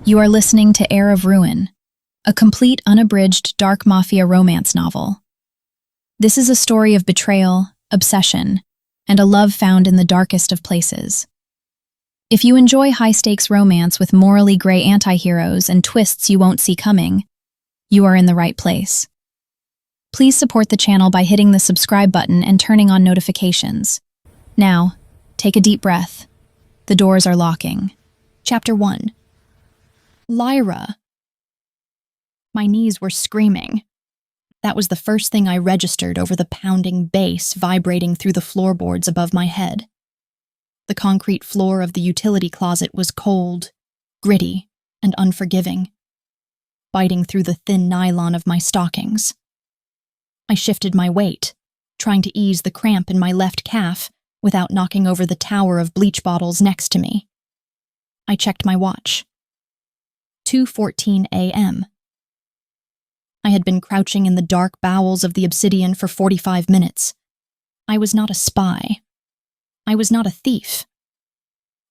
You are listening to Heir of Ruin, a complete unabridged Dark Mafia Romance novel. This is a story of betrayal, obsession, and a love found in the darkest of places. If you enjoy high-stakes romance with morally gray anti-heroes and twists you won't see coming, you are in the right place. Please support the channel by hitting the subscribe button and turning on notifications. Now, take a deep breath. The doors are locking. Chapter 1. Lyra. My knees were screaming. That was the first thing I registered over the pounding bass vibrating through the floorboards above my head. The concrete floor of the utility closet was cold, gritty, and unforgiving, biting through the thin nylon of my stockings. I shifted my weight, trying to ease the cramp in my left calf without knocking over the tower of bleach bottles next to me. I checked my watch. 2:14 a.m. I had been crouching in the dark bowels of the Obsidian for 45 minutes. I was not a spy. I was not a thief.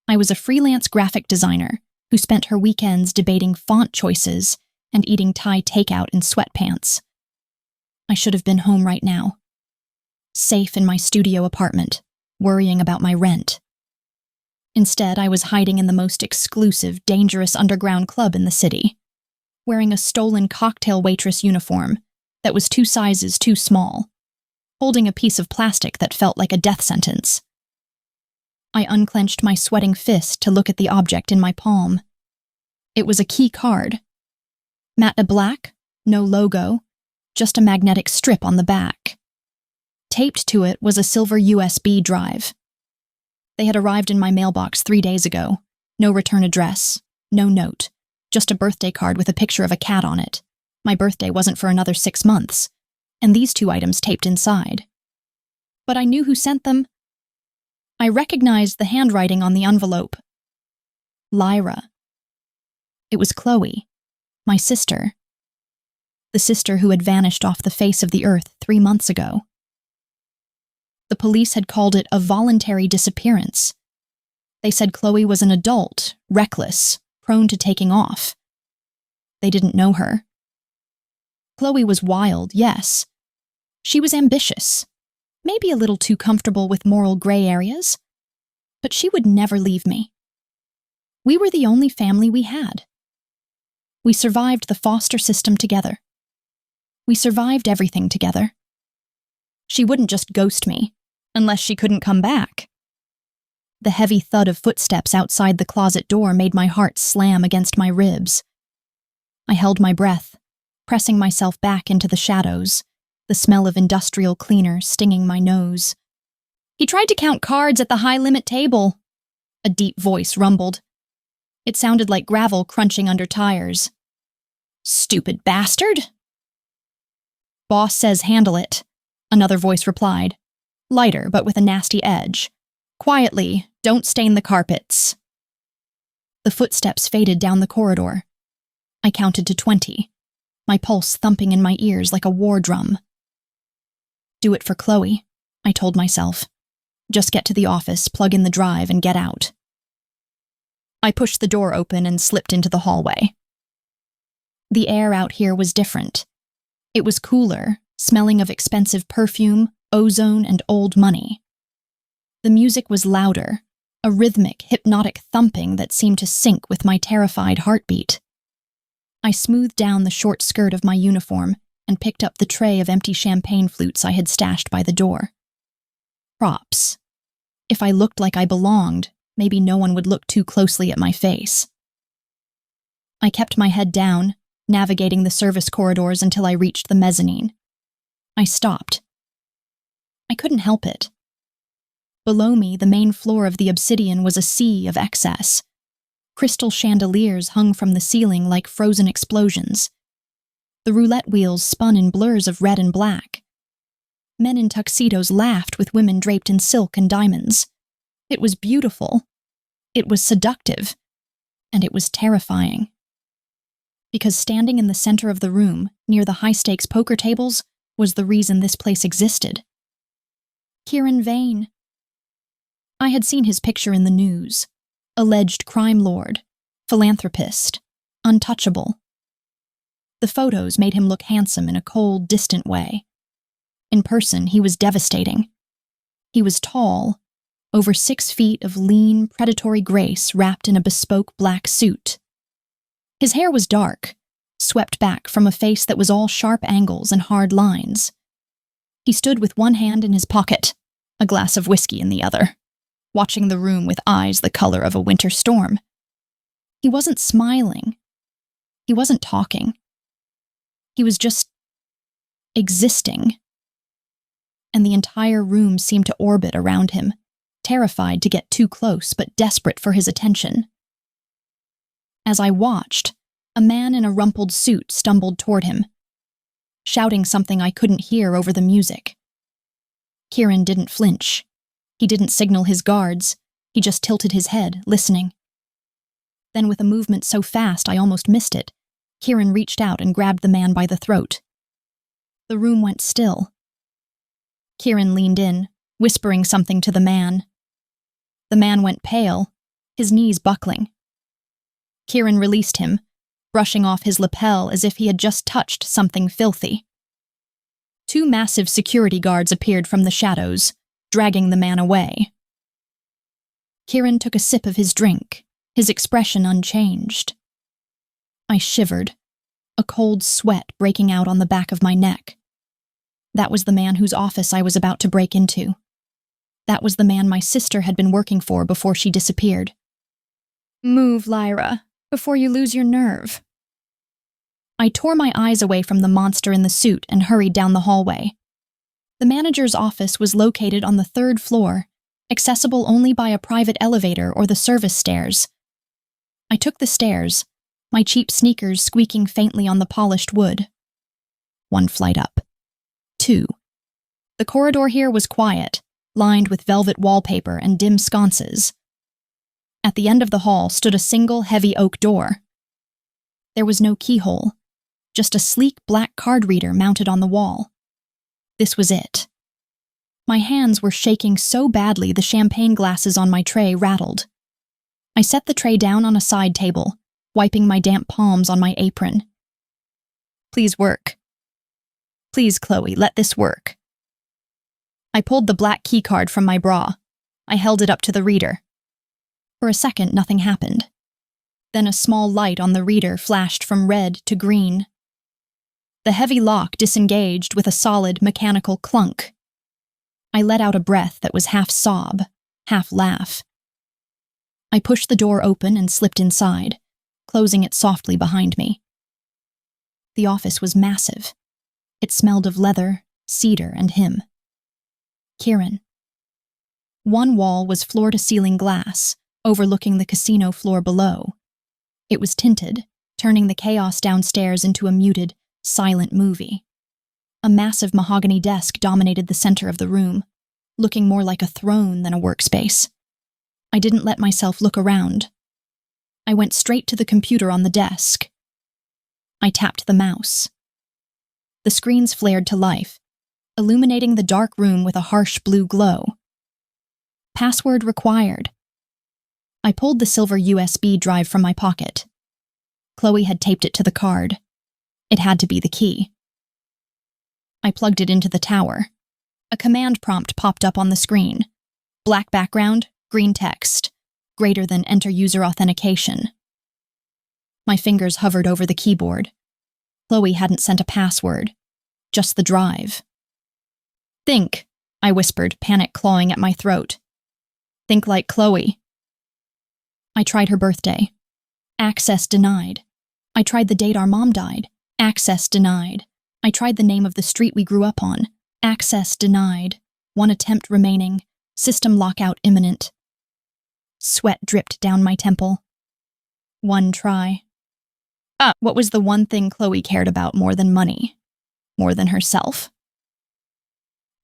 I was a freelance graphic designer who spent her weekends debating font choices and eating Thai takeout in sweatpants. I should have been home right now, safe in my studio apartment, worrying about my rent. Instead, I was hiding in the most exclusive, dangerous underground club in the city, wearing a stolen cocktail waitress uniform that was 2 sizes too small, holding a piece of plastic that felt like a death sentence. I unclenched my sweating fist to look at the object in my palm. It was a key card. Matte black, no logo, just a magnetic strip on the back. Taped to it was a silver USB drive. They had arrived in my mailbox 3 days ago. No return address, no note, just a birthday card with a picture of a cat on it. My birthday wasn't for another 6 months, and these 2 items taped inside. But I knew who sent them. I recognized the handwriting on the envelope. Lyra. It was Chloe, my sister. The sister who had vanished off the face of the earth 3 months ago. The police had called it a voluntary disappearance. They said Chloe was an adult, reckless, prone to taking off. They didn't know her. Chloe was wild, yes. She was ambitious, maybe a little too comfortable with moral gray areas, but she would never leave me. We were the only family we had. We survived the foster system together. We survived everything together. She wouldn't just ghost me, unless she couldn't come back. The heavy thud of footsteps outside the closet door made my heart slam against my ribs. I held my breath, pressing myself back into the shadows, the smell of industrial cleaner stinging my nose. "He tried to count cards at the high-limit table," a deep voice rumbled. It sounded like gravel crunching under tires. "Stupid bastard!" "Boss says handle it," another voice replied, lighter but with a nasty edge. "Quietly, don't stain the carpets." The footsteps faded down the corridor. I counted to 20, my pulse thumping in my ears like a war drum. Do it for Chloe, I told myself. Just get to the office, plug in the drive, and get out. I pushed the door open and slipped into the hallway. The air out here was different. It was cooler, smelling of expensive perfume, ozone, and old money. The music was louder, a rhythmic, hypnotic thumping that seemed to sync with my terrified heartbeat. I smoothed down the short skirt of my uniform and picked up the tray of empty champagne flutes I had stashed by the door. Props. If I looked like I belonged, maybe no one would look too closely at my face. I kept my head down, navigating the service corridors until I reached the mezzanine. I stopped. I couldn't help it. Below me, the main floor of the Obsidian was a sea of excess. Crystal chandeliers hung from the ceiling like frozen explosions. The roulette wheels spun in blurs of red and black. Men in tuxedos laughed with women draped in silk and diamonds. It was beautiful. It was seductive. And it was terrifying. Because standing in the center of the room, near the high-stakes poker tables, was the reason this place existed. Kieran Vane. I had seen his picture in the news. Alleged crime lord, philanthropist, untouchable. The photos made him look handsome in a cold, distant way. In person, he was devastating. He was tall, over 6 feet of lean, predatory grace wrapped in a bespoke black suit. His hair was dark, swept back from a face that was all sharp angles and hard lines. He stood with one hand in his pocket, a glass of whiskey in the other, watching the room with eyes the color of a winter storm. He wasn't smiling. He wasn't talking. He was just existing. And the entire room seemed to orbit around him, terrified to get too close but desperate for his attention. As I watched, a man in a rumpled suit stumbled toward him, shouting something I couldn't hear over the music. Kieran didn't flinch. He didn't signal his guards. He just tilted his head, listening. Then, with a movement so fast I almost missed it, Kieran reached out and grabbed the man by the throat. The room went still. Kieran leaned in, whispering something to the man. The man went pale, his knees buckling. Kieran released him, brushing off his lapel as if he had just touched something filthy. 2 massive security guards appeared from the shadows, dragging the man away. Kieran took a sip of his drink, his expression unchanged. I shivered, a cold sweat breaking out on the back of my neck. That was the man whose office I was about to break into. That was the man my sister had been working for before she disappeared. "Move, Lyra, before you lose your nerve." I tore my eyes away from the monster in the suit and hurried down the hallway. The manager's office was located on the 3rd floor, accessible only by a private elevator or the service stairs. I took the stairs, my cheap sneakers squeaking faintly on the polished wood. 1 flight up. 2. The corridor here was quiet, lined with velvet wallpaper and dim sconces. At the end of the hall stood a single heavy oak door. There was no keyhole, just a sleek black card reader mounted on the wall. This was it. My hands were shaking so badly the champagne glasses on my tray rattled. I set the tray down on a side table, wiping my damp palms on my apron. "Please work. Please, Chloe, let this work." I pulled the black keycard from my bra. I held it up to the reader. For a second, nothing happened. Then a small light on the reader flashed from red to green. The heavy lock disengaged with a solid, mechanical clunk. I let out a breath that was half sob, half laugh. I pushed the door open and slipped inside, closing it softly behind me. The office was massive. It smelled of leather, cedar, and him. Kieran. One wall was floor-to-ceiling glass, overlooking the casino floor below. It was tinted, turning the chaos downstairs into a muted, silent movie. A massive mahogany desk dominated the center of the room, looking more like a throne than a workspace. I didn't let myself look around. I went straight to the computer on the desk. I tapped the mouse. The screens flared to life, illuminating the dark room with a harsh blue glow. Password required. I pulled the silver USB drive from my pocket. Chloe had taped it to the card. It had to be the key. I plugged it into the tower. A command prompt popped up on the screen. Black background, green text. Greater than enter user authentication. My fingers hovered over the keyboard. Chloe hadn't sent a password, just the drive. "Think," I whispered, panic clawing at my throat. "Think like Chloe." I tried her birthday. Access denied. I tried the date our mom died. Access denied. I tried the name of the street we grew up on. Access denied. 1 attempt remaining. System lockout imminent. Sweat dripped down my temple. 1 try. What was the one thing Chloe cared about more than money? More than herself?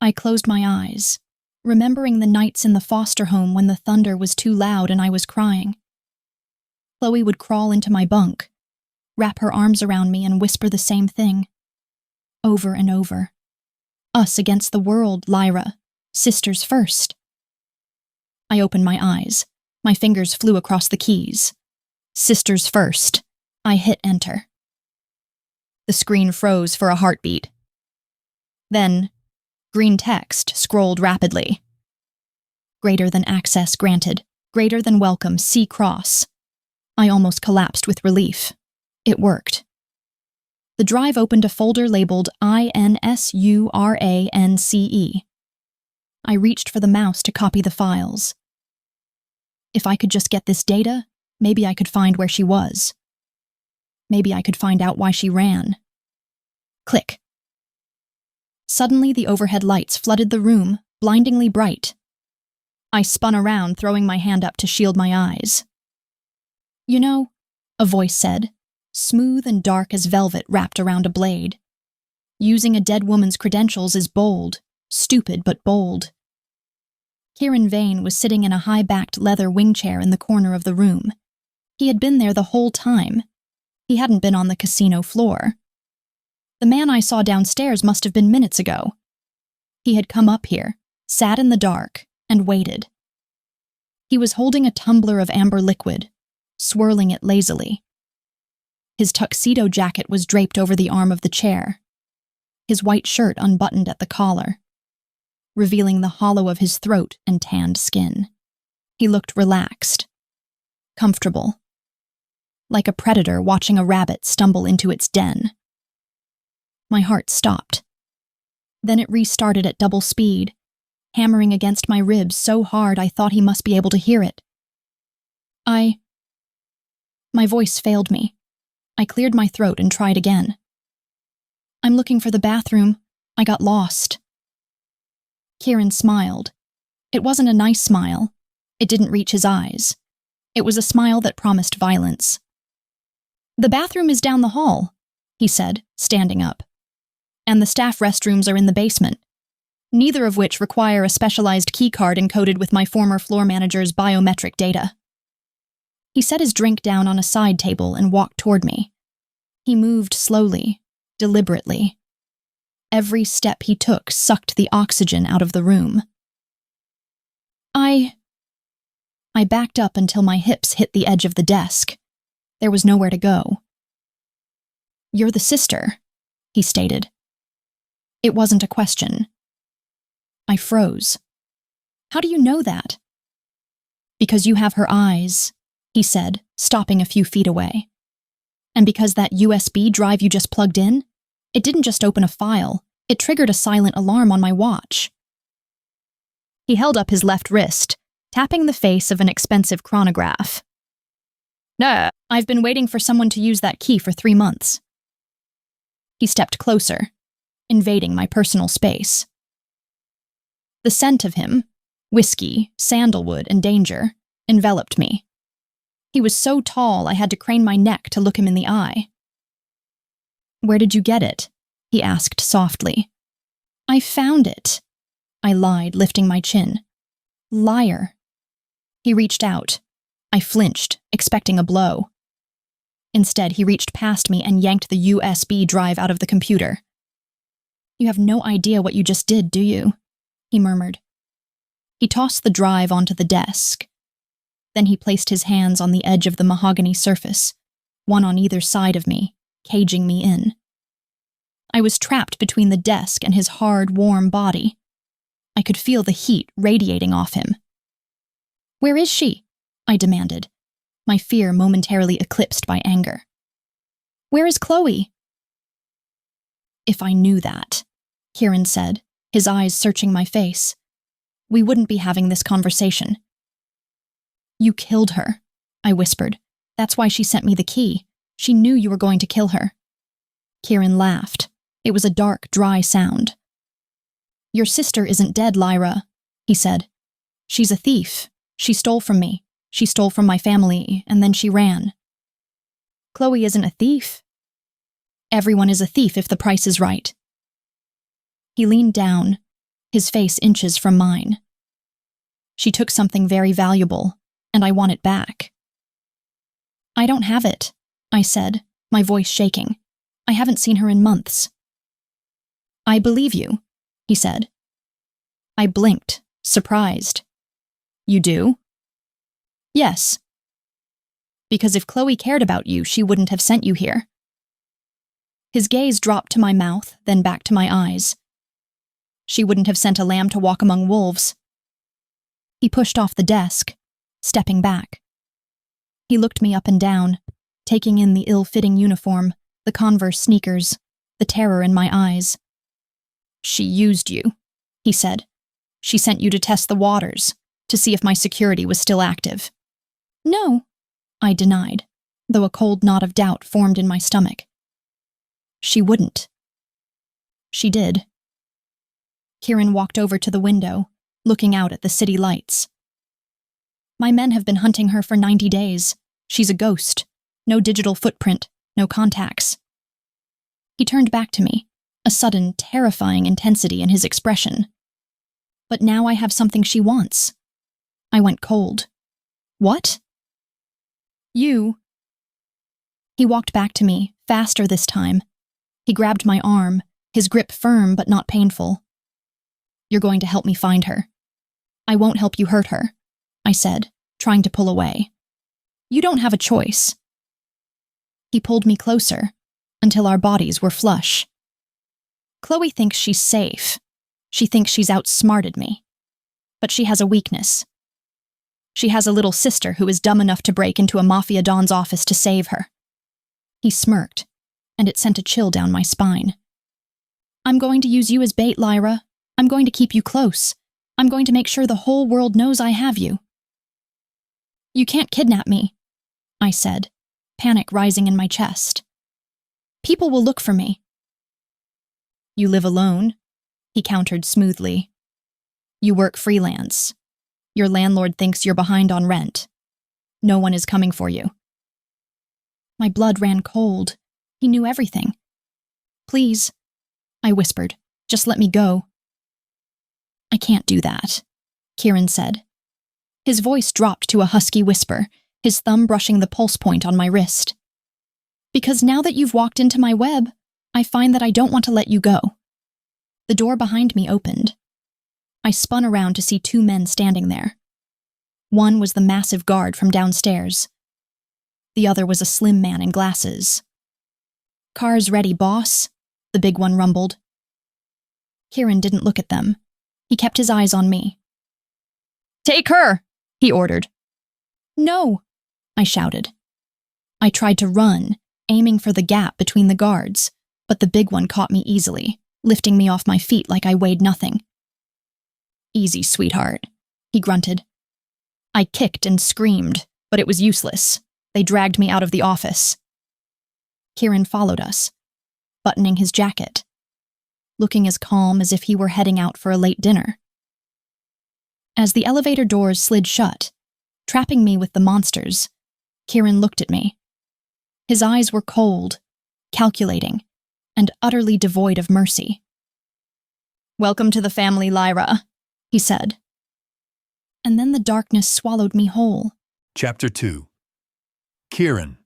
I closed my eyes, remembering the nights in the foster home when the thunder was too loud and I was crying. Chloe would crawl into my bunk, wrap her arms around me and whisper the same thing. Over and over. "Us against the world, Lyra. Sisters first." I opened my eyes. My fingers flew across the keys. Sisters first. I hit enter. The screen froze for a heartbeat. Then, green text scrolled rapidly. Greater than access granted. Greater than welcome, C cross. I almost collapsed with relief. It worked. The drive opened a folder labeled INSURANCE. I reached for the mouse to copy the files. If I could just get this data, maybe I could find where she was. Maybe I could find out why she ran. Click. Suddenly, the overhead lights flooded the room, blindingly bright. I spun around, throwing my hand up to shield my eyes. "You know," a voice said, smooth and dark as velvet wrapped around a blade. "Using a dead woman's credentials is bold, stupid but bold." Kieran Vane was sitting in a high-backed leather wing chair in the corner of the room. He had been there the whole time. He hadn't been on the casino floor. The man I saw downstairs must have been minutes ago. He had come up here, sat in the dark, and waited. He was holding a tumbler of amber liquid, swirling it lazily. His tuxedo jacket was draped over the arm of the chair, his white shirt unbuttoned at the collar, revealing the hollow of his throat and tanned skin. He looked relaxed, comfortable, like a predator watching a rabbit stumble into its den. My heart stopped. Then it restarted at double speed, hammering against my ribs so hard I thought he must be able to hear it. My voice failed me. I cleared my throat and tried again. "I'm looking for the bathroom. I got lost." Kieran smiled. It wasn't a nice smile. It didn't reach his eyes. It was a smile that promised violence. "The bathroom is down the hall," he said, standing up. "And the staff restrooms are in the basement, neither of which require a specialized keycard encoded with my former floor manager's biometric data." He set his drink down on a side table and walked toward me. He moved slowly, deliberately. Every step he took sucked the oxygen out of the room. I backed up until my hips hit the edge of the desk. There was nowhere to go. "You're the sister," he stated. It wasn't a question. I froze. "How do you know that?" "Because you have her eyes," he said, stopping a few feet away. "And because that USB drive you just plugged in, it didn't just open a file, it triggered a silent alarm on my watch." He held up his left wrist, tapping the face of an expensive chronograph. "No, I've been waiting for someone to use that key for 3 months." He stepped closer, invading my personal space. The scent of him, whiskey, sandalwood, and danger, enveloped me. He was so tall I had to crane my neck to look him in the eye. "Where did you get it?" he asked softly. "I found it," I lied, lifting my chin. "Liar." He reached out. I flinched, expecting a blow. Instead, he reached past me and yanked the USB drive out of the computer. "You have no idea what you just did, do you?" he murmured. He tossed the drive onto the desk. Then he placed his hands on the edge of the mahogany surface, one on either side of me, caging me in. I was trapped between the desk and his hard, warm body. I could feel the heat radiating off him. "Where is she?" I demanded, my fear momentarily eclipsed by anger. "Where is Chloe?" "If I knew that," Kieran said, his eyes searching my face, "we wouldn't be having this conversation." "You killed her," I whispered. "That's why she sent me the key. She knew you were going to kill her." Kieran laughed. It was a dark, dry sound. "Your sister isn't dead, Lyra," he said. "She's a thief. She stole from me. She stole from my family, and then she ran." "Chloe isn't a thief." "Everyone is a thief if the price is right." He leaned down, his face inches from mine. "She took something very valuable, and I want it back." "I don't have it," I said, my voice shaking. "I haven't seen her in months." "I believe you," he said. I blinked, surprised. "You do?" "Yes." Because if Chloe cared about you, she wouldn't have sent you here. His gaze dropped to my mouth, then back to my eyes. She wouldn't have sent a lamb to walk among wolves. He pushed off the desk, stepping back. He looked me up and down, taking in the ill-fitting uniform, the Converse sneakers, the terror in my eyes. She used you, he said. She sent you to test the waters, to see if my security was still active. No, I denied, though a cold knot of doubt formed in my stomach. She wouldn't. She did. Kieran walked over to the window, looking out at the city lights. My men have been hunting her for 90 days. She's a ghost. No digital footprint, no contacts. He turned back to me, a sudden, terrifying intensity in his expression. But now I have something she wants. I went cold. What? You. He walked back to me, faster this time. He grabbed my arm, his grip firm but not painful. You're going to help me find her. I won't help you hurt her, I said, trying to pull away. You don't have a choice. He pulled me closer, until our bodies were flush. Chloe thinks she's safe. She thinks she's outsmarted me. But she has a weakness. She has a little sister who is dumb enough to break into a mafia don's office to save her. He smirked, and it sent a chill down my spine. I'm going to use you as bait, Lyra. I'm going to keep you close. I'm going to make sure the whole world knows I have you. You can't kidnap me, I said, panic rising in my chest. People will look for me. You live alone, he countered smoothly. You work freelance. Your landlord thinks you're behind on rent. No one is coming for you. My blood ran cold. He knew everything. Please, I whispered, just let me go. I can't do that, Kieran said. His voice dropped to a husky whisper, his thumb brushing the pulse point on my wrist. Because now that you've walked into my web, I find that I don't want to let you go. The door behind me opened. I spun around to see two men standing there. One was the massive guard from downstairs. The other was a slim man in glasses. Car's ready, boss, the big one rumbled. Kieran didn't look at them. He kept his eyes on me. Take her, he ordered. No, I shouted. I tried to run, aiming for the gap between the guards, but the big one caught me easily, lifting me off my feet like I weighed nothing. Easy, sweetheart, he grunted. I kicked and screamed, but it was useless. They dragged me out of the office. Kieran followed us, buttoning his jacket, looking as calm as if he were heading out for a late dinner. As the elevator doors slid shut, trapping me with the monsters, Kieran looked at me. His eyes were cold, calculating, and utterly devoid of mercy. Welcome to the family, Lyra, he said. And then the darkness swallowed me whole. Chapter 2. Kieran.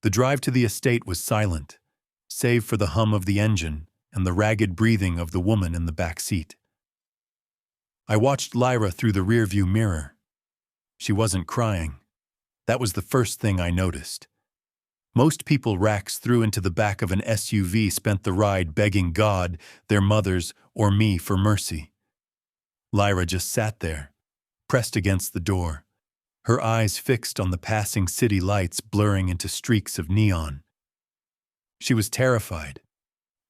The drive to the estate was silent, save for the hum of the engine and the ragged breathing of the woman in the back seat. I watched Lyra through the rearview mirror. She wasn't crying. That was the first thing I noticed. Most people racks through into the back of an SUV spent the ride begging God, their mothers, or me for mercy. Lyra just sat there, pressed against the door, her eyes fixed on the passing city lights blurring into streaks of neon. She was terrified.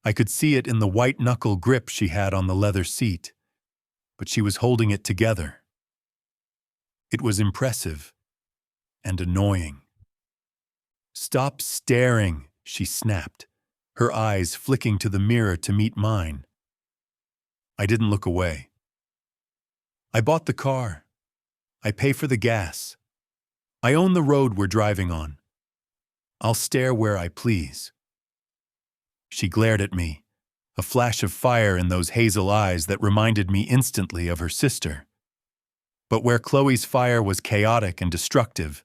I could see it in the white-knuckle grip she had on the leather seat, but she was holding it together. It was impressive and annoying. Stop staring, she snapped, her eyes flicking to the mirror to meet mine. I didn't look away. I bought the car. I pay for the gas. I own the road we're driving on. I'll stare where I please. She glared at me, a flash of fire in those hazel eyes that reminded me instantly of her sister. But where Chloe's fire was chaotic and destructive,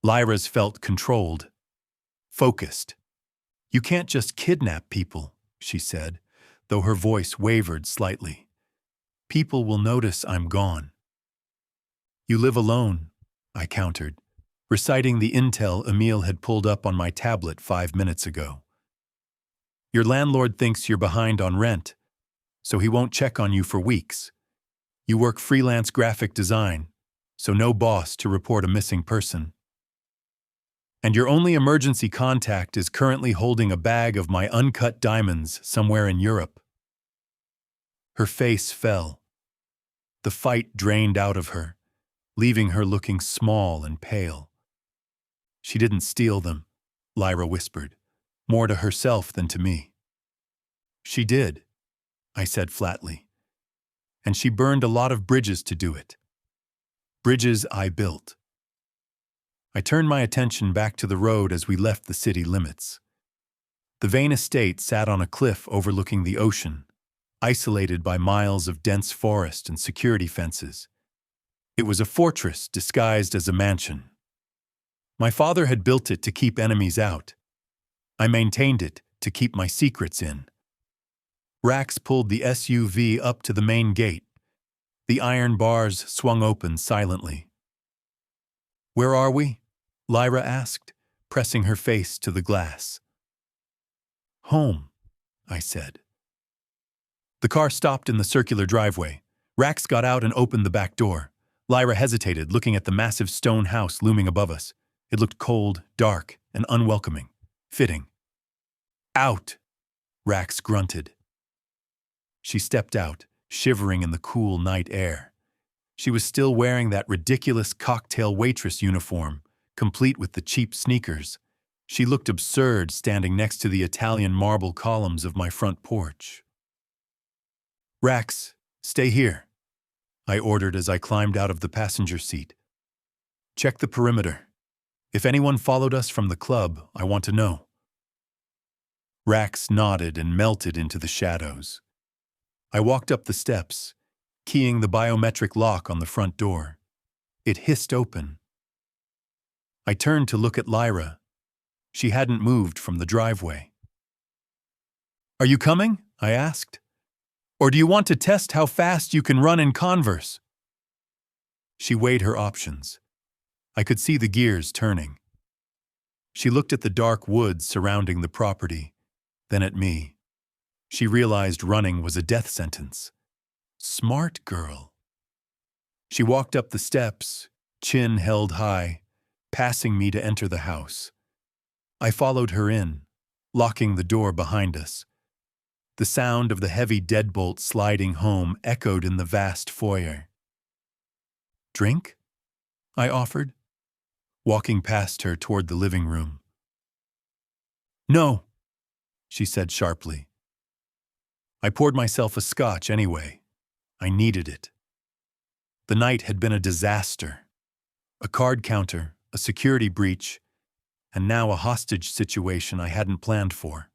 Lyra's felt controlled, focused. You can't just kidnap people, she said, though her voice wavered slightly. People will notice I'm gone. You live alone, I countered, reciting the intel Emil had pulled up on my tablet 5 minutes ago. Your landlord thinks you're behind on rent, so he won't check on you for weeks. You work freelance graphic design, so no boss to report a missing person. And your only emergency contact is currently holding a bag of my uncut diamonds somewhere in Europe. Her face fell. The fight drained out of her, leaving her looking small and pale. She didn't steal them, Lyra whispered, more to herself than to me. She did, I said flatly. And she burned a lot of bridges to do it. Bridges I built. I turned my attention back to the road as we left the city limits. The Vane estate sat on a cliff overlooking the ocean, isolated by miles of dense forest and security fences. It was a fortress disguised as a mansion. My father had built it to keep enemies out. I maintained it to keep my secrets in. Rax pulled the SUV up to the main gate. The iron bars swung open silently. "Where are we?" Lyra asked, pressing her face to the glass. "Home," I said. The car stopped in the circular driveway. Rax got out and opened the back door. Lyra hesitated, looking at the massive stone house looming above us. It looked cold, dark, and unwelcoming. Fitting. "Out!" Rax grunted. She stepped out, shivering in the cool night air. She was still wearing that ridiculous cocktail waitress uniform, complete with the cheap sneakers. She looked absurd standing next to the Italian marble columns of my front porch. "Rax, stay here," I ordered as I climbed out of the passenger seat. "Check the perimeter. If anyone followed us from the club, I want to know." Rax nodded and melted into the shadows. I walked up the steps, keying the biometric lock on the front door. It hissed open. I turned to look at Lyra. She hadn't moved from the driveway. "Are you coming?" I asked. "Or do you want to test how fast you can run in Converse?" She weighed her options. I could see the gears turning. She looked at the dark woods surrounding the property, then at me. She realized running was a death sentence. Smart girl. She walked up the steps, chin held high, passing me to enter the house. I followed her in, locking the door behind us. The sound of the heavy deadbolt sliding home echoed in the vast foyer. "Drink?" I offered, walking past her toward the living room. "No," she said sharply. I poured myself a scotch anyway. I needed it. The night had been a disaster. A card counter, a security breach, and now a hostage situation I hadn't planned for.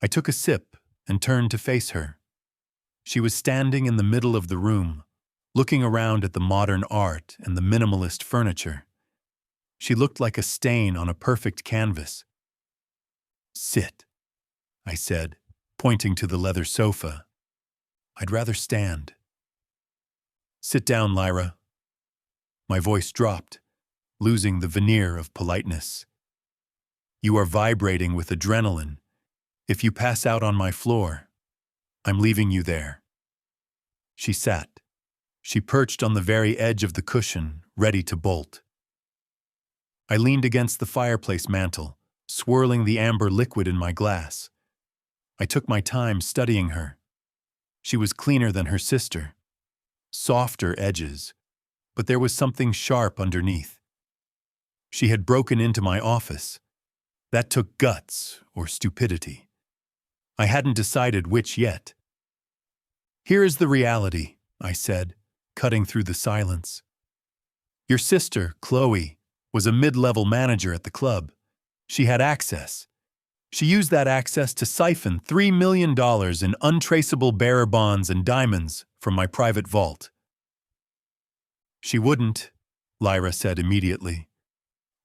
I took a sip and turned to face her. She was standing in the middle of the room, looking around at the modern art and the minimalist furniture. She looked like a stain on a perfect canvas. "Sit," I said, pointing to the leather sofa. "I'd rather stand." "Sit down, Lyra." My voice dropped, losing the veneer of politeness. "You are vibrating with adrenaline. If you pass out on my floor, I'm leaving you there." She sat. She perched on the very edge of the cushion, ready to bolt. I leaned against the fireplace mantel, swirling the amber liquid in my glass. I took my time studying her. She was cleaner than her sister. Softer edges, but there was something sharp underneath. She had broken into my office. That took guts or stupidity. I hadn't decided which yet. "Here is the reality," I said, cutting through the silence. "Your sister, Chloe, was a mid-level manager at the club. She had access. She used that access to siphon $3 million in untraceable bearer bonds and diamonds from my private vault." "She wouldn't," Lyra said immediately.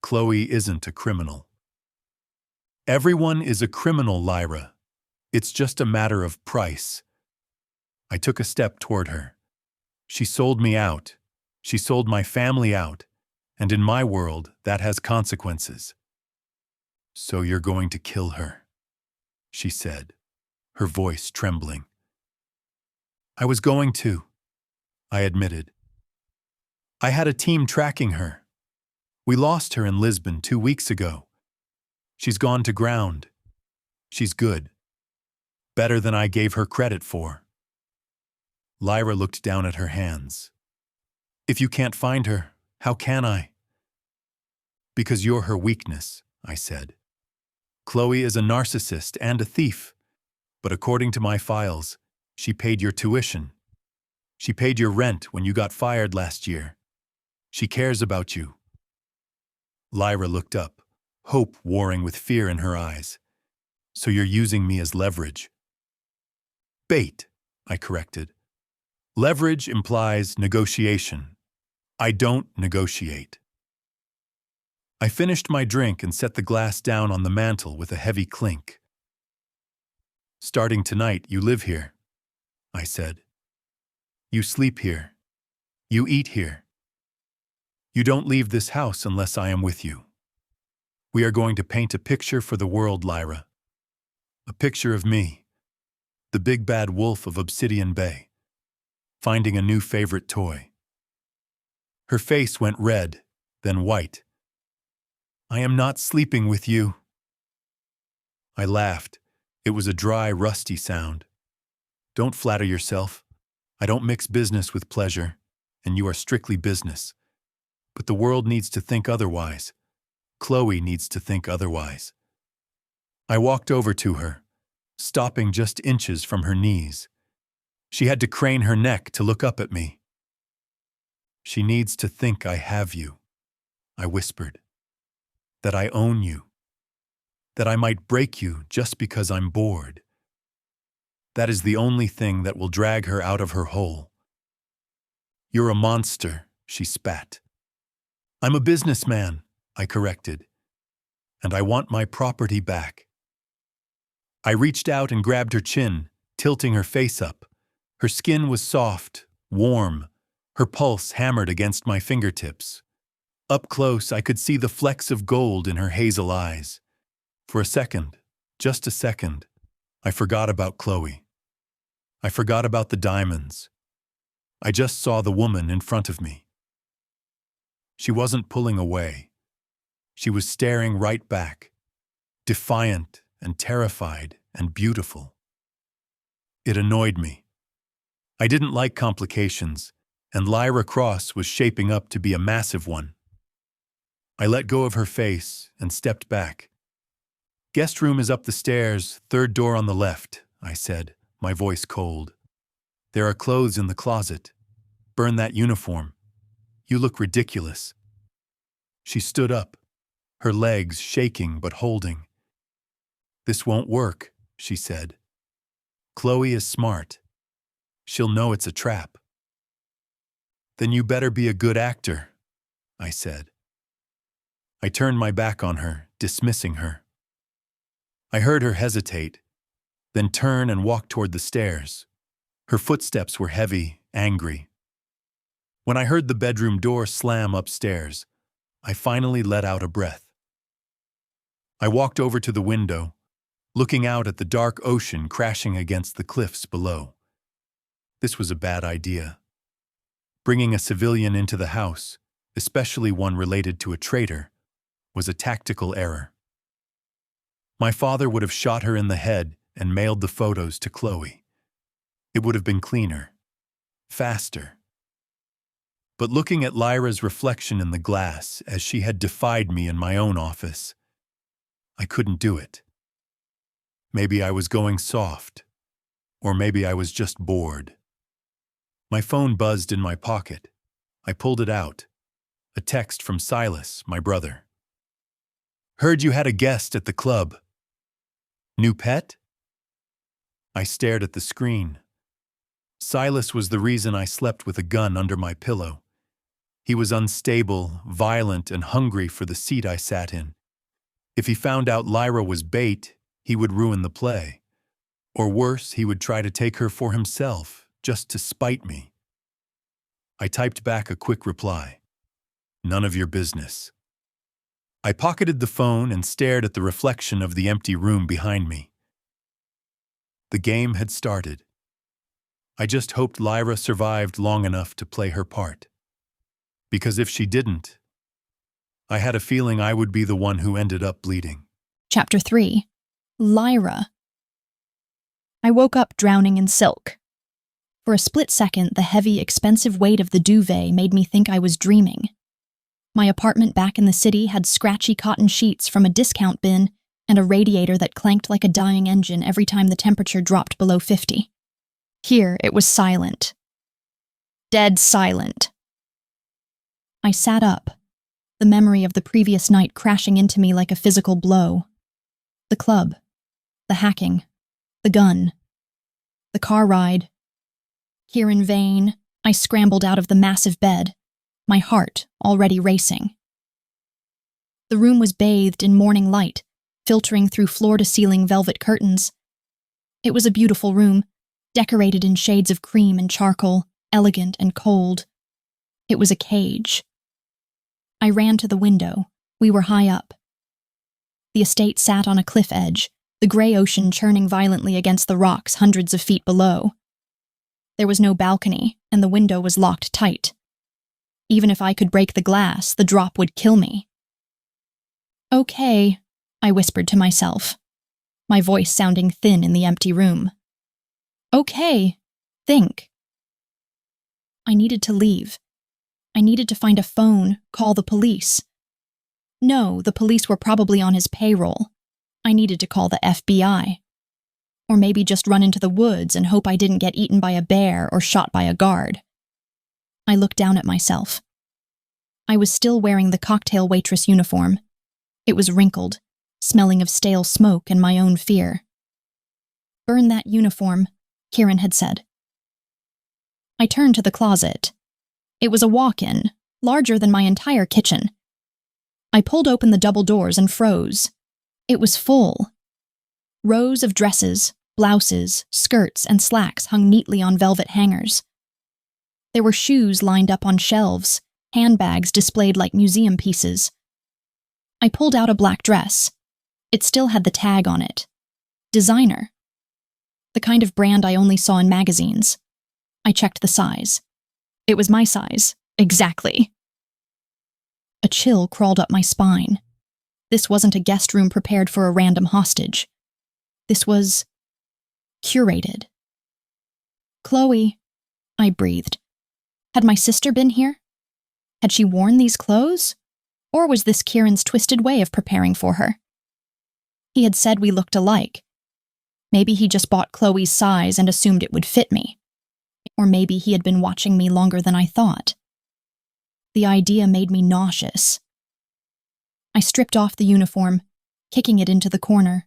"Chloe isn't a criminal." "Everyone is a criminal, Lyra. It's just a matter of price." I took a step toward her. "She sold me out. She sold my family out. And in my world, that has consequences. So you're going to kill her, she said, her voice trembling. I was going to, I admitted. I had a team tracking her. We lost her in Lisbon 2 weeks ago. She's gone to ground. She's good. Better than I gave her credit for. Lyra looked down at her hands. If you can't find her, how can I? Because you're her weakness, I said. Chloe is a narcissist and a thief, but according to my files, she paid your tuition. She paid your rent when you got fired last year. She cares about you. Lyra looked up, hope warring with fear in her eyes. So you're using me as leverage. Bait, I corrected. Leverage implies negotiation. I don't negotiate. I finished my drink and set the glass down on the mantel with a heavy clink. Starting tonight, you live here, I said. You sleep here. You eat here. You don't leave this house unless I am with you. We are going to paint a picture for the world, Lyra. A picture of me, the big bad wolf of Obsidian Bay, finding a new favorite toy. Her face went red, then white. I am not sleeping with you. I laughed. It was a dry, rusty sound. Don't flatter yourself. I don't mix business with pleasure, and you are strictly business. But the world needs to think otherwise. Chloe needs to think otherwise. I walked over to her, stopping just inches from her knees. She had to crane her neck to look up at me. She needs to think I have you, I whispered. That I own you. That I might break you just because I'm bored. That is the only thing that will drag her out of her hole. You're a monster, she spat. I'm a businessman, I corrected. And I want my property back. I reached out and grabbed her chin, tilting her face up. Her skin was soft, warm. Her pulse hammered against my fingertips. Up close, I could see the flecks of gold in her hazel eyes. For a second, just a second, I forgot about Chloe. I forgot about the diamonds. I just saw the woman in front of me. She wasn't pulling away. She was staring right back, defiant and terrified and beautiful. It annoyed me. I didn't like complications, and Lyra Cross was shaping up to be a massive one. I let go of her face and stepped back. Guest room is up the stairs, third door on the left, I said, my voice cold. There are clothes in the closet. Burn that uniform. You look ridiculous. She stood up, her legs shaking but holding. This won't work, she said. Chloe is smart. She'll know it's a trap. Then you better be a good actor, I said. I turned my back on her, dismissing her. I heard her hesitate, then turn and walk toward the stairs. Her footsteps were heavy, angry. When I heard the bedroom door slam upstairs, I finally let out a breath. I walked over to the window, looking out at the dark ocean crashing against the cliffs below. This was a bad idea. Bringing a civilian into the house, especially one related to a traitor, was a tactical error. My father would have shot her in the head and mailed the photos to Chloe. It would have been cleaner, faster. But looking at Lyra's reflection in the glass as she had defied me in my own office, I couldn't do it. Maybe I was going soft, or maybe I was just bored. My phone buzzed in my pocket. I pulled it out. A text from Silas, my brother. Heard you had a guest at the club. New pet? I stared at the screen. Silas was the reason I slept with a gun under my pillow. He was unstable, violent, and hungry for the seat I sat in. If he found out Lyra was bait, he would ruin the play. Or worse, he would try to take her for himself, just to spite me. I typed back a quick reply. None of your business. I pocketed the phone and stared at the reflection of the empty room behind me. The game had started. I just hoped Lyra survived long enough to play her part. Because if she didn't, I had a feeling I would be the one who ended up bleeding. Chapter 3. Lyra. I woke up drowning in silk. For a split second, the heavy, expensive weight of the duvet made me think I was dreaming. My apartment back in the city had scratchy cotton sheets from a discount bin and a radiator that clanked like a dying engine every time the temperature dropped below 50. Here, it was silent. Dead silent. I sat up, the memory of the previous night crashing into me like a physical blow. The club, the hacking, the gun, the car ride. Kieran Vane. I scrambled out of the massive bed, my heart already racing. The room was bathed in morning light, filtering through floor-to-ceiling velvet curtains. It was a beautiful room, decorated in shades of cream and charcoal, elegant and cold. It was a cage. I ran to the window. We were high up. The estate sat on a cliff edge, the gray ocean churning violently against the rocks hundreds of feet below. There was no balcony, and the window was locked tight. Even if I could break the glass, the drop would kill me. "Okay," I whispered to myself, my voice sounding thin in the empty room. "Okay, think." I needed to leave. I needed to find a phone, call the police. No, the police were probably on his payroll. I needed to call the FBI. Or maybe just run into the woods and hope I didn't get eaten by a bear or shot by a guard. I looked down at myself. I was still wearing the cocktail waitress uniform. It was wrinkled, smelling of stale smoke and my own fear. "Burn that uniform," Kieran had said. I turned to the closet. It was a walk-in, larger than my entire kitchen. I pulled open the double doors and froze. It was full. Rows of dresses, blouses, skirts, and slacks hung neatly on velvet hangers. There were shoes lined up on shelves, handbags displayed like museum pieces. I pulled out a black dress. It still had the tag on it. Designer. The kind of brand I only saw in magazines. I checked the size. It was my size, exactly. A chill crawled up my spine. This wasn't a guest room prepared for a random hostage. This was curated. "Chloe," I breathed. Had my sister been here? Had she worn these clothes? Or was this Kieran's twisted way of preparing for her? He had said we looked alike. Maybe he just bought Chloe's size and assumed it would fit me. Or maybe he had been watching me longer than I thought. The idea made me nauseous. I stripped off the uniform, kicking it into the corner.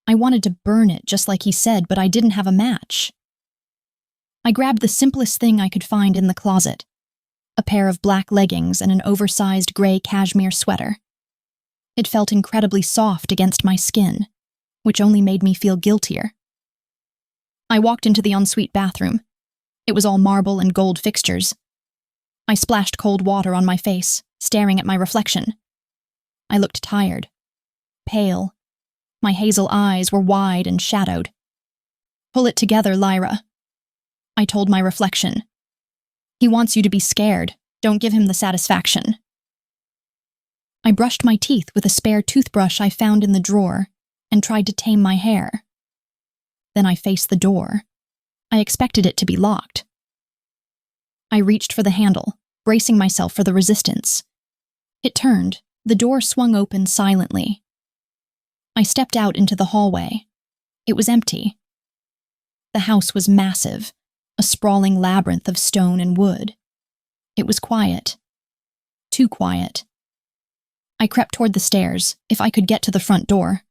I wanted to burn it just like he said, but I didn't have a match. I grabbed the simplest thing I could find in the closet, a pair of black leggings and an oversized gray cashmere sweater. It felt incredibly soft against my skin, which only made me feel guiltier. I walked into the ensuite bathroom. It was all marble and gold fixtures. I splashed cold water on my face, staring at my reflection. I looked tired, pale. My hazel eyes were wide and shadowed. "Pull it together, Lyra," I told my reflection. "He wants you to be scared. Don't give him the satisfaction." I brushed my teeth with a spare toothbrush I found in the drawer and tried to tame my hair. Then I faced the door. I expected it to be locked. I reached for the handle, bracing myself for the resistance. It turned. The door swung open silently. I stepped out into the hallway. It was empty. The house was massive, a sprawling labyrinth of stone and wood. It was quiet. Too quiet. I crept toward the stairs, if I could get to the front door.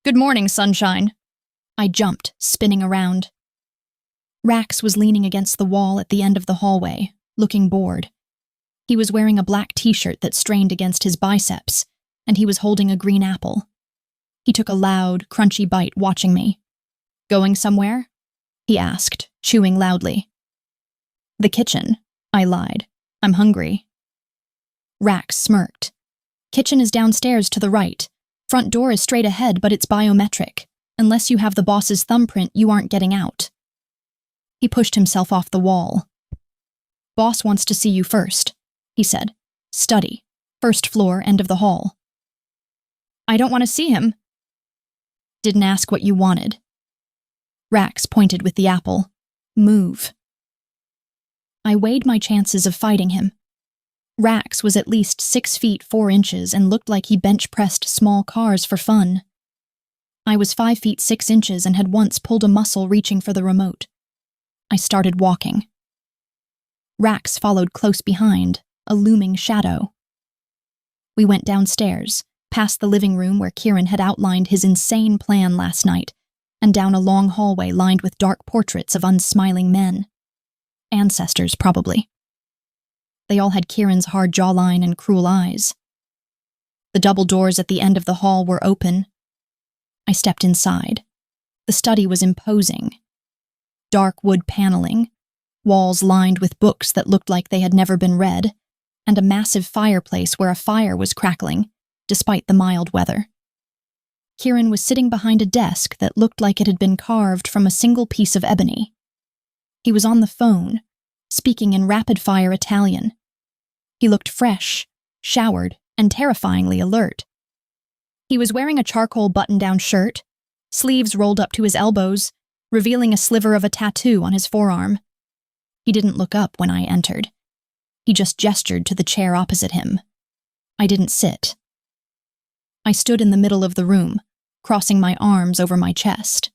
"Good morning, sunshine." I jumped, spinning around. Rax was leaning against the wall at the end of the hallway, looking bored. He was wearing a black t-shirt that strained against his biceps, and he was holding a green apple. He took a loud, crunchy bite, watching me. "Going somewhere?" he asked, chewing loudly. "The kitchen," I lied. "I'm hungry." Rax smirked. Kitchen is downstairs to the right. Front door is straight ahead, but it's biometric. Unless you have the boss's thumbprint, you aren't getting out. He pushed himself off the wall. Boss wants to see you first, he said. Study. First floor, end of the hall. I don't want to see him. Didn't ask what you wanted. Rax pointed with the apple. Move. I weighed my chances of fighting him. Rax was at least 6 feet 4 inches and looked like he bench-pressed small cars for fun. I was 5 feet 6 inches and had once pulled a muscle reaching for the remote. I started walking. Rax followed close behind, a looming shadow. We went downstairs, past the living room where Kieran had outlined his insane plan last night, and down a long hallway lined with dark portraits of unsmiling men. Ancestors, probably. They all had Kieran's hard jawline and cruel eyes. The double doors at the end of the hall were open. I stepped inside. The study was imposing. Dark wood paneling, walls lined with books that looked like they had never been read, and a massive fireplace where a fire was crackling, despite the mild weather. Kieran was sitting behind a desk that looked like it had been carved from a single piece of ebony. He was on the phone, speaking in rapid-fire Italian. He looked fresh, showered, and terrifyingly alert. He was wearing a charcoal button-down shirt, sleeves rolled up to his elbows, revealing a sliver of a tattoo on his forearm. He didn't look up when I entered. He just gestured to the chair opposite him. I didn't sit. I stood in the middle of the room, crossing my arms over my chest.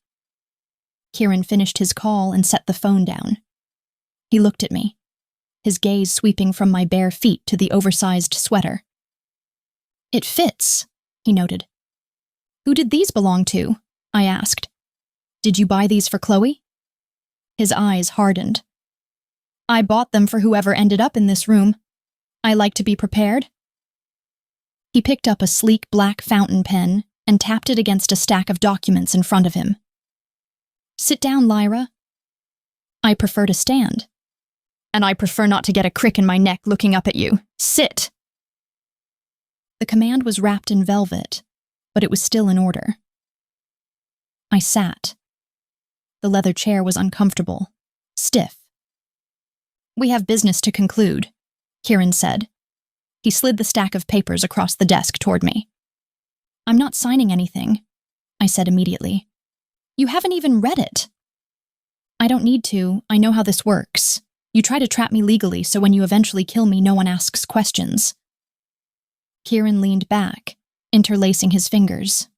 Kieran finished his call and set the phone down. He looked at me, his gaze sweeping from my bare feet to the oversized sweater. It fits, he noted. Who did these belong to? I asked. Did you buy these for Chloe? His eyes hardened. I bought them for whoever ended up in this room. I like to be prepared. He picked up a sleek black fountain pen and tapped it against a stack of documents in front of him. Sit down, Lyra. I prefer to stand. And I prefer not to get a crick in my neck looking up at you. Sit! The command was wrapped in velvet, but it was still in order. I sat. The leather chair was uncomfortable, stiff. We have business to conclude, Kieran said. He slid the stack of papers across the desk toward me. I'm not signing anything, I said immediately. You haven't even read it. I don't need to. I know how this works. You try to trap me legally, so when you eventually kill me, no one asks questions. Kieran leaned back, interlacing his fingers.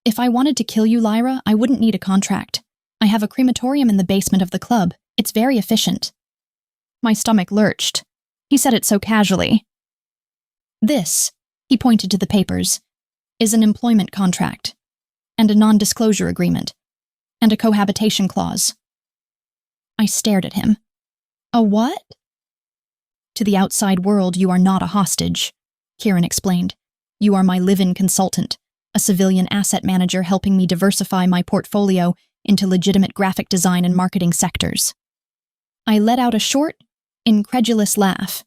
If I wanted to kill you, Lyra, I wouldn't need a contract. I have a crematorium in the basement of the club. It's very efficient. My stomach lurched. He said it so casually. This, he pointed to the papers, is an employment contract, and a non-disclosure agreement, and a cohabitation clause. I stared at him. A what? To the outside world, you are not a hostage, Kieran explained. You are my live-in consultant, a civilian asset manager helping me diversify my portfolio into legitimate graphic design and marketing sectors. I let out a short, incredulous laugh.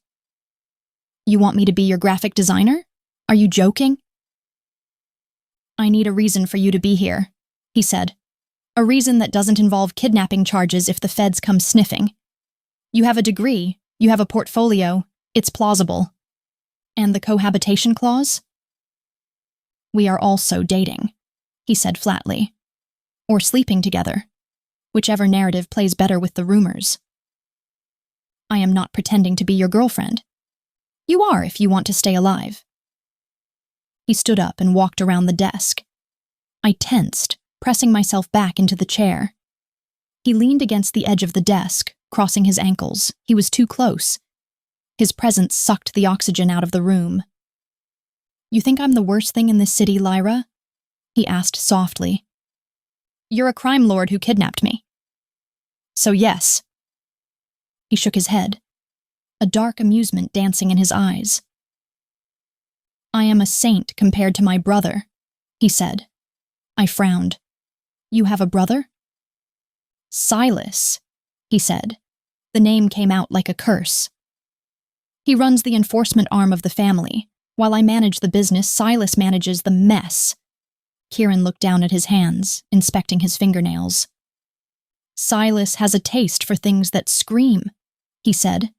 You want me to be your graphic designer? Are you joking? I need a reason for you to be here, he said. A reason that doesn't involve kidnapping charges if the feds come sniffing. You have a degree, you have a portfolio, it's plausible. And the cohabitation clause? We are also dating, he said flatly. Or sleeping together. Whichever narrative plays better with the rumors. I am not pretending to be your girlfriend. You are if you want to stay alive. He stood up and walked around the desk. I tensed, pressing myself back into the chair. He leaned against the edge of the desk, crossing his ankles. He was too close. His presence sucked the oxygen out of the room. You think I'm the worst thing in this city, Lyra? He asked softly. You're a crime lord who kidnapped me. So yes. He shook his head, a dark amusement dancing in his eyes. I am a saint compared to my brother, he said. I frowned. You have a brother? Silas, he said. The name came out like a curse. He runs the enforcement arm of the family. While I manage the business, Silas manages the mess. Kieran looked down at his hands, inspecting his fingernails. Silas has a taste for things that scream, he said.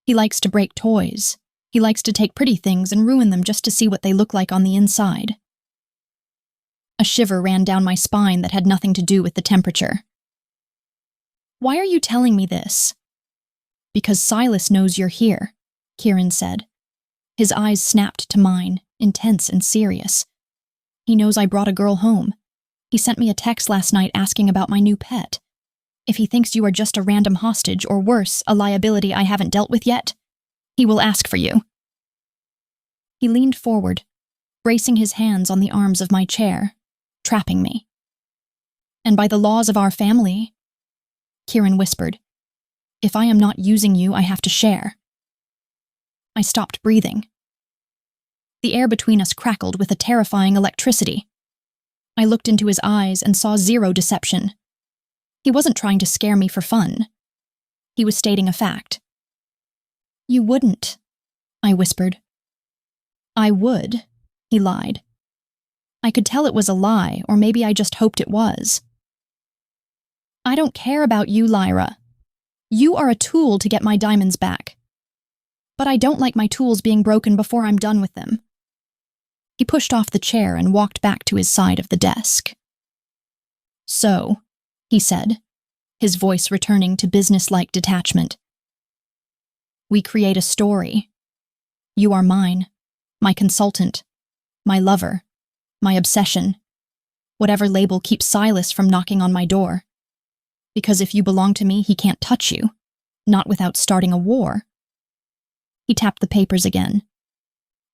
He likes to break toys. He likes to take pretty things and ruin them just to see what they look like on the inside. A shiver ran down my spine that had nothing to do with the temperature. Why are you telling me this? Because Silas knows you're here, Kieran said. His eyes snapped to mine, intense and serious. He knows I brought a girl home. He sent me a text last night asking about my new pet. If he thinks you are just a random hostage, or worse, a liability I haven't dealt with yet, he will ask for you. He leaned forward, bracing his hands on the arms of my chair, trapping me. And by the laws of our family, Kieran whispered, if I am not using you, I have to share. I stopped breathing. The air between us crackled with a terrifying electricity. I looked into his eyes and saw zero deception. He wasn't trying to scare me for fun. He was stating a fact. You wouldn't, I whispered. I would, he lied. I could tell it was a lie, or maybe I just hoped it was. I don't care about you, Lyra. You are a tool to get my diamonds back. But I don't like my tools being broken before I'm done with them. He pushed off the chair and walked back to his side of the desk. So, he said, his voice returning to business-like detachment. We create a story. You are mine, my consultant, my lover, my obsession, whatever label keeps Silas from knocking on my door. Because if you belong to me, he can't touch you, not without starting a war. He tapped the papers again.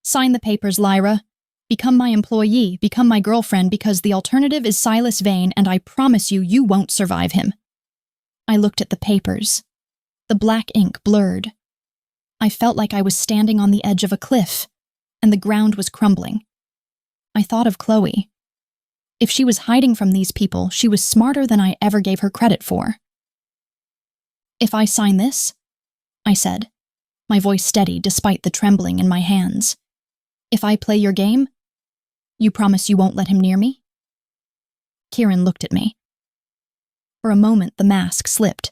Sign the papers, Lyra. Become my employee, become my girlfriend, because the alternative is Silas Vane, and I promise you, you won't survive him. I looked at the papers. The black ink blurred. I felt like I was standing on the edge of a cliff, and the ground was crumbling. I thought of Chloe. If she was hiding from these people, she was smarter than I ever gave her credit for. If I sign this, I said, my voice steady despite the trembling in my hands. If I play your game, you promise you won't let him near me? Kieran looked at me. For a moment, the mask slipped.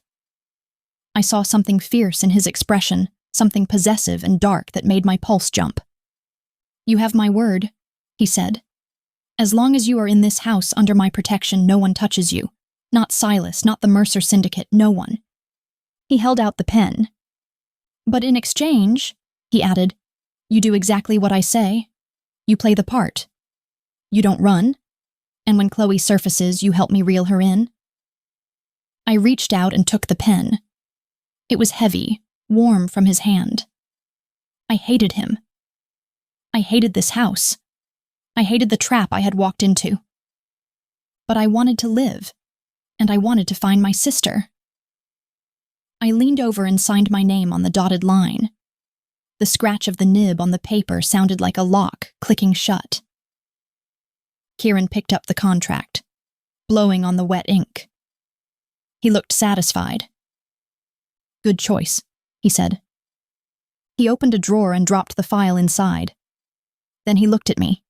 I saw something fierce in his expression, something possessive and dark that made my pulse jump. You have my word, he said. As long as you are in this house under my protection, no one touches you. Not Silas, not the Mercer Syndicate, no one. He held out the pen. But in exchange, he added, you do exactly what I say. You play the part. You don't run. And when Chloe surfaces, you help me reel her in. I reached out and took the pen. It was heavy, warm from his hand. I hated him. I hated this house. I hated the trap I had walked into. But I wanted to live, and I wanted to find my sister. I leaned over and signed my name on the dotted line. The scratch of the nib on the paper sounded like a lock clicking shut. Kieran picked up the contract, blowing on the wet ink. He looked satisfied. Good choice, he said. He opened a drawer and dropped the file inside. Then he looked at me,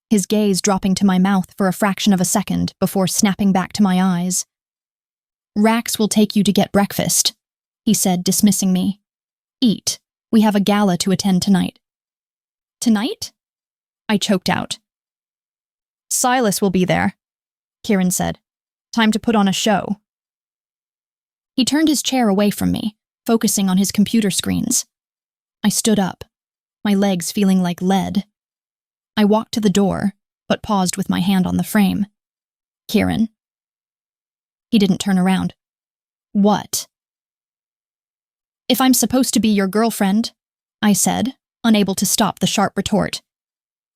his gaze dropping to my mouth for a fraction of a second before snapping back to my eyes. Rax will take you to get breakfast, he said, dismissing me. Eat. We have a gala to attend tonight. Tonight? I choked out. Silas will be there, Kieran said. Time to put on a show. He turned his chair away from me, focusing on his computer screens. I stood up, my legs feeling like lead. I walked to the door, but paused with my hand on the frame. Kieran. He didn't turn around. What? If I'm supposed to be your girlfriend, I said, unable to stop the sharp retort,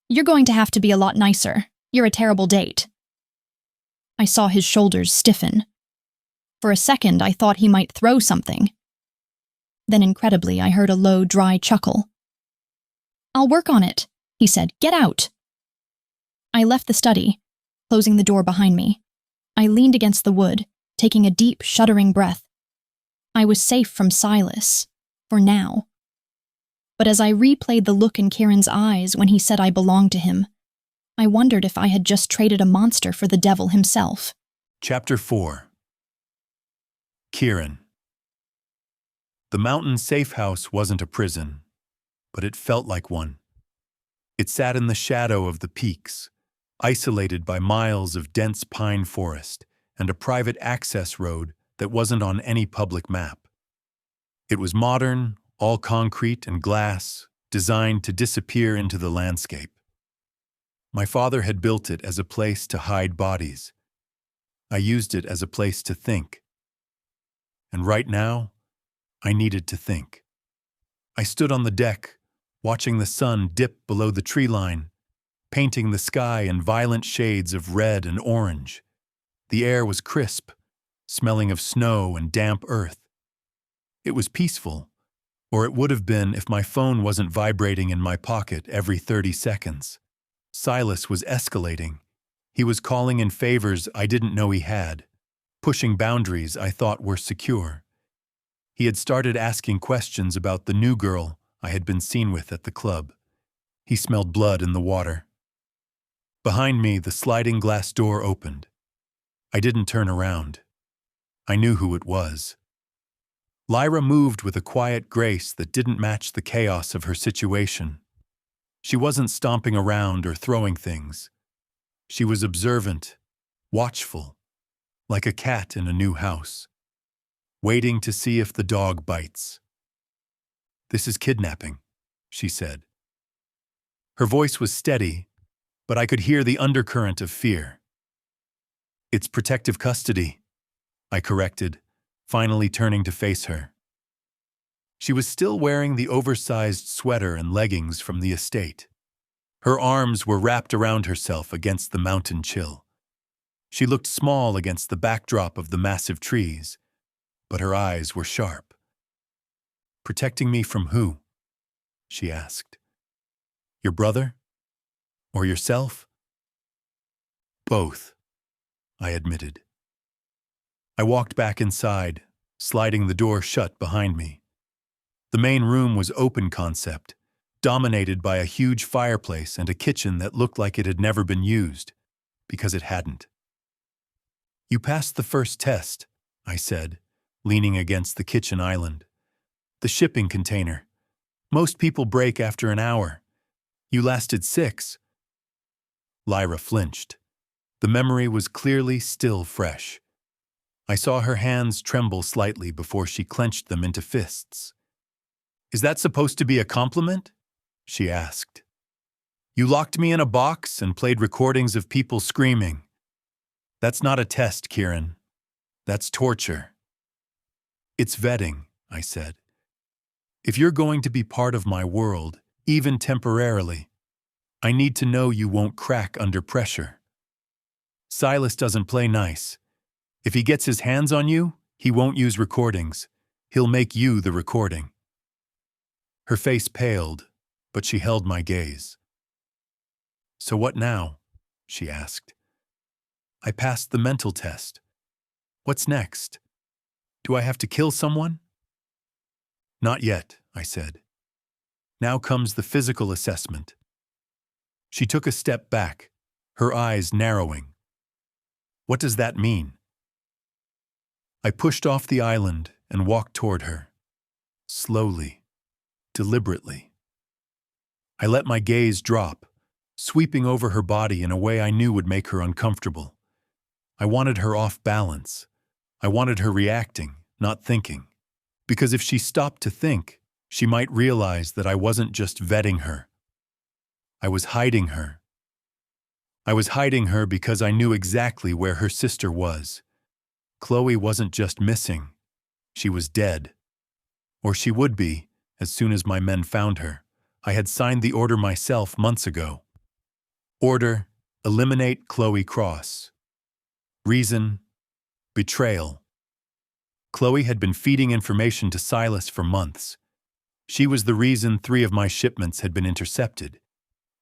you're going to have to be a lot nicer. You're a terrible date. I saw his shoulders stiffen. For a second, I thought he might throw something. Then incredibly, I heard a low, dry chuckle. I'll work on it, he said. Get out. I left the study, closing the door behind me. I leaned against the wood, taking a deep, shuddering breath. I was safe from Silas, for now. but as I replayed the look in Kieran's eyes when he said I belonged to him, I wondered if I had just traded a monster for the devil himself. Chapter 4. Kieran. The mountain safe house wasn't a prison, but it felt like one. It sat in the shadow of the peaks, isolated by miles of dense pine forest and a private access road that wasn't on any public map. It was modern, all concrete and glass, designed to disappear into the landscape. My father had built it as a place to hide bodies. I used it as a place to think. And right now, I needed to think. I stood on the deck, watching the sun dip below the tree line, painting the sky in violent shades of red and orange. The air was crisp, smelling of snow and damp earth. It was peaceful, or it would have been if my phone wasn't vibrating in my pocket every 30 seconds. Silas was escalating. He was calling in favors I didn't know he had, pushing boundaries I thought were secure. He had started asking questions about the new girl I had been seen with at the club. He smelled blood in the water. Behind me, the sliding glass door opened. I didn't turn around. I knew who it was. Lyra moved with a quiet grace that didn't match the chaos of her situation. She wasn't stomping around or throwing things. She was observant, watchful, like a cat in a new house, waiting to see if the dog bites. "This is kidnapping," she said. Her voice was steady, but I could hear the undercurrent of fear. "It's protective custody," I corrected, finally turning to face her. She was still wearing the oversized sweater and leggings from the estate. Her arms were wrapped around herself against the mountain chill. She looked small against the backdrop of the massive trees, but her eyes were sharp. "Protecting me from who?" she asked. "Your brother? Or yourself?" "Both," I admitted. I walked back inside, sliding the door shut behind me. The main room was open concept, dominated by a huge fireplace and a kitchen that looked like it had never been used, because it hadn't. "You passed the first test," I said, leaning against the kitchen island. "The shipping container. Most people break after an hour. You lasted 6. Lyra flinched. The memory was clearly still fresh. I saw her hands tremble slightly before she clenched them into fists. "Is that supposed to be a compliment?" she asked. "You locked me in a box and played recordings of people screaming. That's not a test, Kieran. That's torture." "It's vetting," I said. "If you're going to be part of my world, even temporarily, I need to know you won't crack under pressure. Silas doesn't play nice. If he gets his hands on you, he won't use recordings. He'll make you the recording." Her face paled, but she held my gaze. "So what now?" she asked. "I passed the mental test. What's next? Do I have to kill someone?" "Not yet," I said. "Now comes the physical assessment." She took a step back, her eyes narrowing. "What does that mean?" I pushed off the island and walked toward her. Slowly, deliberately. I let my gaze drop, sweeping over her body in a way I knew would make her uncomfortable. I wanted her off balance. I wanted her reacting, not thinking. Because if she stopped to think, she might realize that I wasn't just vetting her. I was hiding her. I was hiding her because I knew exactly where her sister was. Chloe wasn't just missing. She was dead. Or she would be, as soon as my men found her. I had signed the order myself months ago. Order: eliminate Chloe Cross. Reason: betrayal. Chloe had been feeding information to Silas for months. She was the reason 3 of my shipments had been intercepted.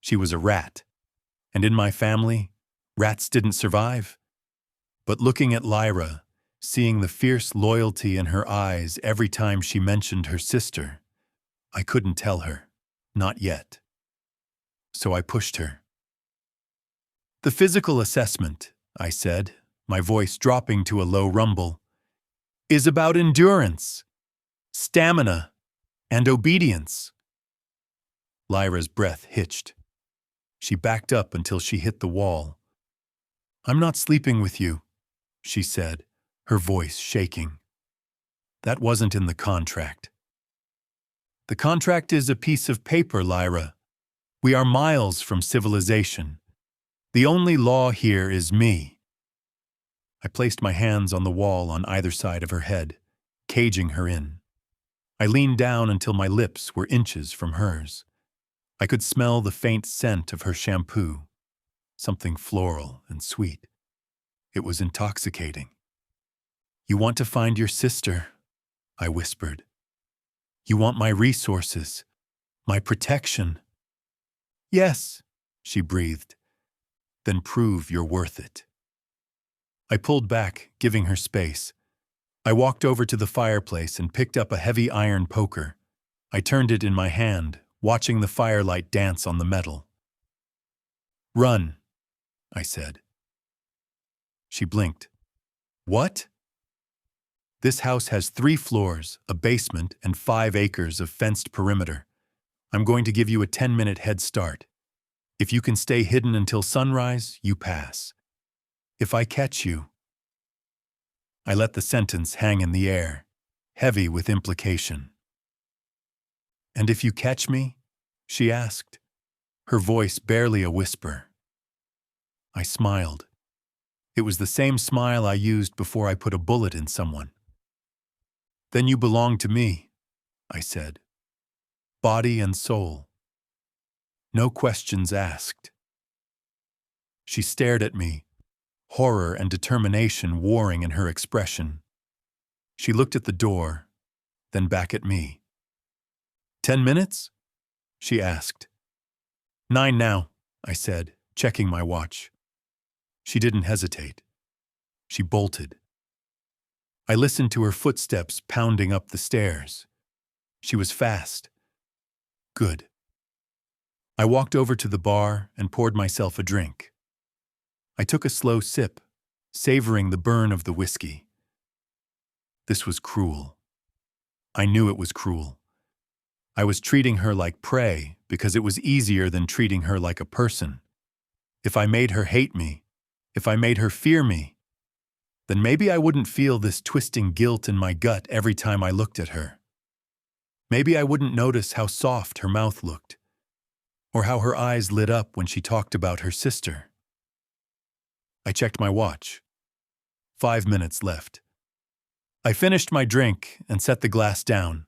She was a rat. And in my family, rats didn't survive. But looking at Lyra, seeing the fierce loyalty in her eyes every time she mentioned her sister, I couldn't tell her. Not yet. So I pushed her. The physical assessment, I said, my voice dropping to a low rumble, is about endurance, stamina, and obedience. Lyra's breath hitched. She backed up until she hit the wall. I'm not sleeping with you, she said, her voice shaking. That wasn't in the contract. The contract is a piece of paper, Lyra. We are miles from civilization. The only law here is me. I placed my hands on the wall on either side of her head, caging her in. I leaned down until my lips were inches from hers. I could smell the faint scent of her shampoo, something floral and sweet. It was intoxicating. You want to find your sister, I whispered. You want my resources, my protection. Yes, she breathed. Then prove you're worth it. I pulled back, giving her space. I walked over to the fireplace and picked up a heavy iron poker. I turned it in my hand, watching the firelight dance on the metal. Run, I said. She blinked. What? This house has 3 floors, a basement, and 5 acres of fenced perimeter. I'm going to give you a 10-minute head start. If you can stay hidden until sunrise, you pass. If I catch you... I let the sentence hang in the air, heavy with implication. And if you catch me? She asked, her voice barely a whisper. I smiled. It was the same smile I used before I put a bullet in someone. Then you belong to me, I said. Body and soul. No questions asked. She stared at me, horror and determination warring in her expression. She looked at the door, then back at me. 10 minutes? She asked. 9 now, I said, checking my watch. She didn't hesitate. She bolted. I listened to her footsteps pounding up the stairs. She was fast. Good. I walked over to the bar and poured myself a drink. I took a slow sip, savoring the burn of the whiskey. This was cruel. I knew it was cruel. I was treating her like prey because it was easier than treating her like a person. If I made her hate me, if I made her fear me, then maybe I wouldn't feel this twisting guilt in my gut every time I looked at her. Maybe I wouldn't notice how soft her mouth looked, or how her eyes lit up when she talked about her sister. I checked my watch. 5 minutes left. I finished my drink and set the glass down.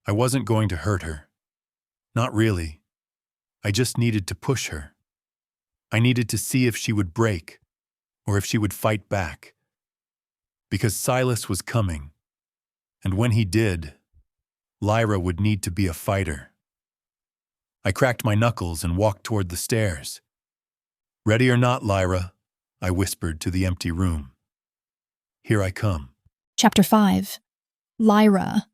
I wasn't going to hurt her. Not really. I just needed to push her. I needed to see if she would break, or if she would fight back. Because Silas was coming, and when he did, Lyra would need to be a fighter. I cracked my knuckles and walked toward the stairs. Ready or not, Lyra, I whispered to the empty room. Here I come. Chapter 5. Lyra.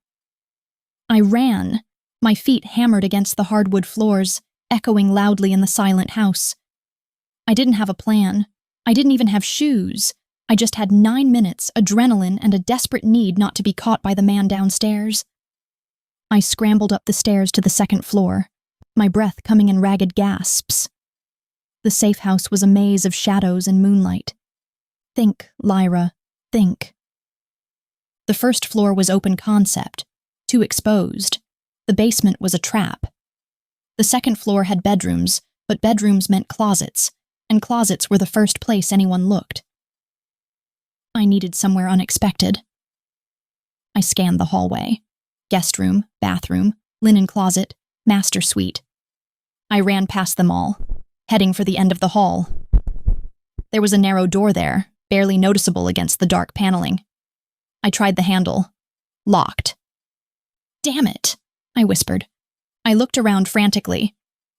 I ran, my feet hammered against the hardwood floors, echoing loudly in the silent house. I didn't have a plan. I didn't even have shoes. I just had 9 minutes, adrenaline, and a desperate need not to be caught by the man downstairs. I scrambled up the stairs to the 2nd floor, my breath coming in ragged gasps. The safe house was a maze of shadows and moonlight. Think, Lyra, think. The 1st floor was open concept, too exposed. The basement was a trap. The 2nd floor had bedrooms, but bedrooms meant closets, and closets were the first place anyone looked. I needed somewhere unexpected. I scanned the hallway. Guest room, bathroom, linen closet, master suite. I ran past them all, heading for the end of the hall. There was a narrow door there, barely noticeable against the dark paneling. I tried the handle. Locked. Damn it, I whispered. I looked around frantically.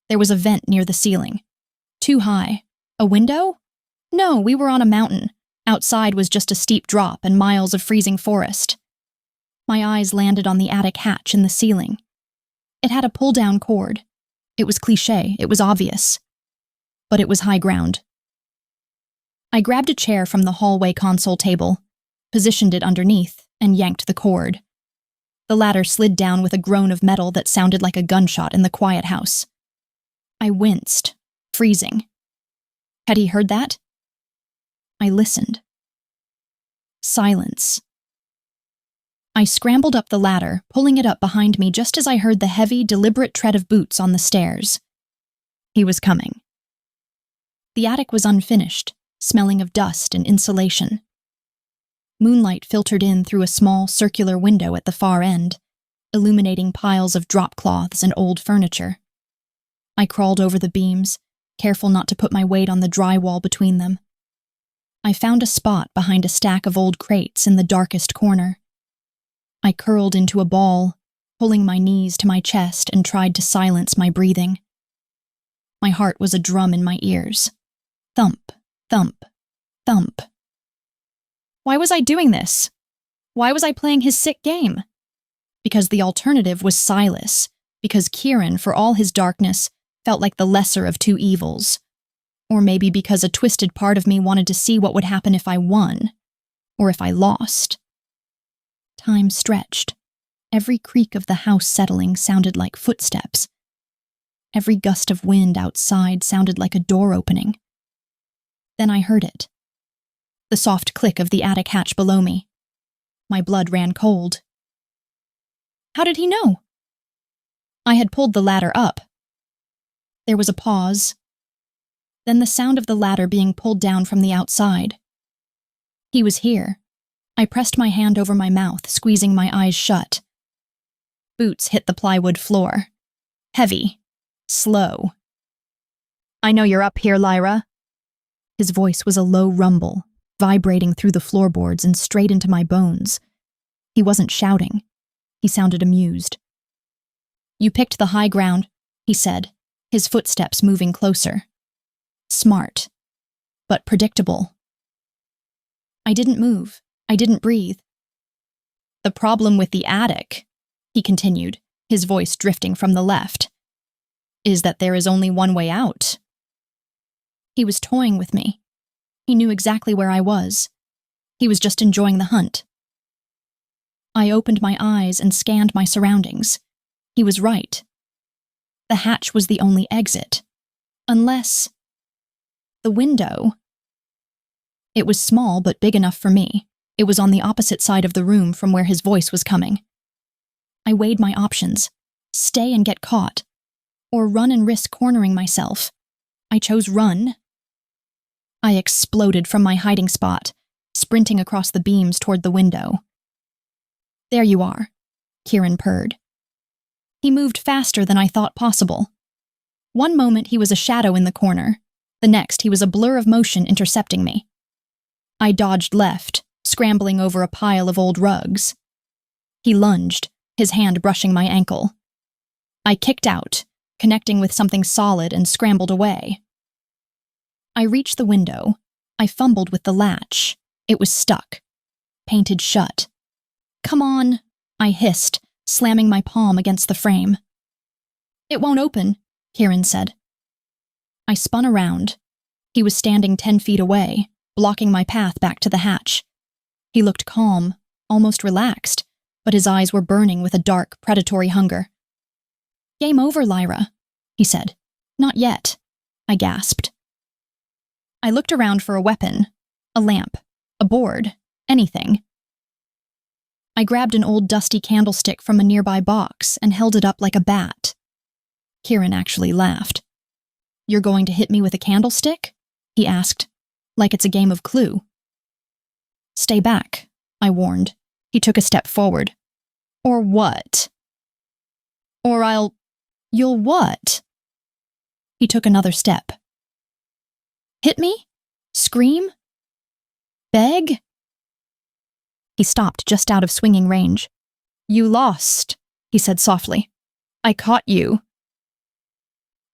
There was a vent near the ceiling. Too high. A window? No, we were on a mountain. Outside was just a steep drop and miles of freezing forest. My eyes landed on the attic hatch in the ceiling. It had a pull-down cord. It was cliché, it was obvious. But it was high ground. I grabbed a chair from the hallway console table, positioned it underneath, and yanked the cord. The ladder slid down with a groan of metal that sounded like a gunshot in the quiet house. I winced, freezing. Had he heard that? I listened. Silence. I scrambled up the ladder, pulling it up behind me just as I heard the heavy, deliberate tread of boots on the stairs. He was coming. The attic was unfinished, smelling of dust and insulation. Moonlight filtered in through a small, circular window at the far end, illuminating piles of drop cloths and old furniture. I crawled over the beams, careful not to put my weight on the drywall between them. I found a spot behind a stack of old crates in the darkest corner. I curled into a ball, pulling my knees to my chest and tried to silence my breathing. My heart was a drum in my ears. Thump, thump, thump. Why was I doing this? Why was I playing his sick game? Because the alternative was Silas, because Kieran, for all his darkness, felt like the lesser of two evils. Or maybe because a twisted part of me wanted to see what would happen if I won, or if I lost. Time stretched. Every creak of the house settling sounded like footsteps. Every gust of wind outside sounded like a door opening. Then I heard it. The soft click of the attic hatch below me. My blood ran cold. How did he know? I had pulled the ladder up. There was a pause. Then the sound of the ladder being pulled down from the outside. He was here. I pressed my hand over my mouth, squeezing my eyes shut. Boots hit the plywood floor. Heavy. Slow. I know you're up here, Lyra. His voice was a low rumble, vibrating through the floorboards and straight into my bones. He wasn't shouting. He sounded amused. You picked the high ground, he said, his footsteps moving closer. Smart, but predictable. I didn't move. I didn't breathe. The problem with the attic, he continued, his voice drifting from the left, is that there is only one way out. He was toying with me. He knew exactly where I was. He was just enjoying the hunt. I opened my eyes and scanned my surroundings. He was right. The hatch was the only exit. Unless... the window. It was small but big enough for me. It was on the opposite side of the room from where his voice was coming. I weighed my options. Stay and get caught. Or run and risk cornering myself. I chose run. I exploded from my hiding spot, sprinting across the beams toward the window. There you are, Kieran purred. He moved faster than I thought possible. One moment he was a shadow in the corner. The next he was a blur of motion intercepting me. I dodged left, scrambling over a pile of old rugs. He lunged, his hand brushing my ankle. I kicked out, connecting with something solid, and scrambled away. I reached the window. I fumbled with the latch. It was stuck, painted shut. Come on, I hissed, slamming my palm against the frame. It won't open, Kieran said. I spun around. He was standing 10 feet away, blocking my path back to the hatch. He looked calm, almost relaxed, but his eyes were burning with a dark, predatory hunger. Game over, Lyra, he said. Not yet, I gasped. I looked around for a weapon, a lamp, a board, anything. I grabbed an old dusty candlestick from a nearby box and held it up like a bat. Kieran actually laughed. You're going to hit me with a candlestick? He asked, like it's a game of Clue. Stay back, I warned. He took a step forward. Or what? Or you'll what? He took another step. Hit me? Scream? Beg? He stopped just out of swinging range. You lost, he said softly. I caught you.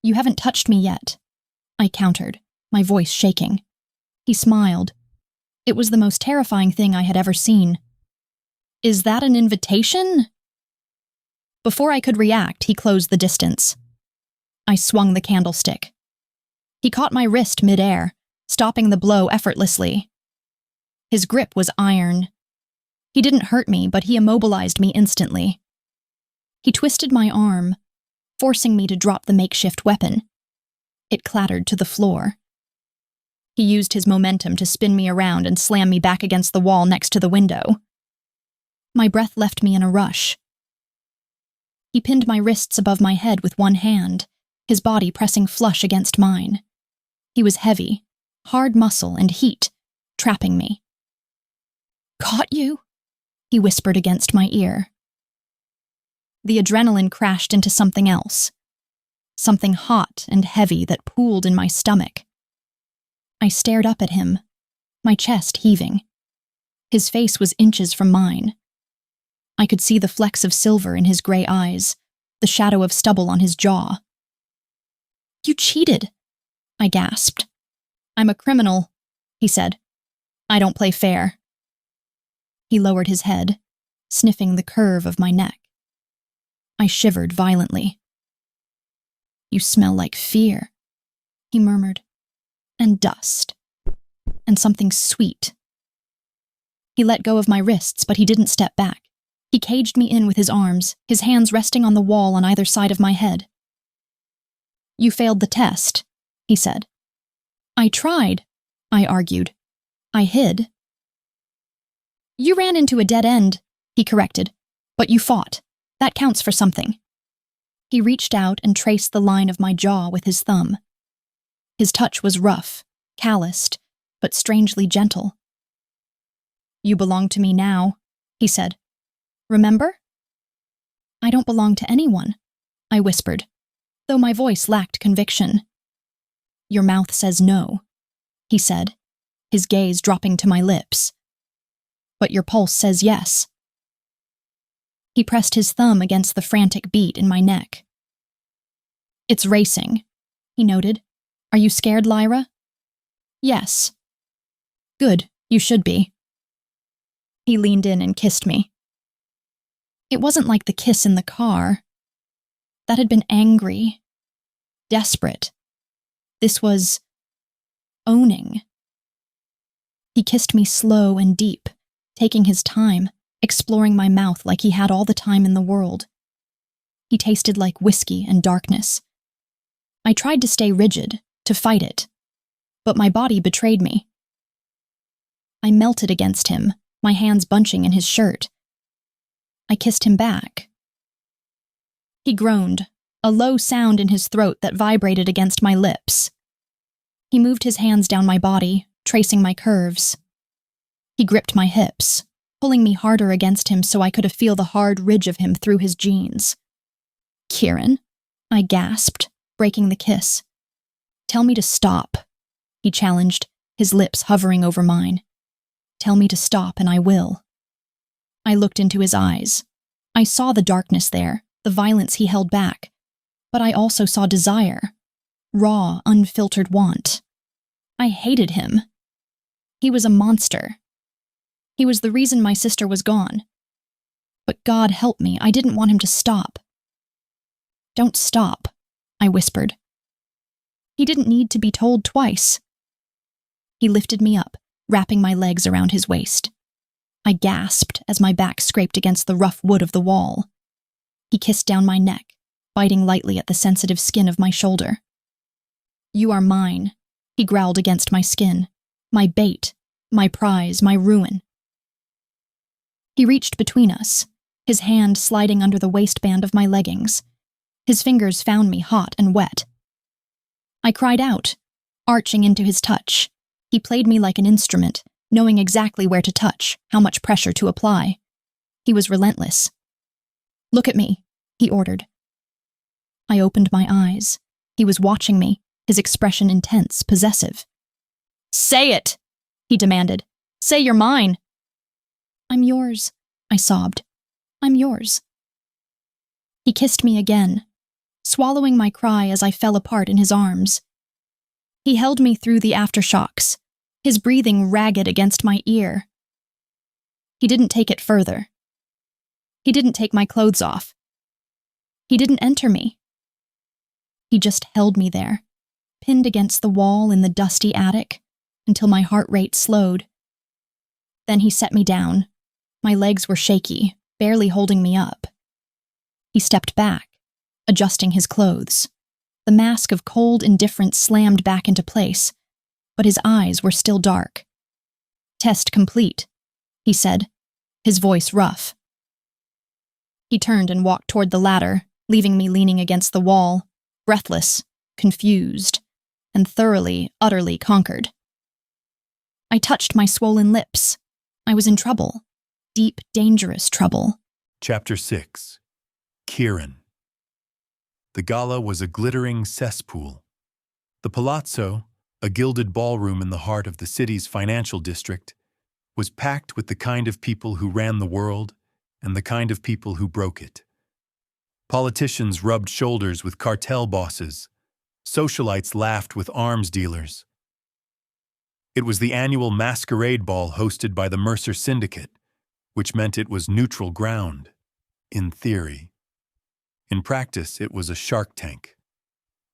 You haven't touched me yet, I countered, my voice shaking. He smiled. It was the most terrifying thing I had ever seen. Is that an invitation? Before I could react, he closed the distance. I swung the candlestick. He caught my wrist mid-air, stopping the blow effortlessly. His grip was iron. He didn't hurt me, but he immobilized me instantly. He twisted my arm, forcing me to drop the makeshift weapon. It clattered to the floor. He used his momentum to spin me around and slam me back against the wall next to the window. My breath left me in a rush. He pinned my wrists above my head with one hand, his body pressing flush against mine. He was heavy, hard muscle and heat, trapping me. "Caught you?" he whispered against my ear. The adrenaline crashed into something else, something hot and heavy that pooled in my stomach. I stared up at him, my chest heaving. His face was inches from mine. I could see the flecks of silver in his gray eyes, the shadow of stubble on his jaw. "You cheated," I gasped. "I'm a criminal," he said. "I don't play fair." He lowered his head, sniffing the curve of my neck. I shivered violently. "You smell like fear," he murmured, "and dust, and something sweet." He let go of my wrists, but he didn't step back. He caged me in with his arms, his hands resting on the wall on either side of my head. "You failed the test," he said. "I tried," I argued. "I hid." "You ran into a dead end," he corrected, "but you fought. That counts for something." He reached out and traced the line of my jaw with his thumb. His touch was rough, calloused, but strangely gentle. "You belong to me now," he said. "Remember?" "I don't belong to anyone," I whispered, though my voice lacked conviction. "Your mouth says no," he said, his gaze dropping to my lips. "But your pulse says yes." He pressed his thumb against the frantic beat in my neck. "It's racing," he noted. "Are you scared, Lyra?" "Yes." "Good, you should be." He leaned in and kissed me. It wasn't like the kiss in the car. That had been angry, desperate. This was owning. He kissed me slow and deep, taking his time, exploring my mouth like he had all the time in the world. He tasted like whiskey and darkness. I tried to stay rigid, to fight it, but my body betrayed me. I melted against him, my hands bunching in his shirt. I kissed him back. He groaned, a low sound in his throat that vibrated against my lips. He moved his hands down my body, tracing my curves. He gripped my hips, pulling me harder against him so I could feel the hard ridge of him through his jeans. "Kieran," I gasped, breaking the kiss. "Tell me to stop," he challenged, his lips hovering over mine. "Tell me to stop and I will." I looked into his eyes. I saw the darkness there, the violence he held back, but I also saw desire, raw, unfiltered want. I hated him. He was a monster. He was the reason my sister was gone. But God help me, I didn't want him to stop. "Don't stop," I whispered. He didn't need to be told twice. He lifted me up, wrapping my legs around his waist. I gasped as my back scraped against the rough wood of the wall. He kissed down my neck, biting lightly at the sensitive skin of my shoulder. "You are mine," he growled against my skin. "My bait, my prize, my ruin." He reached between us, his hand sliding under the waistband of my leggings. His fingers found me hot and wet. I cried out, arching into his touch. He played me like an instrument, knowing exactly where to touch, how much pressure to apply. He was relentless. "Look at me," he ordered. I opened my eyes. He was watching me, his expression intense, possessive. "Say it," he demanded. "Say you're mine." "I'm yours," I sobbed. "I'm yours." He kissed me again, swallowing my cry as I fell apart in his arms. He held me through the aftershocks, his breathing ragged against my ear. He didn't take it further. He didn't take my clothes off. He didn't enter me. He just held me there, pinned against the wall in the dusty attic, until my heart rate slowed. Then he set me down. My legs were shaky, barely holding me up. He stepped back, adjusting his clothes. The mask of cold indifference slammed back into place, but his eyes were still dark. "Test complete," he said, his voice rough. He turned and walked toward the ladder, leaving me leaning against the wall, breathless, confused, and thoroughly, utterly conquered. I touched my swollen lips. I was in trouble. Deep, dangerous trouble. Chapter 6. Kieran. The gala was a glittering cesspool. The palazzo, a gilded ballroom in the heart of the city's financial district, was packed with the kind of people who ran the world and the kind of people who broke it. Politicians rubbed shoulders with cartel bosses. Socialites laughed with arms dealers. It was the annual masquerade ball hosted by the Mercer Syndicate, which meant it was neutral ground, in theory. In practice, it was a shark tank.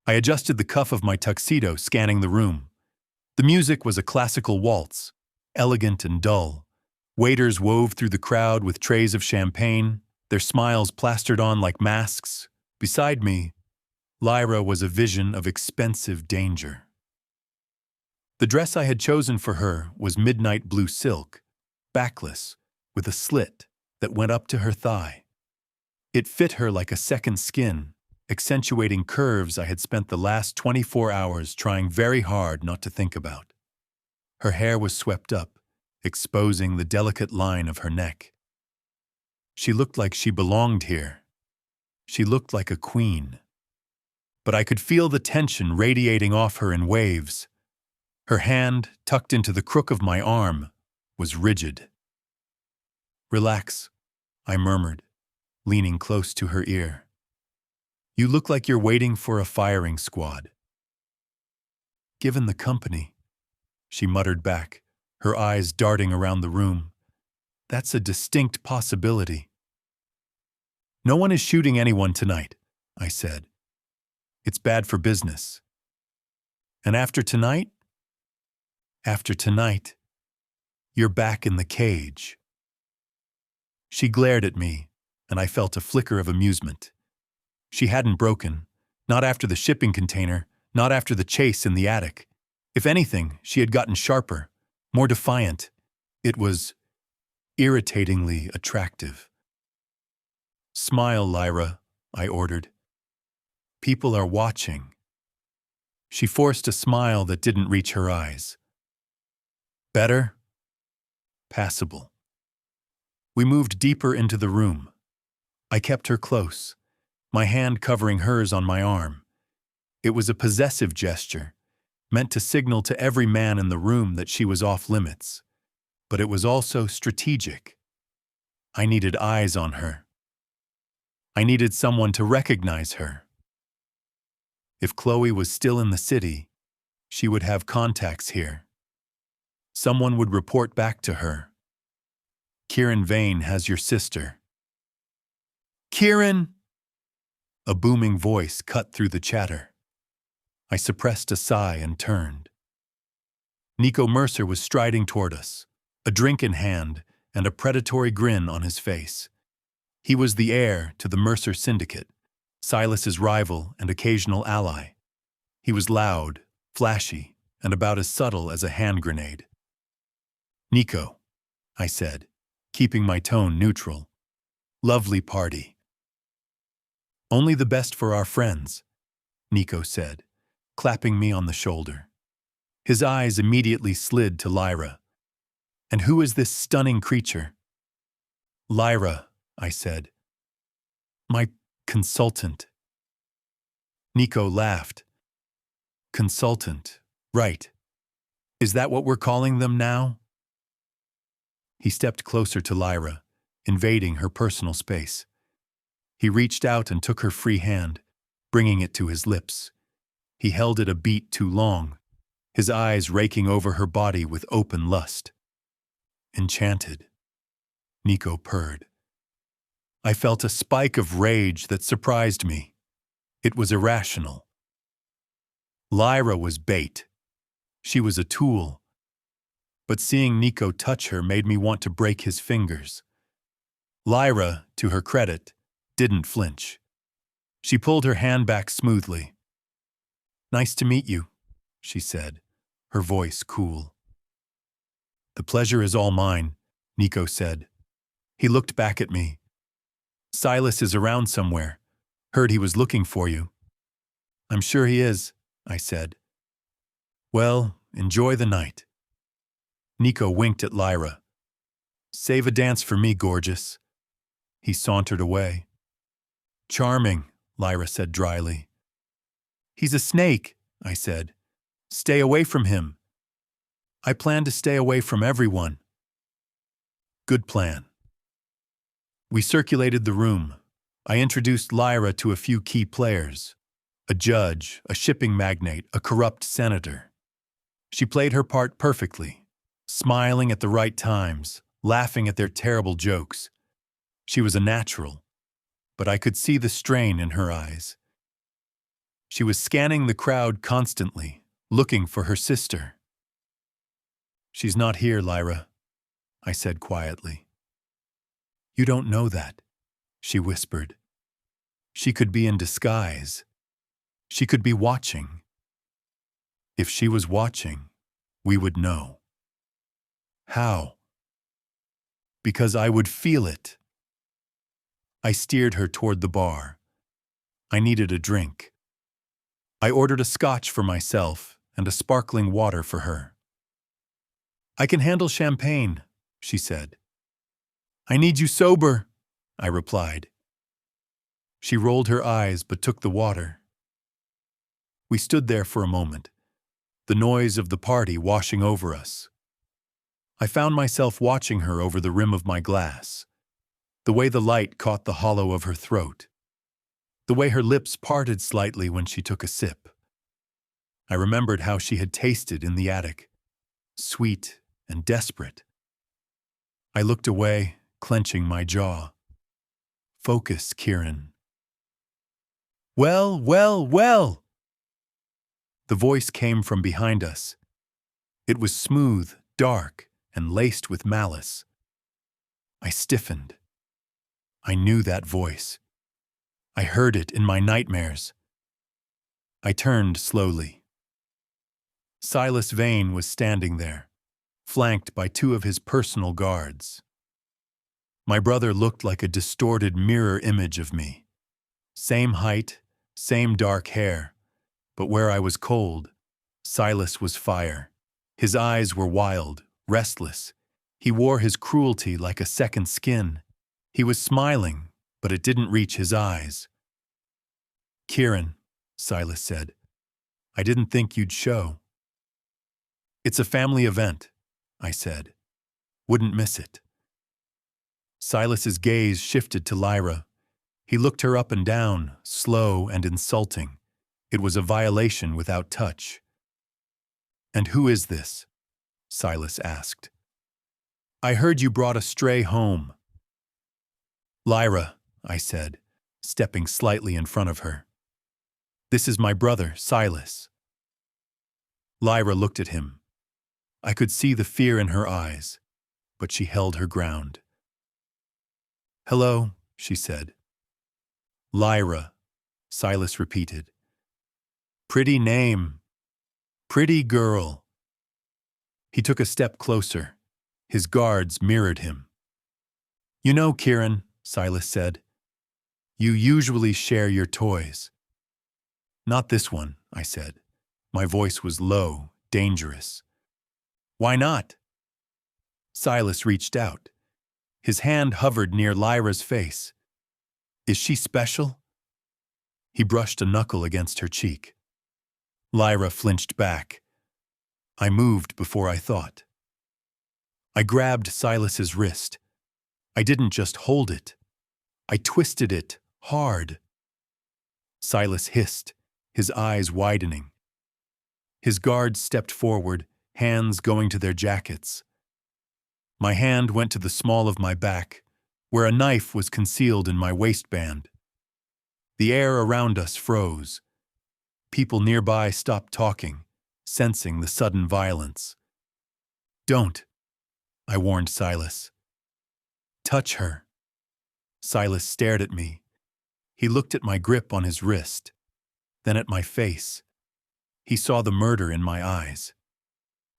I adjusted the cuff of my tuxedo, scanning the room. The music was a classical waltz, elegant and dull. Waiters wove through the crowd with trays of champagne, their smiles plastered on like masks. Beside me, Lyra was a vision of expensive danger. The dress I had chosen for her was midnight blue silk, backless, with a slit that went up to her thigh. It fit her like a second skin, accentuating curves I had spent the last 24 hours trying very hard not to think about. Her hair was swept up, exposing the delicate line of her neck. She looked like she belonged here. She looked like a queen. But I could feel the tension radiating off her in waves. Her hand, tucked into the crook of my arm, was rigid. "Relax," I murmured, leaning close to her ear. "You look like you're waiting for a firing squad." "Given the company," she muttered back, her eyes darting around the room. "That's a distinct possibility." "No one is shooting anyone tonight," I said. "It's bad for business." "And after tonight?" "After tonight, you're back in the cage." She glared at me, and I felt a flicker of amusement. She hadn't broken, not after the shipping container, not after the chase in the attic. If anything, she had gotten sharper, more defiant. It was irritatingly attractive. "Smile, Lyra," I ordered. "People are watching." She forced a smile that didn't reach her eyes. "Better?" "Passable." We moved deeper into the room. I kept her close, my hand covering hers on my arm. It was a possessive gesture, meant to signal to every man in the room that she was off limits. But it was also strategic. I needed eyes on her. I needed someone to recognize her. If Chloe was still in the city, she would have contacts here. Someone would report back to her. "Kieran Vane has your sister." "Kieran!" A booming voice cut through the chatter. I suppressed a sigh and turned. Nico Mercer was striding toward us, a drink in hand and a predatory grin on his face. He was the heir to the Mercer Syndicate, Silas's rival and occasional ally. He was loud, flashy, and about as subtle as a hand grenade. "Nico," I said, keeping my tone neutral. "Lovely party." "Only the best for our friends," Nico said, clapping me on the shoulder. His eyes immediately slid to Lyra. "And who is this stunning creature?" "Lyra," I said. "My consultant." Nico laughed. "Consultant, right. Is that what we're calling them now?" He stepped closer to Lyra, invading her personal space. He reached out and took her free hand, bringing it to his lips. He held it a beat too long, his eyes raking over her body with open lust. "Enchanted," Nico purred. I felt a spike of rage that surprised me. It was irrational. Lyra was bait. She was a tool. But seeing Nico touch her made me want to break his fingers. Lyra, to her credit, didn't flinch. She pulled her hand back smoothly. "Nice to meet you," she said, her voice cool. "The pleasure is all mine," Nico said. He looked back at me. "Silas is around somewhere. Heard he was looking for you." "I'm sure he is," I said. "Well, enjoy the night." Nico winked at Lyra. "Save a dance for me, gorgeous." He sauntered away. "Charming," Lyra said dryly. "He's a snake," I said. "Stay away from him." "I plan to stay away from everyone." "Good plan." We circulated the room. I introduced Lyra to a few key players. A judge, a shipping magnate, a corrupt senator. She played her part perfectly, smiling at the right times, laughing at their terrible jokes. She was a natural, but I could see the strain in her eyes. She was scanning the crowd constantly, looking for her sister. "She's not here, Lyra," I said quietly. "You don't know that," she whispered. "She could be in disguise. She could be watching. If she was watching, we would know." "How?" "Because I would feel it." I steered her toward the bar. I needed a drink. I ordered a scotch for myself and a sparkling water for her. "I can handle champagne," she said. "I need you sober," I replied. She rolled her eyes but took the water. We stood there for a moment, the noise of the party washing over us. I found myself watching her over the rim of my glass, the way the light caught the hollow of her throat, the way her lips parted slightly when she took a sip. I remembered how she had tasted in the attic, sweet and desperate. I looked away, clenching my jaw. "Focus, Kieran." "Well, well, well!" The voice came from behind us. It was smooth, dark, and laced with malice. I stiffened. I knew that voice. I heard it in my nightmares. I turned slowly. Silas Vane was standing there, flanked by two of his personal guards. My brother looked like a distorted mirror image of me. Same height, same dark hair, but where I was cold, Silas was fire. His eyes were wild, restless. He wore his cruelty like a second skin. He was smiling, but it didn't reach his eyes. "Kieran," Silas said, "I didn't think you'd show." "It's a family event," I said. "Wouldn't miss it." Silas's gaze shifted to Lyra. He looked her up and down, slow and insulting. It was a violation without touch. "And who is this?" Silas asked. "I heard you brought a stray home." "Lyra," I said, stepping slightly in front of her. "This is my brother, Silas." Lyra looked at him. I could see the fear in her eyes, but she held her ground. "Hello," she said. "Lyra," Silas repeated. "Pretty name. Pretty girl." He took a step closer. His guards mirrored him. "You know, Kieran," Silas said, "you usually share your toys." "Not this one," I said. My voice was low, dangerous. "Why not?" Silas reached out. His hand hovered near Lyra's face. "Is she special?" He brushed a knuckle against her cheek. Lyra flinched back. I moved before I thought. I grabbed Silas's wrist. I didn't just hold it. I twisted it hard. Silas hissed, his eyes widening. His guards stepped forward, hands going to their jackets. My hand went to the small of my back, where a knife was concealed in my waistband. The air around us froze. People nearby stopped talking, sensing the sudden violence. "Don't," I warned Silas. "Touch her." Silas stared at me. He looked at my grip on his wrist, then at my face. He saw the murder in my eyes.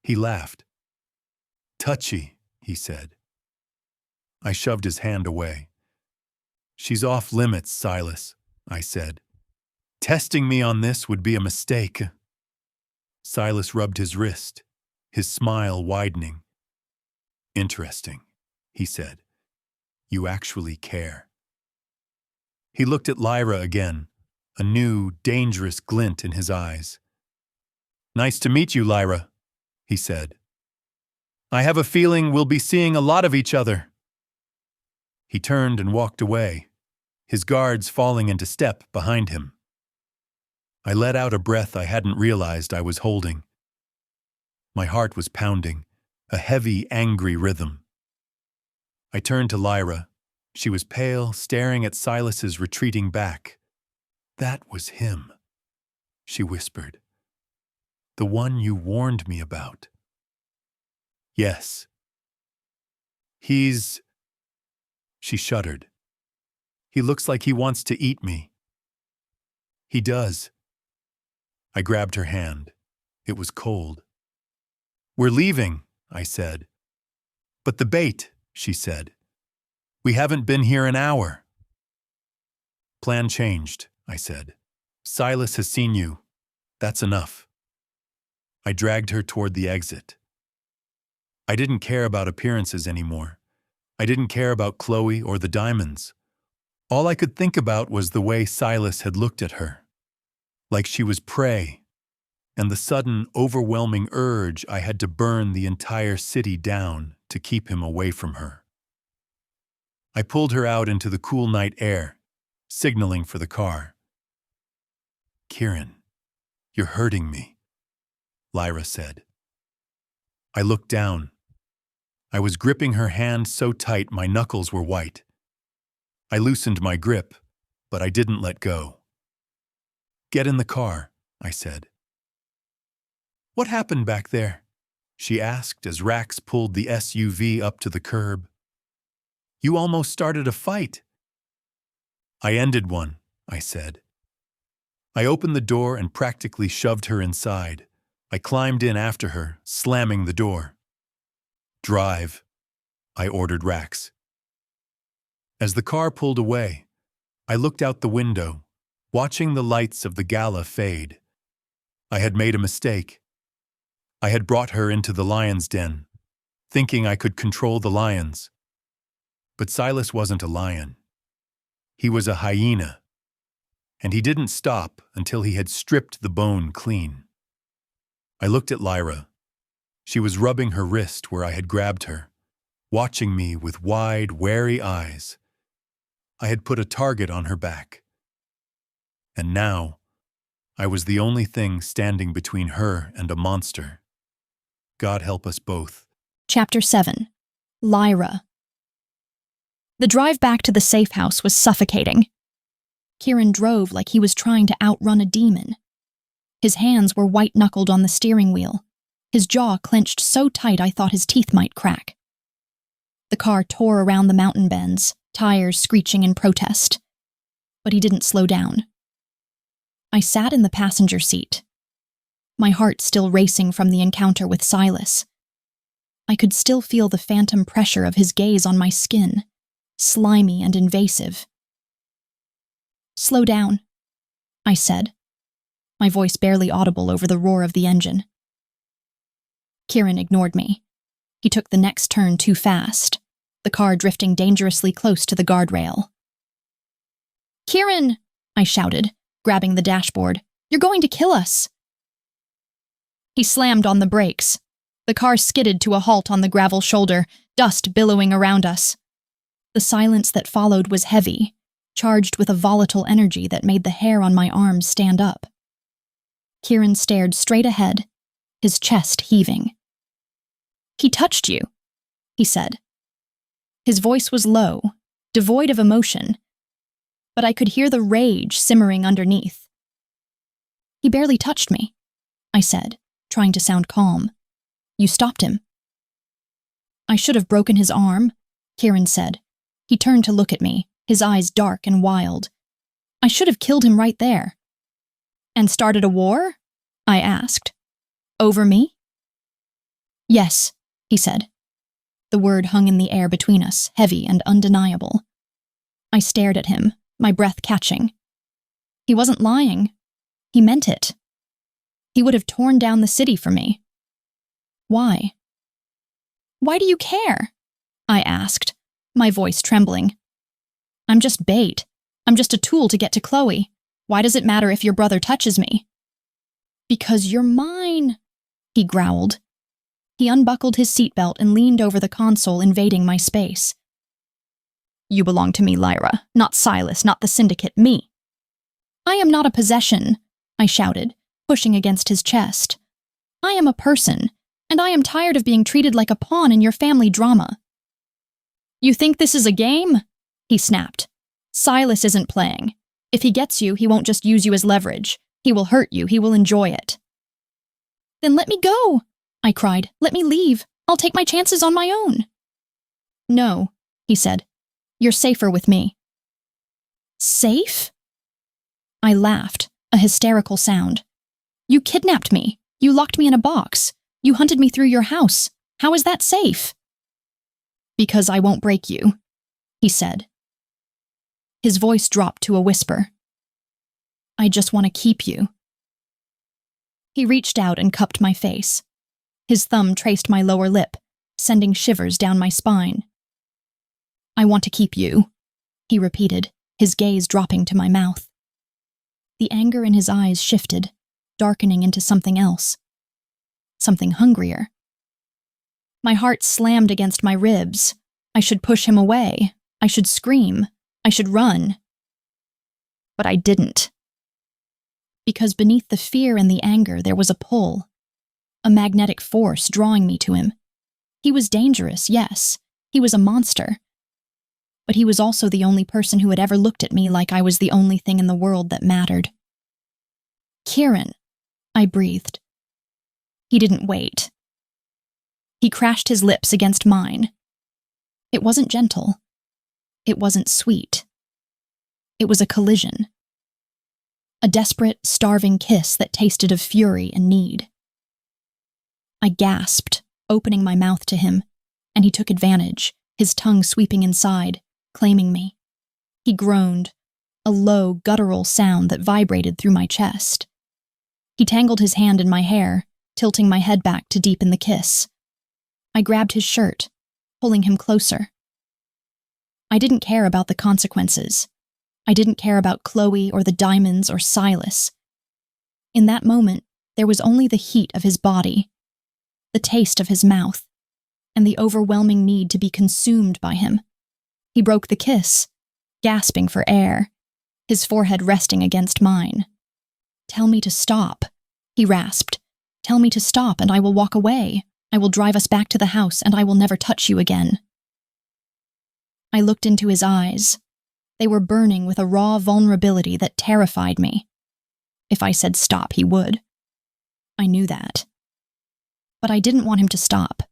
He laughed. "Touchy," he said. I shoved his hand away. "She's off limits, Silas," I said. "Testing me on this would be a mistake." Silas rubbed his wrist, his smile widening. "Interesting," he said. "You actually care." He looked at Lyra again, a new, dangerous glint in his eyes. "Nice to meet you, Lyra," he said. "I have a feeling we'll be seeing a lot of each other." He turned and walked away, his guards falling into step behind him. I let out a breath I hadn't realized I was holding. My heart was pounding, a heavy, angry rhythm. I turned to Lyra. She was pale, staring at Silas's retreating back. "That was him," she whispered. "The one you warned me about." "Yes." "He's—" She shuddered. "He looks like he wants to eat me." "He does." I grabbed her hand. It was cold. "We're leaving," I said. "But the bait," she said. "We haven't been here an hour." "Plan changed," I said. "Silas has seen you. That's enough." I dragged her toward the exit. I didn't care about appearances anymore. I didn't care about Chloe or the diamonds. All I could think about was the way Silas had looked at her, like she was prey, and the sudden, overwhelming urge I had to burn the entire city down to keep him away from her. I pulled her out into the cool night air, signaling for the car. "Kieran, you're hurting me," Lyra said. I looked down. I was gripping her hand so tight my knuckles were white. I loosened my grip, but I didn't let go. "Get in the car," I said. "What happened back there?" she asked as Rax pulled the SUV up to the curb. "You almost started a fight." "I ended one," I said. I opened the door and practically shoved her inside. I climbed in after her, slamming the door. "Drive," I ordered Rax. As the car pulled away, I looked out the window, watching the lights of the gala fade. I had made a mistake. I had brought her into the lion's den, thinking I could control the lions. But Silas wasn't a lion. He was a hyena. And he didn't stop until he had stripped the bone clean. I looked at Lyra. She was rubbing her wrist where I had grabbed her, watching me with wide, wary eyes. I had put a target on her back. And now, I was the only thing standing between her and a monster. God help us both. Chapter 7. Lyra. The drive back to the safe house was suffocating. Kieran drove like he was trying to outrun a demon. His hands were white-knuckled on the steering wheel, his jaw clenched so tight I thought his teeth might crack. The car tore around the mountain bends, tires screeching in protest. But he didn't slow down. I sat in the passenger seat, my heart still racing from the encounter with Silas. I could still feel the phantom pressure of his gaze on my skin, slimy and invasive. "Slow down," I said, my voice barely audible over the roar of the engine. Kieran ignored me. He took the next turn too fast, the car drifting dangerously close to the guardrail. "Kieran!" I shouted, grabbing the dashboard. "You're going to kill us!" He slammed on the brakes. The car skidded to a halt on the gravel shoulder, dust billowing around us. The silence that followed was heavy, charged with a volatile energy that made the hair on my arms stand up. Kieran stared straight ahead, his chest heaving. "He touched you," he said. His voice was low, devoid of emotion, but I could hear the rage simmering underneath. "He barely touched me," I said, trying to sound calm. "You stopped him." "I should have broken his arm," Kieran said. He turned to look at me, his eyes dark and wild. "I should have killed him right there." "And started a war?" I asked. "Over me?" "Yes," he said. The word hung in the air between us, heavy and undeniable. I stared at him, my breath catching. He wasn't lying. He meant it. He would have torn down the city for me. Why? "Why do you care?" I asked, my voice trembling. "I'm just bait. I'm just a tool to get to Chloe. Why does it matter if your brother touches me?" "Because you're mine," he growled. He unbuckled his seatbelt and leaned over the console, invading my space. "You belong to me, Lyra. Not Silas, not the syndicate, me." "I am not a possession," I shouted, pushing against his chest. "I am a person, and I am tired of being treated like a pawn in your family drama." "You think this is a game?" he snapped. "Silas isn't playing. If he gets you, he won't just use you as leverage. He will hurt you, he will enjoy it." "Then let me go," I cried. "Let me leave. I'll take my chances on my own." "No," he said. "You're safer with me." "Safe?" I laughed, a hysterical sound. "You kidnapped me. You locked me in a box. You hunted me through your house. How is that safe?" "Because I won't break you," he said. His voice dropped to a whisper. "I just want to keep you." He reached out and cupped my face. His thumb traced my lower lip, sending shivers down my spine. "I want to keep you," he repeated, his gaze dropping to my mouth. The anger in his eyes shifted, darkening into something else. Something hungrier. My heart slammed against my ribs. I should push him away. I should scream. I should run. But I didn't. Because beneath the fear and the anger there was a pull. A magnetic force drawing me to him. He was dangerous, yes. He was a monster. But he was also the only person who had ever looked at me like I was the only thing in the world that mattered. "Kieran," I breathed. He didn't wait. He crashed his lips against mine. It wasn't gentle. It wasn't sweet. It was a collision. A desperate, starving kiss that tasted of fury and need. I gasped, opening my mouth to him, and he took advantage, his tongue sweeping inside, claiming me. He groaned, a low, guttural sound that vibrated through my chest. He tangled his hand in my hair, tilting my head back to deepen the kiss. I grabbed his shirt, pulling him closer. I didn't care about the consequences. I didn't care about Chloe or the diamonds or Silas. In that moment, there was only the heat of his body, the taste of his mouth, and the overwhelming need to be consumed by him. He broke the kiss, gasping for air, his forehead resting against mine. "Tell me to stop," he rasped. "Tell me to stop and I will walk away. I will drive us back to the house and I will never touch you again." I looked into his eyes. They were burning with a raw vulnerability that terrified me. If I said stop, he would. I knew that. But I didn't want him to stop.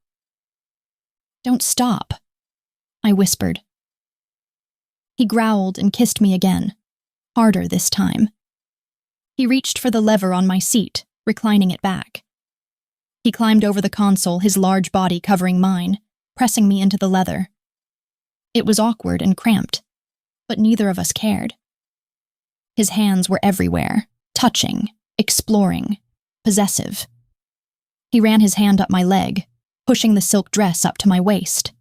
"Don't stop," I whispered. He growled and kissed me again, harder this time. He reached for the lever on my seat, reclining it back. He climbed over the console, his large body covering mine, pressing me into the leather. It was awkward and cramped, but neither of us cared. His hands were everywhere, touching, exploring, possessive. He ran his hand up my leg, pushing the silk dress up to my waist.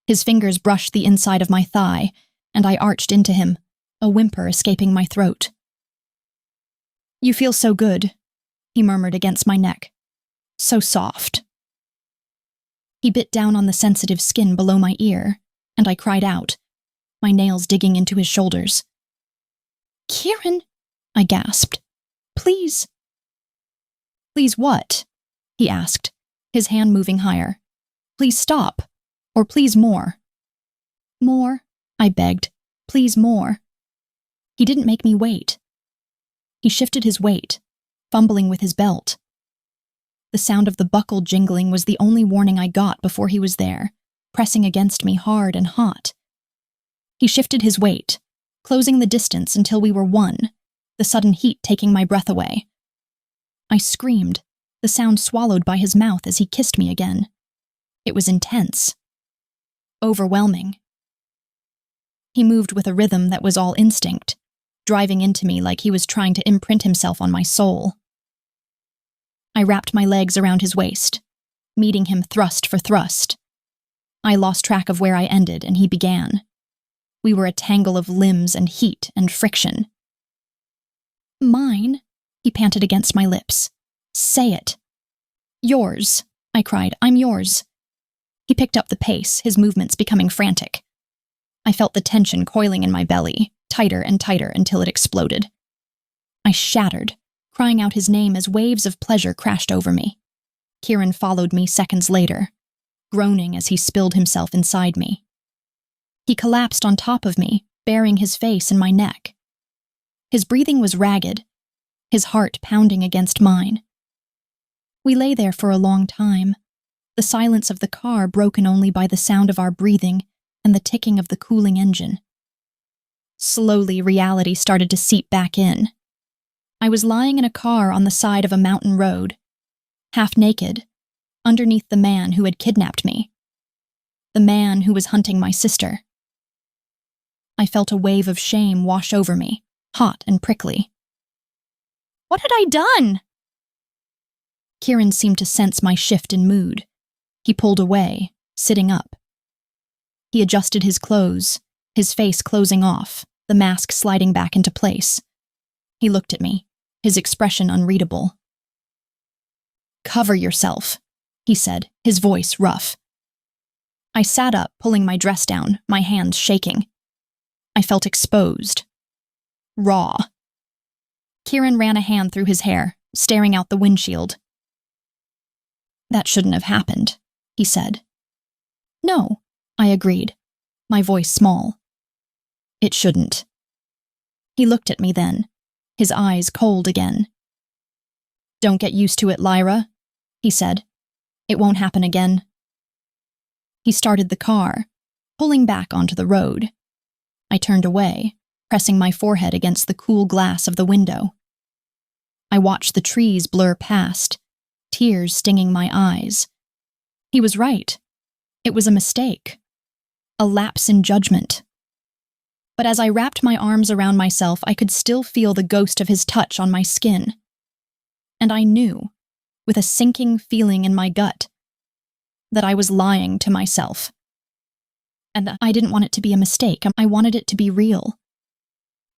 His fingers brushed the inside of my thigh, and I arched into him, a whimper escaping my throat. "You feel so good," he murmured against my neck. "So soft." He bit down on the sensitive skin below my ear, and I cried out, my nails digging into his shoulders. "Kieran," I gasped. "Please." "Please what?" he asked, his hand moving higher. "Please stop. Or please more." "More," I begged. Please, more. He didn't make me wait. He shifted his weight, fumbling with his belt. The sound of the buckle jingling was the only warning I got before he was there, pressing against me hard and hot. He shifted his weight, closing the distance until we were one, the sudden heat taking my breath away. I screamed, the sound swallowed by his mouth as he kissed me again. It was intense. Overwhelming. He moved with a rhythm that was all instinct, driving into me like he was trying to imprint himself on my soul. I wrapped my legs around his waist, meeting him thrust for thrust. I lost track of where I ended and he began. We were a tangle of limbs and heat and friction. Mine, he panted against my lips. Say it. Yours, I cried. I'm yours. He picked up the pace, his movements becoming frantic. I felt the tension coiling in my belly, tighter and tighter until it exploded. I shattered, crying out his name as waves of pleasure crashed over me. Kieran followed me seconds later, groaning as he spilled himself inside me. He collapsed on top of me, burying his face in my neck. His breathing was ragged, his heart pounding against mine. We lay there for a long time, the silence of the car broken only by the sound of our breathing and the ticking of the cooling engine. Slowly, reality started to seep back in. I was lying in a car on the side of a mountain road, half naked, underneath the man who had kidnapped me. The man who was hunting my sister. I felt a wave of shame wash over me, hot and prickly. What had I done? Kieran seemed to sense my shift in mood. He pulled away, sitting up. He adjusted his clothes, his face closing off, the mask sliding back into place. He looked at me, his expression unreadable. Cover yourself, he said, his voice rough. I sat up, pulling my dress down, my hands shaking. I felt exposed. Raw. Kieran ran a hand through his hair, staring out the windshield. That shouldn't have happened, he said. No, I agreed, my voice small. It shouldn't. He looked at me then, his eyes cold again. Don't get used to it, Lyra, he said. It won't happen again. He started the car, pulling back onto the road. I turned away, pressing my forehead against the cool glass of the window. I watched the trees blur past, tears stinging my eyes. He was right. It was a mistake. A lapse in judgment. But as I wrapped my arms around myself, I could still feel the ghost of his touch on my skin. And I knew, with a sinking feeling in my gut, that I was lying to myself. And that I didn't want it to be a mistake. I wanted it to be real.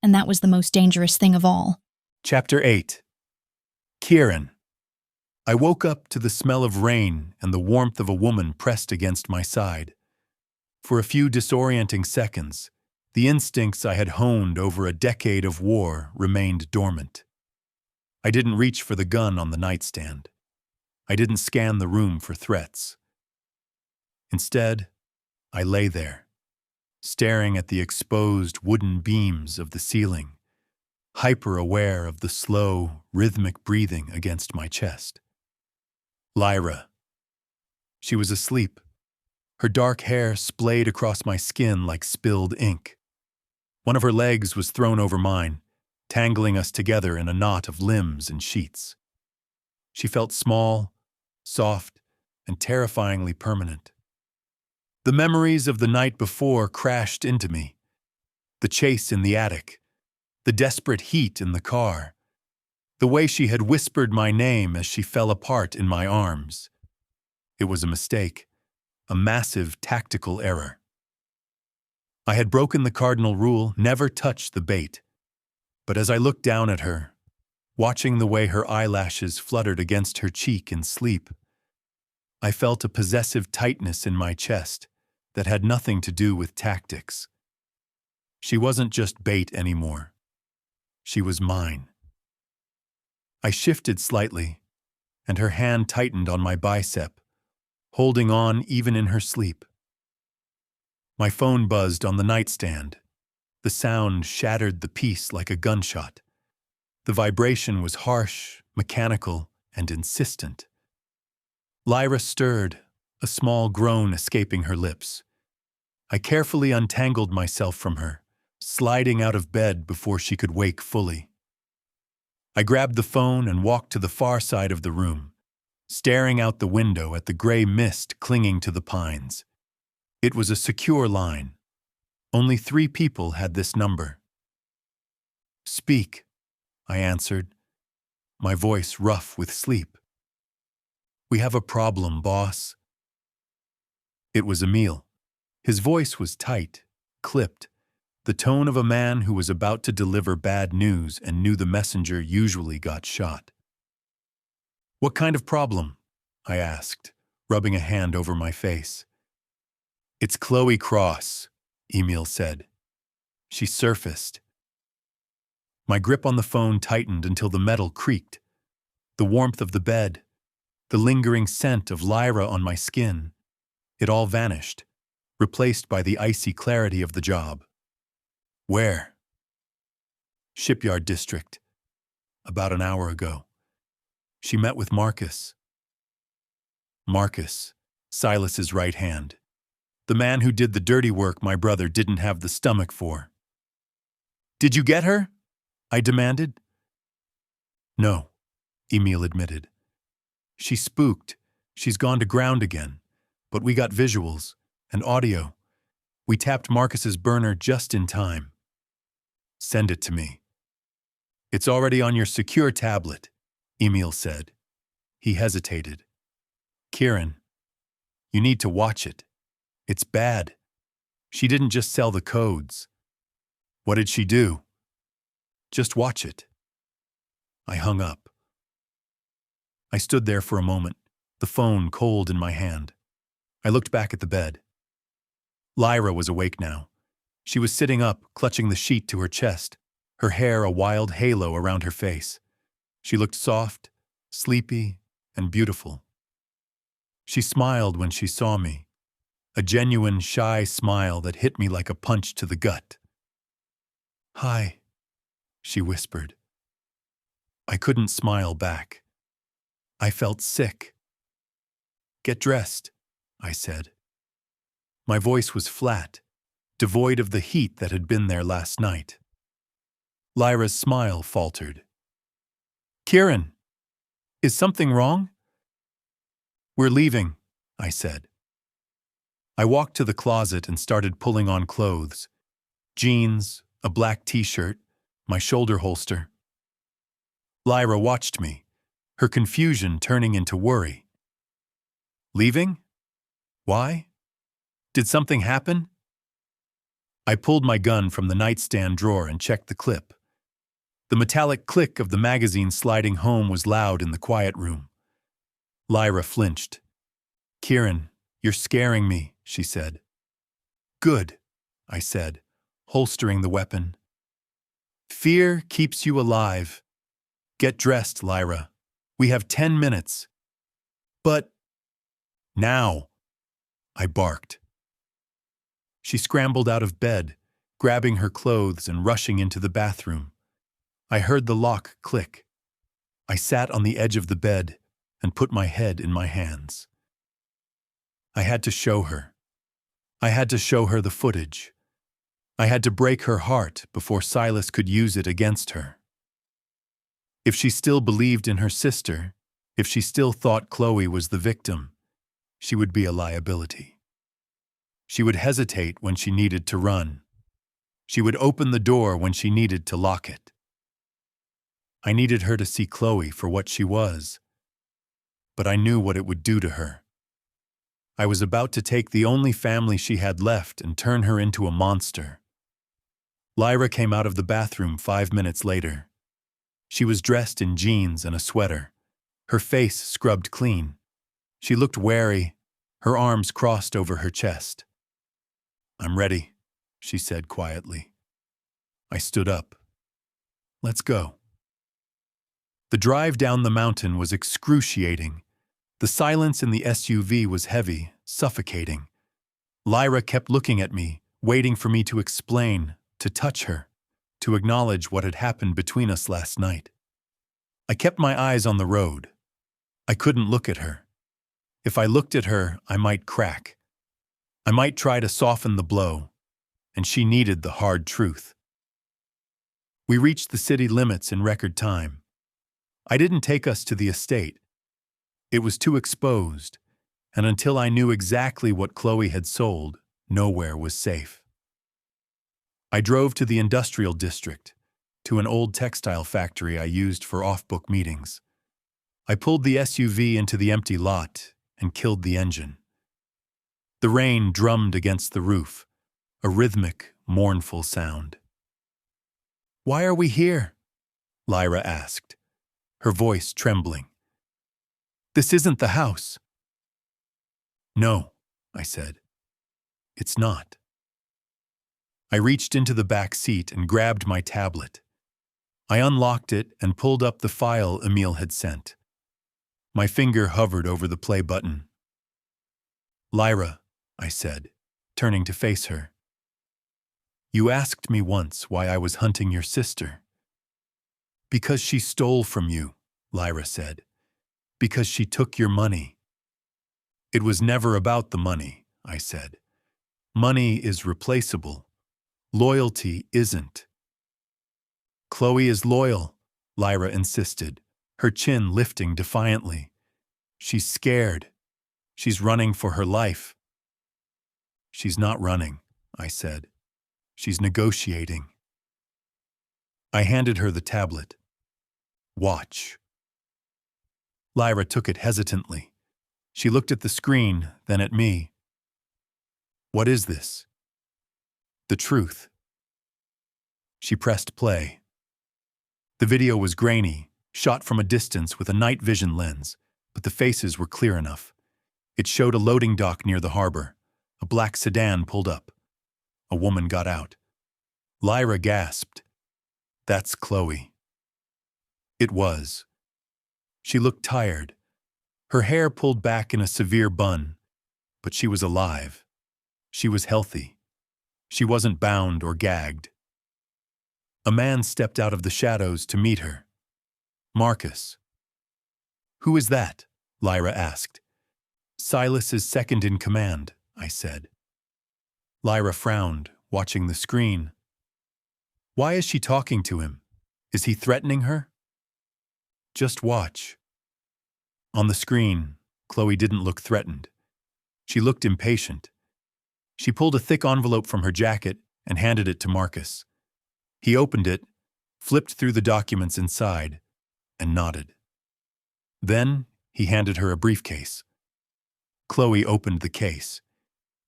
And that was the most dangerous thing of all. Chapter 8. Kieran. I woke up to the smell of rain and the warmth of a woman pressed against my side. For a few disorienting seconds, the instincts I had honed over a decade of war remained dormant. I didn't reach for the gun on the nightstand. I didn't scan the room for threats. Instead, I lay there, staring at the exposed wooden beams of the ceiling, hyper-aware of the slow, rhythmic breathing against my chest. Lyra. She was asleep. Her dark hair splayed across my skin like spilled ink. One of her legs was thrown over mine, tangling us together in a knot of limbs and sheets. She felt small, soft, and terrifyingly permanent. The memories of the night before crashed into me. The chase in the attic, the desperate heat in the car, the way she had whispered my name as she fell apart in my arms. It was a mistake, a massive tactical error. I had broken the cardinal rule, never touch the bait. But as I looked down at her, watching the way her eyelashes fluttered against her cheek in sleep, I felt a possessive tightness in my chest that had nothing to do with tactics. She wasn't just bait anymore. She was mine. I shifted slightly, and her hand tightened on my bicep, holding on even in her sleep. My phone buzzed on the nightstand. The sound shattered the peace like a gunshot. The vibration was harsh, mechanical, and insistent. Lyra stirred, a small groan escaping her lips. I carefully untangled myself from her, sliding out of bed before she could wake fully. I grabbed the phone and walked to the far side of the room, staring out the window at the gray mist clinging to the pines. It was a secure line. Only 3 people had this number. "Speak," I answered, my voice rough with sleep. "We have a problem, boss." It was Emil. His voice was tight, clipped, the tone of a man who was about to deliver bad news and knew the messenger usually got shot. "What kind of problem?" I asked, rubbing a hand over my face. "It's Chloe Cross," Emil said. She surfaced. My grip on the phone tightened until the metal creaked. The warmth of the bed, the lingering scent of Lyra on my skin, it all vanished, replaced by the icy clarity of the job. "Where?" "Shipyard District. About an hour ago. She met with Marcus." Marcus, Silas's right hand. The man who did the dirty work my brother didn't have the stomach for. "Did you get her?" I demanded. "No," Emil admitted. "She spooked. She's gone to ground again. But we got visuals and audio. We tapped Marcus's burner just in time." "Send it to me." "It's already on your secure tablet," Emil said. He hesitated. "Kieran, you need to watch it. It's bad. She didn't just sell the codes." "What did she do?" "Just watch it." I hung up. I stood there for a moment, the phone cold in my hand. I looked back at the bed. Lyra was awake now. She was sitting up, clutching the sheet to her chest, her hair a wild halo around her face. She looked soft, sleepy, and beautiful. She smiled when she saw me, a genuine, shy smile that hit me like a punch to the gut. "Hi," she whispered. I couldn't smile back. I felt sick. "Get dressed," I said. My voice was flat, devoid of the heat that had been there last night. Lyra's smile faltered. "Kieran, is something wrong?" "We're leaving," I said. I walked to the closet and started pulling on clothes. Jeans, a black t-shirt, my shoulder holster. Lyra watched me, her confusion turning into worry. "Leaving? Why? Did something happen?" I pulled my gun from the nightstand drawer and checked the clip. The metallic click of the magazine sliding home was loud in the quiet room. Lyra flinched. "Kieran, you're scaring me," she said. "Good," I said, holstering the weapon. "Fear keeps you alive. Get dressed, Lyra. We have 10 minutes. But now," I barked. She scrambled out of bed, grabbing her clothes and rushing into the bathroom. I heard the lock click. I sat on the edge of the bed and put my head in my hands. I had to show her. I had to show her the footage. I had to break her heart before Silas could use it against her. If she still believed in her sister, if she still thought Chloe was the victim, she would be a liability. She would hesitate when she needed to run. She would open the door when she needed to lock it. I needed her to see Chloe for what she was, but I knew what it would do to her. I was about to take the only family she had left and turn her into a monster. Lyra came out of the bathroom 5 minutes later. She was dressed in jeans and a sweater, her face scrubbed clean. She looked wary, her arms crossed over her chest. "I'm ready," she said quietly. I stood up. "Let's go." The drive down the mountain was excruciating. The silence in the SUV was heavy, suffocating. Lyra kept looking at me, waiting for me to explain, to touch her, to acknowledge what had happened between us last night. I kept my eyes on the road. I couldn't look at her. If I looked at her, I might crack. I might try to soften the blow, and she needed the hard truth. We reached the city limits in record time. I didn't take us to the estate. It was too exposed, and until I knew exactly what Chloe had sold, nowhere was safe. I drove to the industrial district, to an old textile factory I used for off-book meetings. I pulled the SUV into the empty lot and killed the engine. The rain drummed against the roof, a rhythmic, mournful sound. "Why are we here?" Lyra asked, her voice trembling. "This isn't the house." "No," I said. "It's not." I reached into the back seat and grabbed my tablet. I unlocked it and pulled up the file Emil had sent. My finger hovered over the play button. "Lyra," I said, turning to face her. "You asked me once why I was hunting your sister." "Because she stole from you," Lyra said. "Because she took your money." "It was never about the money," I said. "Money is replaceable. Loyalty isn't." "Chloe is loyal," Lyra insisted, her chin lifting defiantly. "She's scared. She's running for her life." "She's not running," I said. "She's negotiating." I handed her the tablet. "Watch." Lyra took it hesitantly. She looked at the screen, then at me. "What is this?" "The truth." She pressed play. The video was grainy, shot from a distance with a night vision lens, but the faces were clear enough. It showed a loading dock near the harbor. A black sedan pulled up. A woman got out. Lyra gasped. "That's Chloe." It was. She looked tired. Her hair pulled back in a severe bun, but she was alive. She was healthy. She wasn't bound or gagged. A man stepped out of the shadows to meet her. Marcus. "Who is that?" Lyra asked. "Silas is second in command," I said. Lyra frowned, watching the screen. "Why is she talking to him? Is he threatening her?" "Just watch." On the screen, Chloe didn't look threatened. She looked impatient. She pulled a thick envelope from her jacket and handed it to Marcus. He opened it, flipped through the documents inside, and nodded. Then he handed her a briefcase. Chloe opened the case.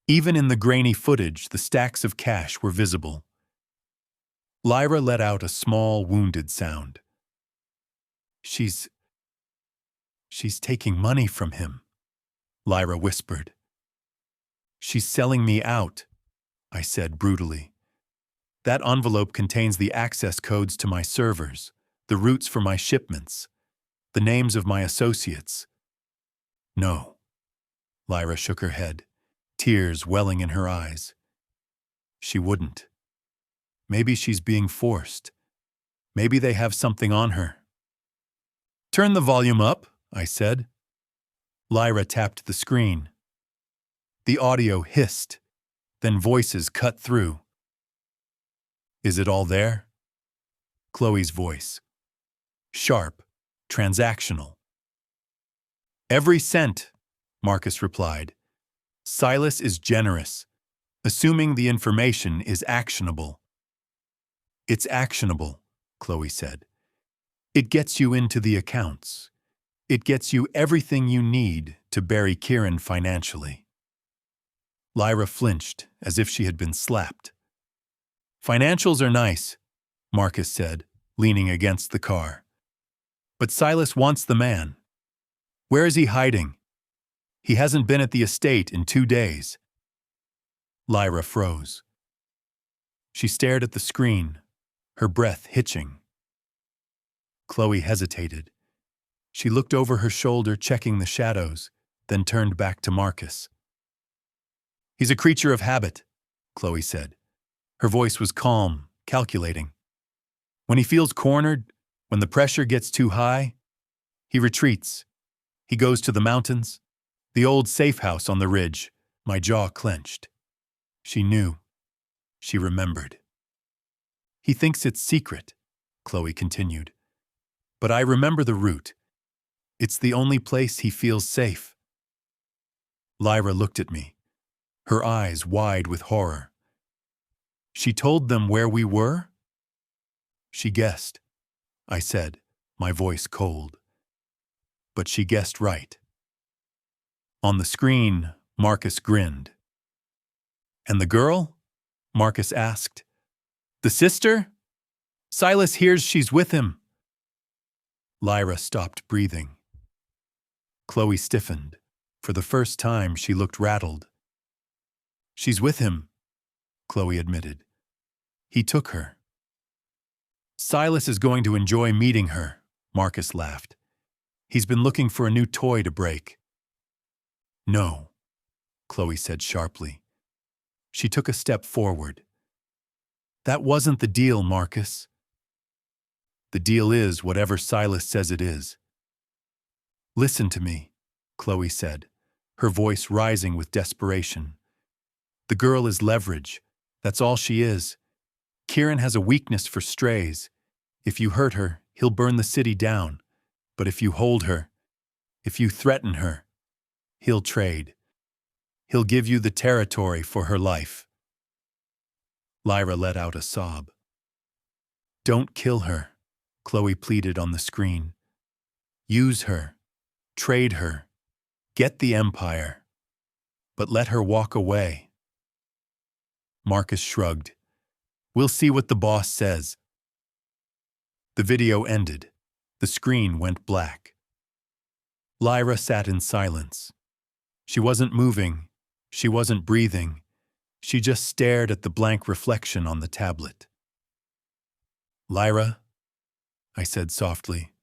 Even in the grainy footage, the stacks of cash were visible. Lyra let out a small, wounded sound. She's taking money from him," Lyra whispered. "She's selling me out," I said brutally. "That envelope contains the access codes to my servers, the routes for my shipments, the names of my associates." "No." Lyra shook her head, tears welling in her eyes. "She wouldn't. Maybe she's being forced. Maybe they have something on her." "Turn the volume up," I said. Lyra tapped the screen. The audio hissed, then voices cut through. "Is it all there?" Chloe's voice. Sharp, transactional. "Every cent," Marcus replied. "Silas is generous, assuming the information is actionable." "It's actionable," Chloe said. "It gets you into the accounts. It gets you everything you need to bury Kieran financially." Lyra flinched as if she had been slapped. "Financials are nice," Marcus said, leaning against the car. "But Silas wants the man. Where is he hiding? He hasn't been at the estate in 2 days." Lyra froze. She stared at the screen, her breath hitching. Chloe hesitated. She looked over her shoulder, checking the shadows, then turned back to Marcus. He's a creature of habit, Chloe said. Her voice was calm, calculating. When he feels cornered, when the pressure gets too high, he retreats. He goes to the mountains, the old safe house on the ridge. My jaw clenched. She knew. She remembered. He thinks it's secret, Chloe continued. But I remember the route. It's the only place he feels safe. Lyra looked at me, her eyes wide with horror. She told them where we were? She guessed, I said, my voice cold. But she guessed right. On the screen, Marcus grinned. And the girl? Marcus asked. The sister? Silas hears she's with him. Lyra stopped breathing. Chloe stiffened. For the first time, she looked rattled. She's with him, Chloe admitted. He took her. Silas is going to enjoy meeting her, Marcus laughed. He's been looking for a new toy to break. No, Chloe said sharply. She took a step forward. That wasn't the deal, Marcus. The deal is whatever Silas says it is. Listen to me, Chloe said, her voice rising with desperation. The girl is leverage. That's all she is. Kieran has a weakness for strays. If you hurt her, he'll burn the city down. But if you hold her, if you threaten her, he'll trade. He'll give you the territory for her life. Lyra let out a sob. Don't kill her, Chloe pleaded on the screen. Use her, trade her, get the empire, but let her walk away. Marcus shrugged. We'll see what the boss says. The video ended. The screen went black. Lyra sat in silence. She wasn't moving. She wasn't breathing. She just stared at the blank reflection on the tablet. Lyra, I said softly.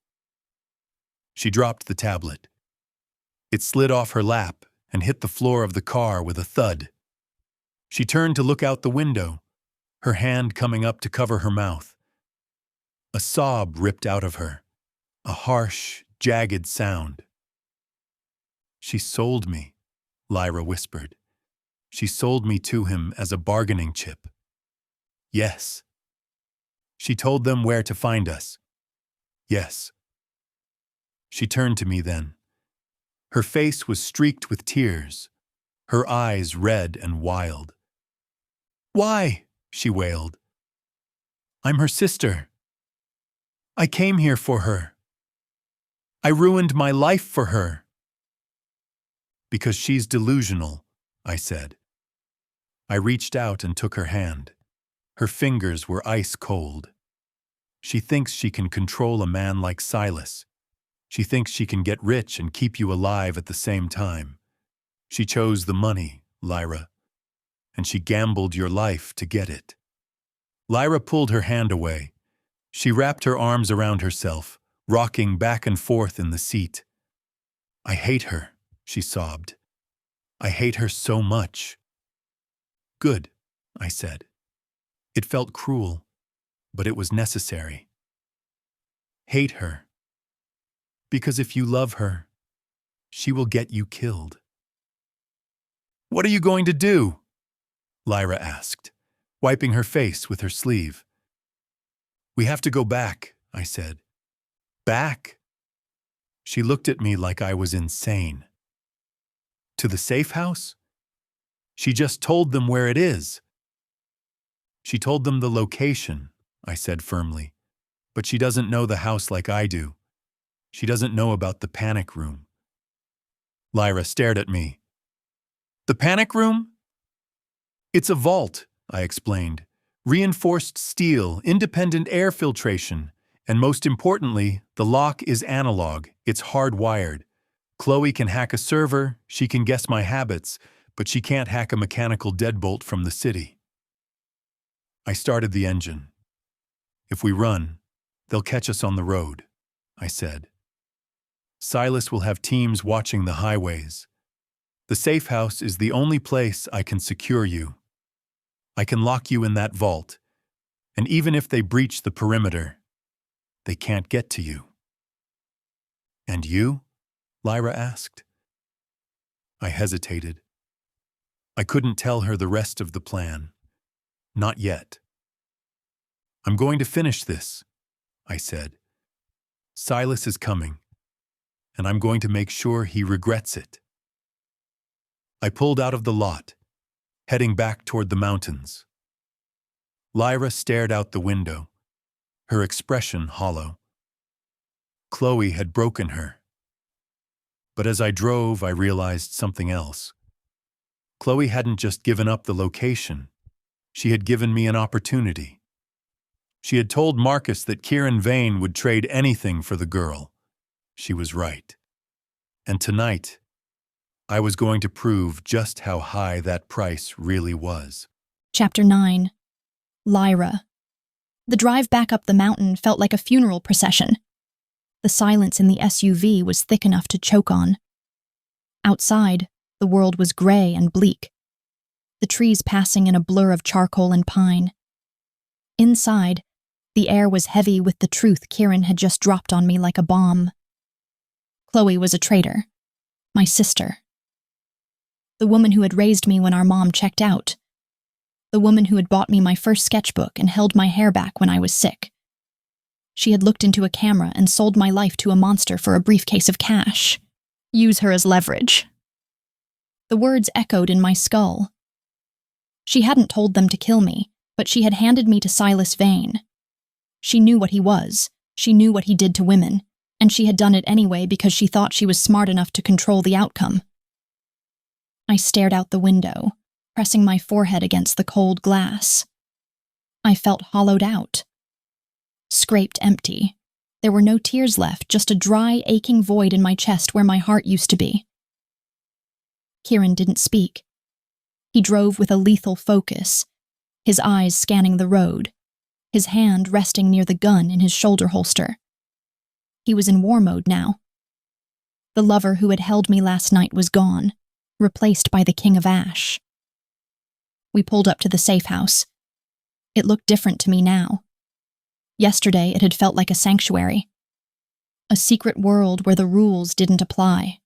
She dropped the tablet. It slid off her lap and hit the floor of the car with a thud. She turned to look out the window, her hand coming up to cover her mouth. A sob ripped out of her, a harsh, jagged sound. She sold me, Lyra whispered. She sold me to him as a bargaining chip. Yes. She told them where to find us. Yes. She turned to me then. Her face was streaked with tears, her eyes red and wild. Why? She wailed. I'm her sister. I came here for her. I ruined my life for her. Because she's delusional, I said. I reached out and took her hand. Her fingers were ice cold. She thinks she can control a man like Silas. She thinks she can get rich and keep you alive at the same time. She chose the money, Lyra, and she gambled your life to get it. Lyra pulled her hand away. She wrapped her arms around herself, rocking back and forth in the seat. I hate her, she sobbed. I hate her so much. Good, I said. It felt cruel, but it was necessary. Hate her. Because if you love her, she will get you killed. What are you going to do? Lyra asked, wiping her face with her sleeve. We have to go back, I said. Back? She looked at me like I was insane. To the safe house? She just told them where it is. She told them the location, I said firmly. But she doesn't know the house like I do. She doesn't know about the panic room. Lyra stared at me. The panic room? It's a vault, I explained. Reinforced steel, independent air filtration, and most importantly, the lock is analog, it's hardwired. Chloe can hack a server, she can guess my habits, but she can't hack a mechanical deadbolt from the city. I started the engine. If we run, they'll catch us on the road, I said. Silas will have teams watching the highways. The safe house is the only place I can secure you. I can lock you in that vault, and even if they breach the perimeter, they can't get to you." "And you?" Lyra asked. I hesitated. I couldn't tell her the rest of the plan. Not yet. "I'm going to finish this," I said. "Silas is coming, and I'm going to make sure he regrets it." I pulled out of the lot, heading back toward the mountains. Lyra stared out the window, her expression hollow. Chloe had broken her. But as I drove, I realized something else. Chloe hadn't just given up the location. She had given me an opportunity. She had told Marcus that Kieran Vane would trade anything for the girl. She was right. And tonight, I was going to prove just how high that price really was. Chapter 9. Lyra. The drive back up the mountain felt like a funeral procession. The silence in the SUV was thick enough to choke on. Outside, the world was gray and bleak, the trees passing in a blur of charcoal and pine. Inside, the air was heavy with the truth Kieran had just dropped on me like a bomb. Chloe was a traitor. My sister. The woman who had raised me when our mom checked out. The woman who had bought me my first sketchbook and held my hair back when I was sick. She had looked into a camera and sold my life to a monster for a briefcase of cash. Use her as leverage. The words echoed in my skull. She hadn't told them to kill me, but she had handed me to Silas Vane. She knew what he was, she knew what he did to women, and she had done it anyway because she thought she was smart enough to control the outcome. I stared out the window, pressing my forehead against the cold glass. I felt hollowed out. Scraped empty. There were no tears left, just a dry, aching void in my chest where my heart used to be. Kieran didn't speak. He drove with a lethal focus, his eyes scanning the road, his hand resting near the gun in his shoulder holster. He was in war mode now. The lover who had held me last night was gone, replaced by the King of Ash. We pulled up to the safe house. It looked different to me now. Yesterday it had felt like a sanctuary. A secret world where the rules didn't apply.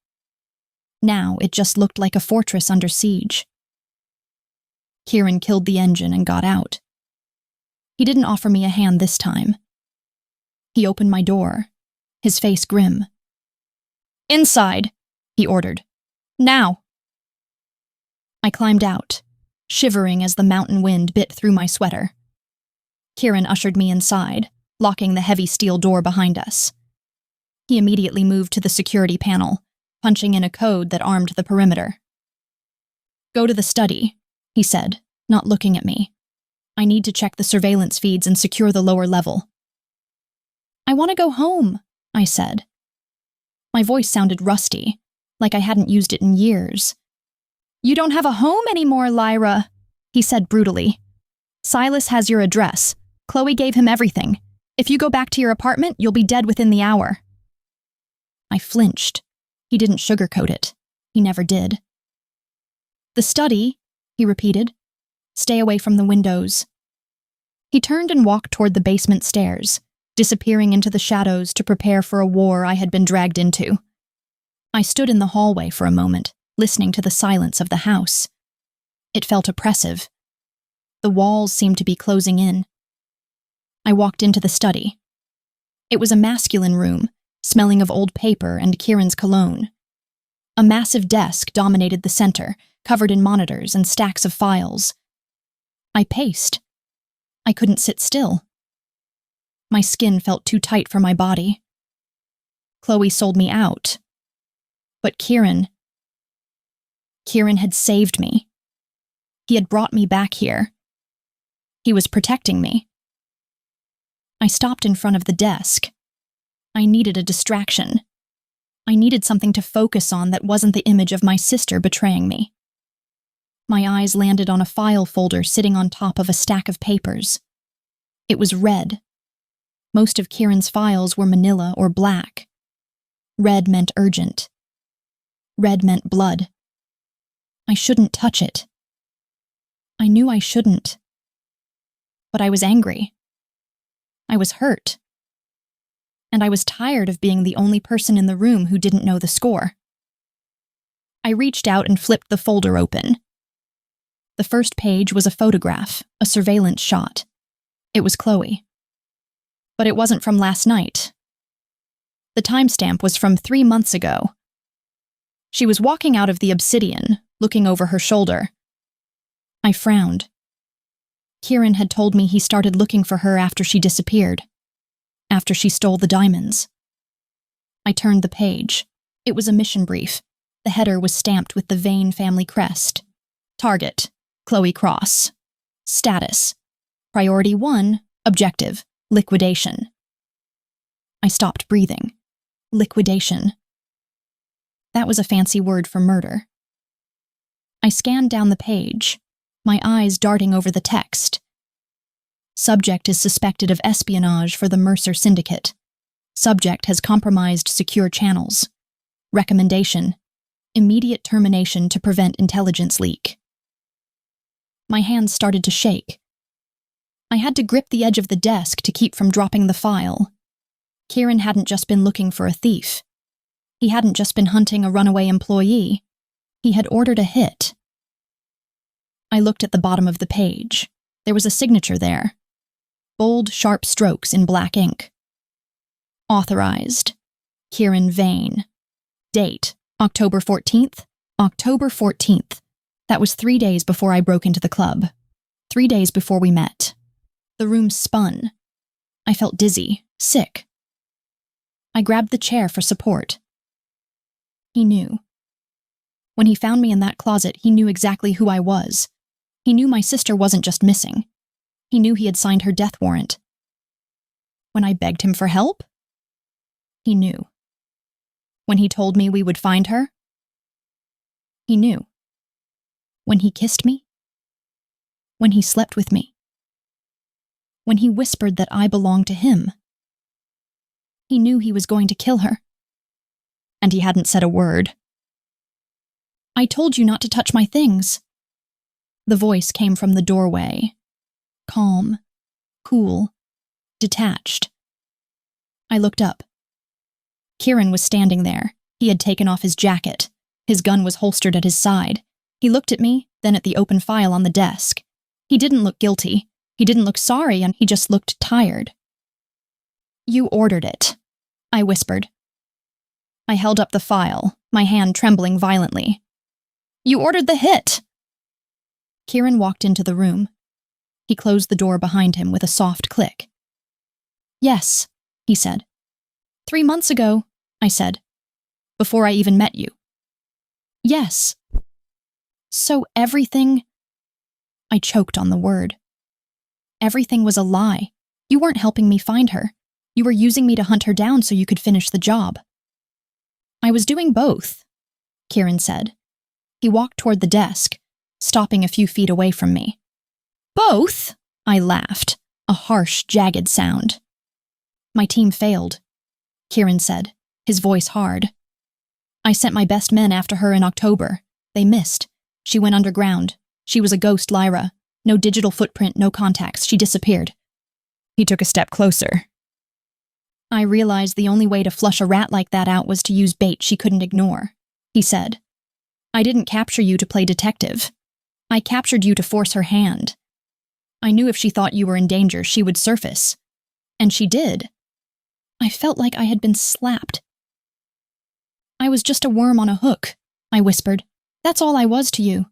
Now it just looked like a fortress under siege. Kieran killed the engine and got out. He didn't offer me a hand this time. He opened my door, his face grim. "Inside," he ordered. "Now." I climbed out, shivering as the mountain wind bit through my sweater. Kieran ushered me inside, locking the heavy steel door behind us. He immediately moved to the security panel, punching in a code that armed the perimeter. "Go to the study," he said, not looking at me. "I need to check the surveillance feeds and secure the lower level." "I want to go home," I said. My voice sounded rusty, like I hadn't used it in years. "You don't have a home anymore, Lyra," he said brutally. "Silas has your address. Chloe gave him everything. If you go back to your apartment, you'll be dead within the hour." I flinched. He didn't sugarcoat it. He never did. "The study," he repeated. "Stay away from the windows." He turned and walked toward the basement stairs, disappearing into the shadows to prepare for a war I had been dragged into. I stood in the hallway for a moment, listening to the silence of the house. It felt oppressive. The walls seemed to be closing in. I walked into the study. It was a masculine room, smelling of old paper and Kieran's cologne. A massive desk dominated the center, covered in monitors and stacks of files. I paced. I couldn't sit still. My skin felt too tight for my body. Chloe sold me out. But Kieran had saved me. He had brought me back here. He was protecting me. I stopped in front of the desk. I needed a distraction. I needed something to focus on that wasn't the image of my sister betraying me. My eyes landed on a file folder sitting on top of a stack of papers. It was red. Most of Kieran's files were manila or black. Red meant urgent. Red meant blood. I shouldn't touch it. I knew I shouldn't. But I was angry. I was hurt. And I was tired of being the only person in the room who didn't know the score. I reached out and flipped the folder open. The first page was a photograph, a surveillance shot. It was Chloe. But it wasn't from last night. The timestamp was from 3 months ago. She was walking out of the Obsidian, looking over her shoulder. I frowned. Kieran had told me he started looking for her after she disappeared, after she stole the diamonds. I turned the page. It was a mission brief. The header was stamped with the Vane family crest. Target, Lyra Cross. Status, Priority 1, Objective, Liquidation. I stopped breathing. Liquidation. That was a fancy word for murder. I scanned down the page, my eyes darting over the text. Subject is suspected of espionage for the Mercer Syndicate. Subject has compromised secure channels. Recommendation: immediate termination to prevent intelligence leak. My hands started to shake. I had to grip the edge of the desk to keep from dropping the file. Kieran hadn't just been looking for a thief. He hadn't just been hunting a runaway employee. He had ordered a hit. I looked at the bottom of the page. There was a signature there. Bold, sharp strokes in black ink. Authorized, Kieran Vane. Date, October 14th. October 14th. That was 3 days before I broke into the club. 3 days before we met. The room spun. I felt dizzy, sick. I grabbed the chair for support. He knew. When he found me in that closet, he knew exactly who I was. He knew my sister wasn't just missing. He knew he had signed her death warrant. When I begged him for help? He knew. When he told me we would find her? He knew. When he kissed me? When he slept with me? When he whispered that I belonged to him? He knew he was going to kill her. And he hadn't said a word. I told you not to touch my things. The voice came from the doorway. Calm, cool, detached. I looked up. Kieran was standing there. He had taken off his jacket. His gun was holstered at his side. He looked at me, then at the open file on the desk. He didn't look guilty. He didn't look sorry, and he just looked tired. You ordered it, I whispered. I held up the file, my hand trembling violently. You ordered the hit! Kieran walked into the room. He closed the door behind him with a soft click. Yes, he said. 3 months ago, I said. Before I even met you. Yes. So everything... I choked on the word. Everything was a lie. You weren't helping me find her. You were using me to hunt her down so you could finish the job. I was doing both, Kieran said. He walked toward the desk, stopping a few feet away from me. Both? I laughed, a harsh, jagged sound. My team failed, Kieran said, his voice hard. I sent my best men after her in October. They missed. She went underground. She was a ghost, Lyra. No digital footprint, no contacts. She disappeared. He took a step closer. I realized the only way to flush a rat like that out was to use bait she couldn't ignore, he said. I didn't capture you to play detective. I captured you to force her hand. I knew if she thought you were in danger, she would surface. And she did. I felt like I had been slapped. I was just a worm on a hook, I whispered. That's all I was to you.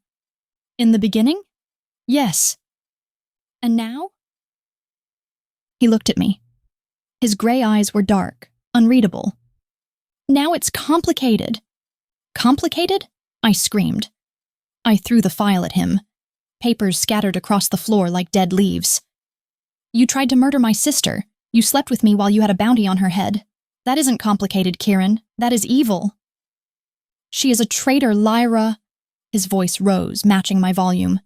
In the beginning? Yes. And now? He looked at me. His gray eyes were dark, unreadable. Now it's complicated. Complicated? I screamed. I threw the file at him. Papers scattered across the floor like dead leaves. You tried to murder my sister. You slept with me while you had a bounty on her head. That isn't complicated, Kieran. That is evil. She is a traitor, Lyra. His voice rose, matching my volume.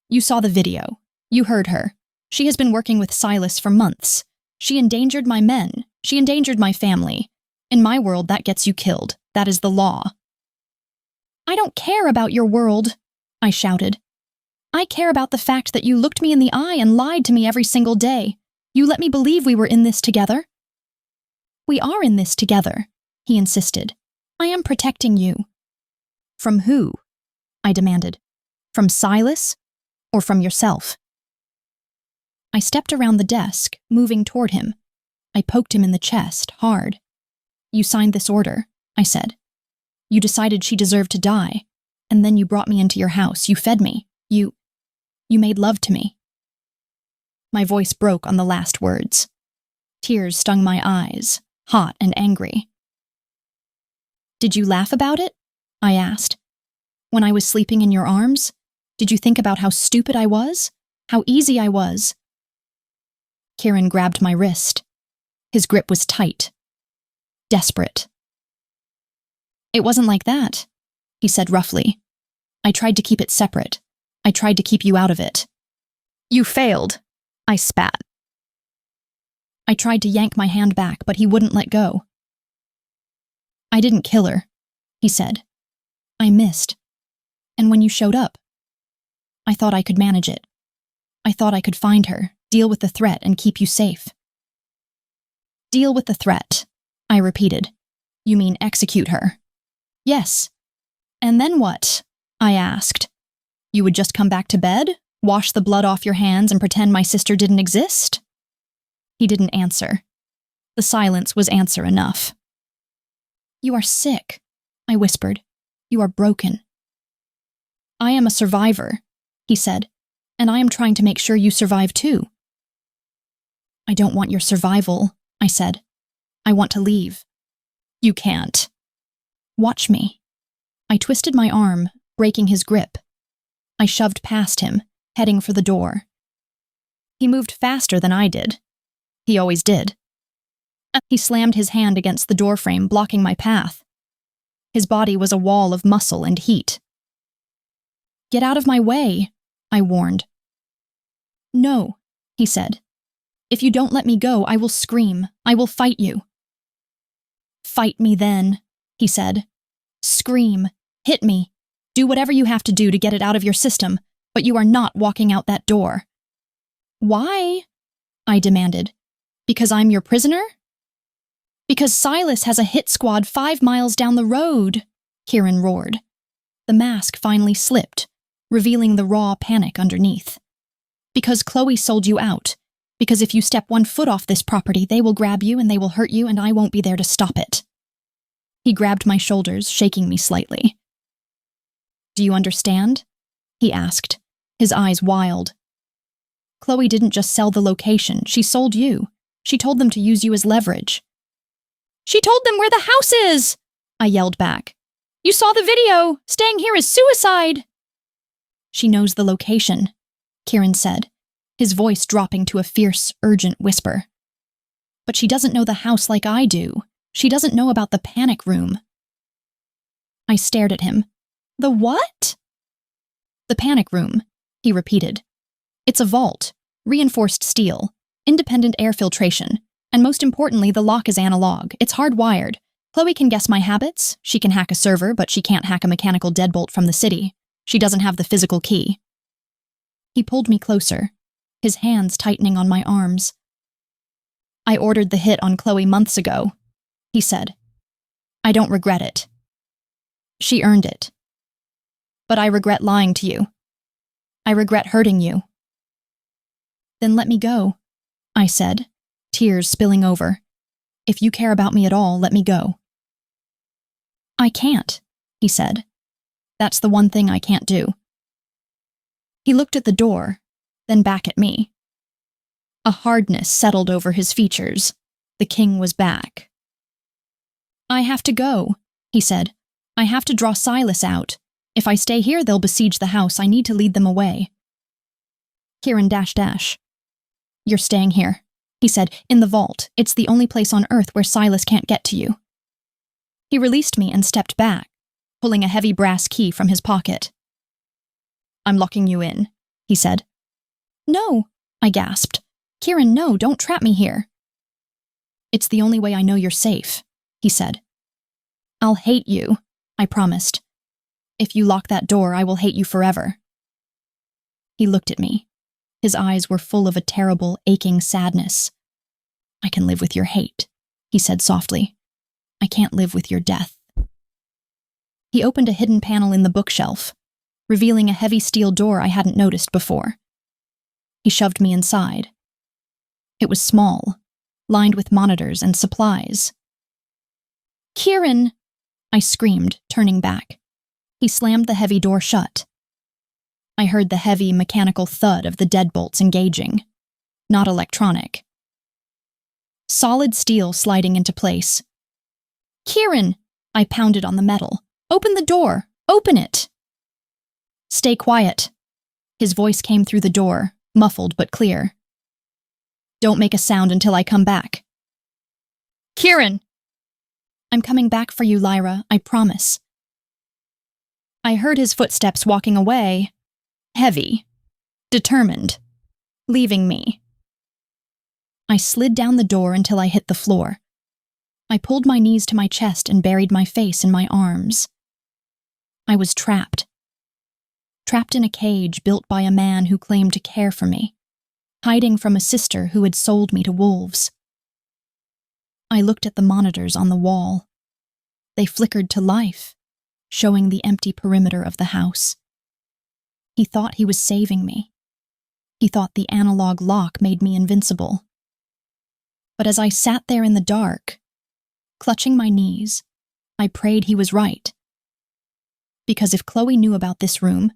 You saw the video. You heard her. She has been working with Silas for months. She endangered my men. She endangered my family. In my world, that gets you killed. That is the law. I don't care about your world, I shouted. I care about the fact that you looked me in the eye and lied to me every single day. You let me believe we were in this together. We are in this together, he insisted. I am protecting you. From who? I demanded. From Silas? Or from yourself? I stepped around the desk, moving toward him. I poked him in the chest, hard. You signed this order, I said. You decided she deserved to die, and then you brought me into your house. You fed me. You made love to me. My voice broke on the last words. Tears stung my eyes, hot and angry. Did you laugh about it? I asked. When I was sleeping in your arms, did you think about how stupid I was? How easy I was? Kieran grabbed my wrist. His grip was tight. Desperate. It wasn't like that, he said roughly. I tried to keep it separate. I tried to keep you out of it. You failed, I spat. I tried to yank my hand back, but he wouldn't let go. I didn't kill her, he said. I missed. And when you showed up, I thought I could manage it. I thought I could find her, deal with the threat, and keep you safe. Deal with the threat, I repeated. You mean execute her? Yes. And then what? I asked. You would just come back to bed, wash the blood off your hands, and pretend my sister didn't exist? He didn't answer. The silence was answer enough. You are sick, I whispered. You are broken. I am a survivor, he said, and I am trying to make sure you survive too. I don't want your survival, I said. I want to leave. You can't. Watch me. I twisted my arm, breaking his grip. I shoved past him, heading for the door. He moved faster than I did. He always did. He slammed his hand against the doorframe, blocking my path. His body was a wall of muscle and heat. Get out of my way, I warned. No, he said. If you don't let me go, I will scream. I will fight you. Fight me then, he said. Scream. Hit me. Do whatever you have to do to get it out of your system, but you are not walking out that door. Why? I demanded. Because I'm your prisoner? Because Silas has a hit squad 5 miles down the road, Kieran roared. The mask finally slipped, revealing the raw panic underneath. Because Chloe sold you out. Because if you step 1 foot off this property, they will grab you and they will hurt you and I won't be there to stop it. He grabbed my shoulders, shaking me slightly. Do you understand? He asked, his eyes wild. Chloe didn't just sell the location, she sold you. She told them to use you as leverage. She told them where the house is! I yelled back. You saw the video! Staying here is suicide! She knows the location, Kieran said, his voice dropping to a fierce, urgent whisper. But she doesn't know the house like I do. She doesn't know about the panic room. I stared at him. The what? The panic room, he repeated. It's a vault, reinforced steel, independent air filtration, and most importantly, the lock is analog. It's hardwired. Chloe can guess my habits. She can hack a server, but she can't hack a mechanical deadbolt from the city. She doesn't have the physical key. He pulled me closer, his hands tightening on my arms. I ordered the hit on Chloe months ago, he said. I don't regret it. She earned it. But I regret lying to you. I regret hurting you. Then let me go, I said, tears spilling over. If you care about me at all, let me go. I can't, he said. That's the one thing I can't do. He looked at the door, then back at me. A hardness settled over his features. The king was back. I have to go, he said. I have to draw Silas out. If I stay here, they'll besiege the house. I need to lead them away. Kieran --. You're staying here, he said, in the vault. It's the only place on Earth where Silas can't get to you. He released me and stepped back, pulling a heavy brass key from his pocket. I'm locking you in, he said. No, I gasped. Kieran, no, don't trap me here. It's the only way I know you're safe, he said. I'll hate you, I promised. If you lock that door, I will hate you forever. He looked at me. His eyes were full of a terrible, aching sadness. I can live with your hate, he said softly. I can't live with your death. He opened a hidden panel in the bookshelf, revealing a heavy steel door I hadn't noticed before. He shoved me inside. It was small, lined with monitors and supplies. Kieran! I screamed, turning back. He slammed the heavy door shut. I heard the heavy, mechanical thud of the deadbolts engaging, not electronic. Solid steel sliding into place. Kieran! I pounded on the metal. Open the door! Open it! Stay quiet. His voice came through the door, muffled but clear. Don't make a sound until I come back. Kieran! I'm coming back for you, Lyra, I promise. I heard his footsteps walking away, heavy, determined, leaving me. I slid down the door until I hit the floor. I pulled my knees to my chest and buried my face in my arms. I was trapped. Trapped in a cage built by a man who claimed to care for me, hiding from a sister who had sold me to wolves. I looked at the monitors on the wall. They flickered to life, showing the empty perimeter of the house. He thought he was saving me. He thought the analog lock made me invincible. But as I sat there in the dark, clutching my knees, I prayed he was right. Because if Chloe knew about this room,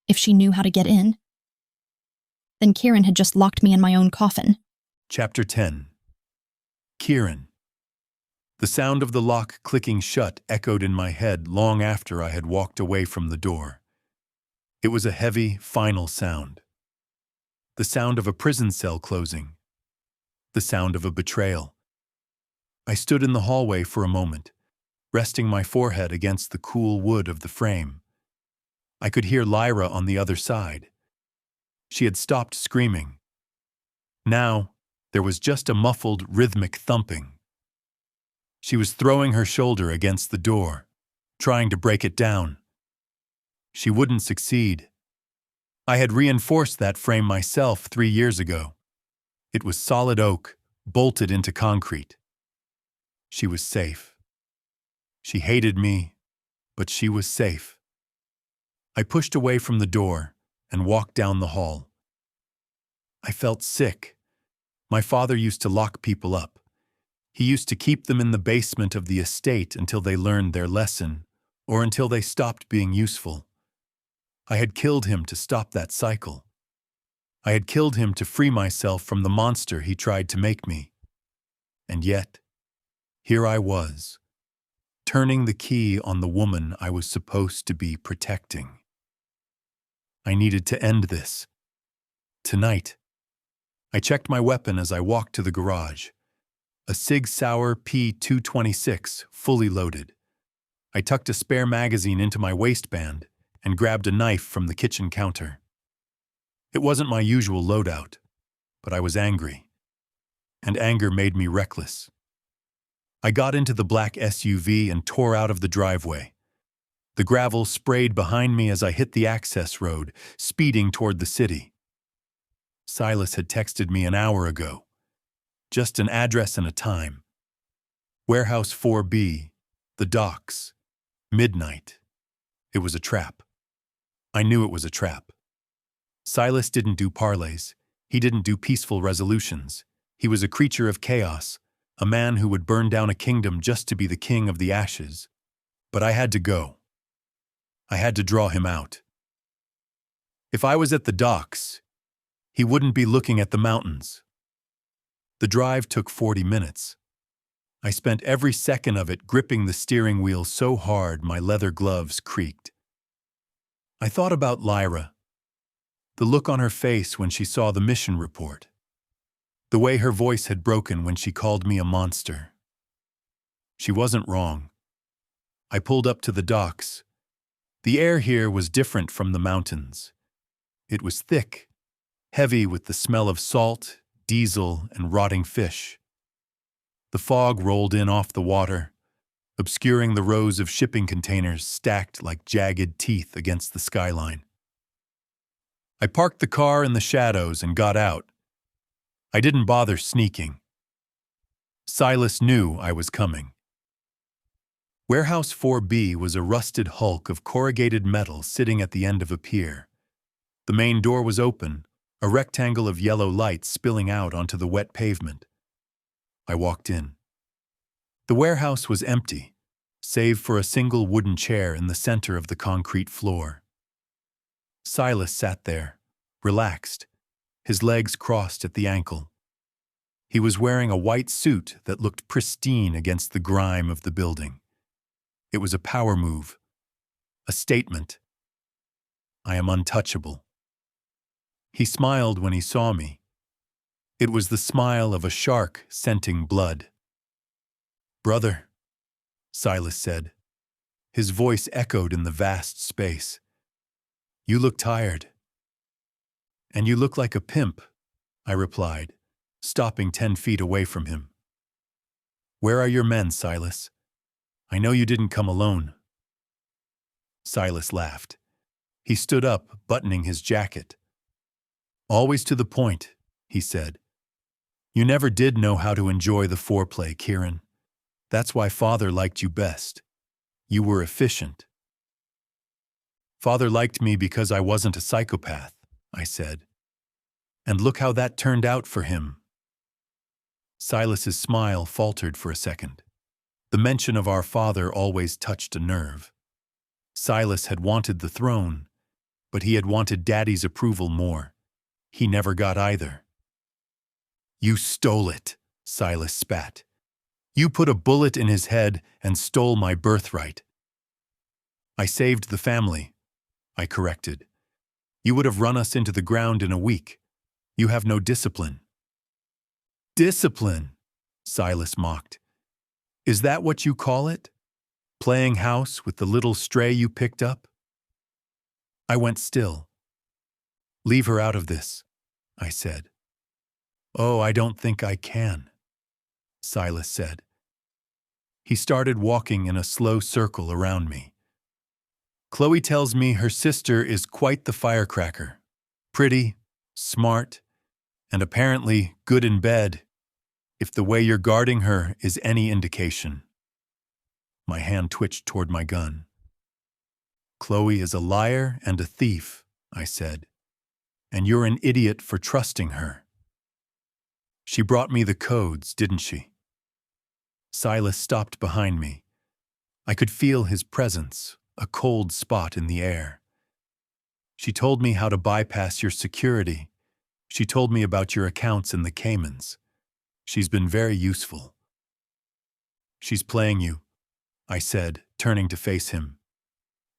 if she knew how to get in, then Kieran had just locked me in my own coffin. Chapter 10. Kieran. The sound of the lock clicking shut echoed in my head long after I had walked away from the door. It was a heavy, final sound. The sound of a prison cell closing. The sound of a betrayal. I stood in the hallway for a moment, resting my forehead against the cool wood of the frame. I could hear Lyra on the other side. She had stopped screaming. Now, there was just a muffled, rhythmic thumping. She was throwing her shoulder against the door, trying to break it down. She wouldn't succeed. I had reinforced that frame myself 3 years ago. It was solid oak, bolted into concrete. She was safe. She hated me, but she was safe. I pushed away from the door and walked down the hall. I felt sick. My father used to lock people up. He used to keep them in the basement of the estate until they learned their lesson, or until they stopped being useful. I had killed him to stop that cycle. I had killed him to free myself from the monster he tried to make me. And yet, here I was, turning the key on the woman I was supposed to be protecting. I needed to end this. Tonight. I checked my weapon as I walked to the garage. A Sig Sauer P226, fully loaded. I tucked a spare magazine into my waistband and grabbed a knife from the kitchen counter. It wasn't my usual loadout, but I was angry. And anger made me reckless. I got into the black SUV and tore out of the driveway. The gravel sprayed behind me as I hit the access road, speeding toward the city. Silas had texted me an hour ago. Just an address and a time. Warehouse 4B, the docks, midnight. It was a trap. I knew it was a trap. Silas didn't do parlays. He didn't do peaceful resolutions. He was a creature of chaos, a man who would burn down a kingdom just to be the king of the ashes. But I had to go. I had to draw him out. If I was at the docks, he wouldn't be looking at the mountains. The drive took 40 minutes. I spent every second of it gripping the steering wheel so hard my leather gloves creaked. I thought about Lyra, the look on her face when she saw the mission report, the way her voice had broken when she called me a monster. She wasn't wrong. I pulled up to the docks. The air here was different from the mountains. It was thick, heavy with the smell of salt, diesel, and rotting fish. The fog rolled in off the water, obscuring the rows of shipping containers stacked like jagged teeth against the skyline. I parked the car in the shadows and got out. I didn't bother sneaking. Silas knew I was coming. Warehouse 4B was a rusted hulk of corrugated metal sitting at the end of a pier. The main door was open, a rectangle of yellow light spilling out onto the wet pavement. I walked in. The warehouse was empty, save for a single wooden chair in the center of the concrete floor. Silas sat there, relaxed, his legs crossed at the ankle. He was wearing a white suit that looked pristine against the grime of the building. It was a power move, a statement. I am untouchable. He smiled when he saw me. It was the smile of a shark scenting blood. "Brother," Silas said. His voice echoed in the vast space. "You look tired." "And you look like a pimp," I replied, stopping 10 feet away from him. "Where are your men, Silas? I know you didn't come alone." Silas laughed. He stood up, buttoning his jacket. "Always to the point," he said. "You never did know how to enjoy the foreplay, Kieran. That's why Father liked you best. You were efficient." "Father liked me because I wasn't a psychopath," I said. "And look how that turned out for him." Silas's smile faltered for a second. The mention of our father always touched a nerve. Silas had wanted the throne, but he had wanted Daddy's approval more. He never got either. "You stole it," Silas spat. "You put a bullet in his head and stole my birthright." "I saved the family," I corrected. "You would have run us into the ground in a week. You have no discipline." "Discipline," Silas mocked. "Is that what you call it? Playing house with the little stray you picked up?" I went still. "Leave her out of this," I said. "Oh, I don't think I can," Silas said. He started walking in a slow circle around me. "Chloe tells me her sister is quite the firecracker. Pretty, smart, and apparently good in bed, if the way you're guarding her is any indication." My hand twitched toward my gun. "Chloe is a liar and a thief," I said, "and you're an idiot for trusting her." "She brought me the codes, didn't she?" Silas stopped behind me. I could feel his presence, a cold spot in the air. "She told me how to bypass your security. She told me about your accounts in the Caymans. She's been very useful." "She's playing you," I said, turning to face him.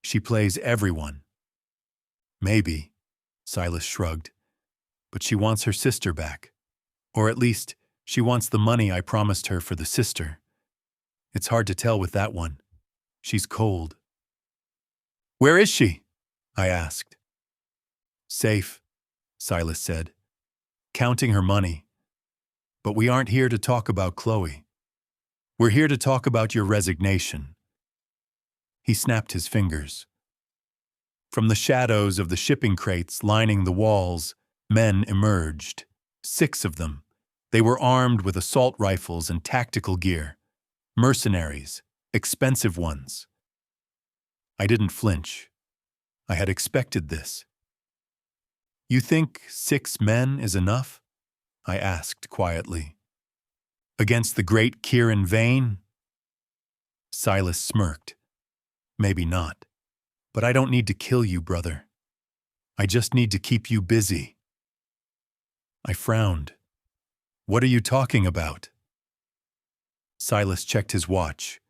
"She plays everyone." "Maybe," Silas shrugged, "but she wants her sister back. Or at least, she wants the money I promised her for the sister. It's hard to tell with that one. She's cold." "Where is she?" I asked. "Safe," Silas said, "counting her money. But we aren't here to talk about Chloe. We're here to talk about your resignation." He snapped his fingers. From the shadows of the shipping crates lining the walls, men emerged. 6 of them. They were armed with assault rifles and tactical gear. Mercenaries, expensive ones. I didn't flinch. I had expected this. "You think 6 men is enough?" I asked quietly. "Against the great Kieran Vane?" Silas smirked. "Maybe not. But I don't need to kill you, brother. I just need to keep you busy." I frowned. "What are you talking about?" Silas checked his watch.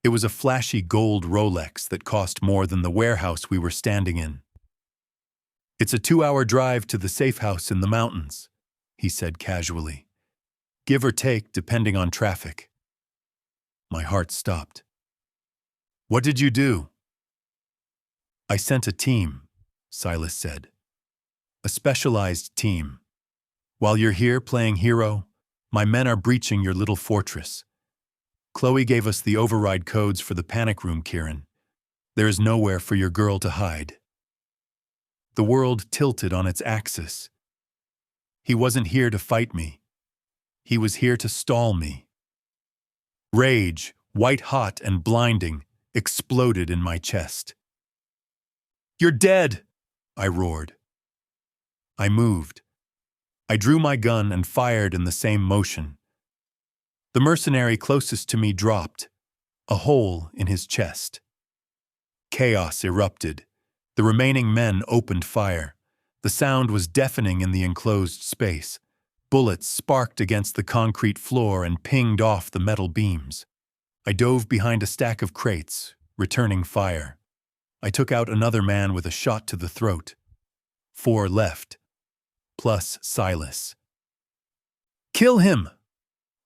It was a flashy gold Rolex that cost more than the warehouse we were standing in. "It's a 2-hour drive to the safe house in the mountains," he said casually. "Give or take, depending on traffic." My heart stopped. "What did you do?" "I sent a team," Silas said. "A specialized team. While you're here playing hero, my men are breaching your little fortress. Chloe gave us the override codes for the panic room, Kieran. There is nowhere for your girl to hide. The world tilted on its axis. He wasn't here to fight me. He was here to stall me. Rage, white-hot and blinding, exploded in my chest. "You're dead!" I roared. I moved. I drew my gun and fired in the same motion. The mercenary closest to me dropped, a hole in his chest. Chaos erupted. The remaining men opened fire. The sound was deafening in the enclosed space. Bullets sparked against the concrete floor and pinged off the metal beams. I dove behind a stack of crates, returning fire. I took out another man with a shot to the throat. 4 left, plus Silas. "Kill him!"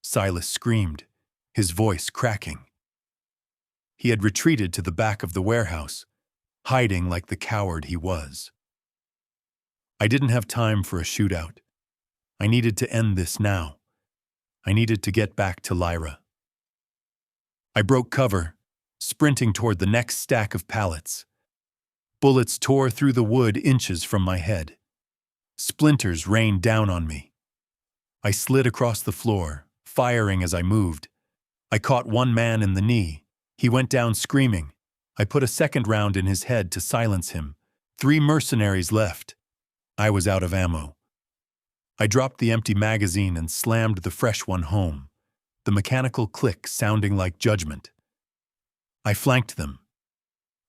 Silas screamed, his voice cracking. He had retreated to the back of the warehouse, hiding like the coward he was. I didn't have time for a shootout. I needed to end this now. I needed to get back to Lyra. I broke cover, sprinting toward the next stack of pallets. Bullets tore through the wood inches from my head. Splinters rained down on me. I slid across the floor, firing as I moved. I caught one man in the knee. He went down screaming. I put a second round in his head to silence him. 3 mercenaries left. I was out of ammo. I dropped the empty magazine and slammed the fresh one home, the mechanical click sounding like judgment. I flanked them.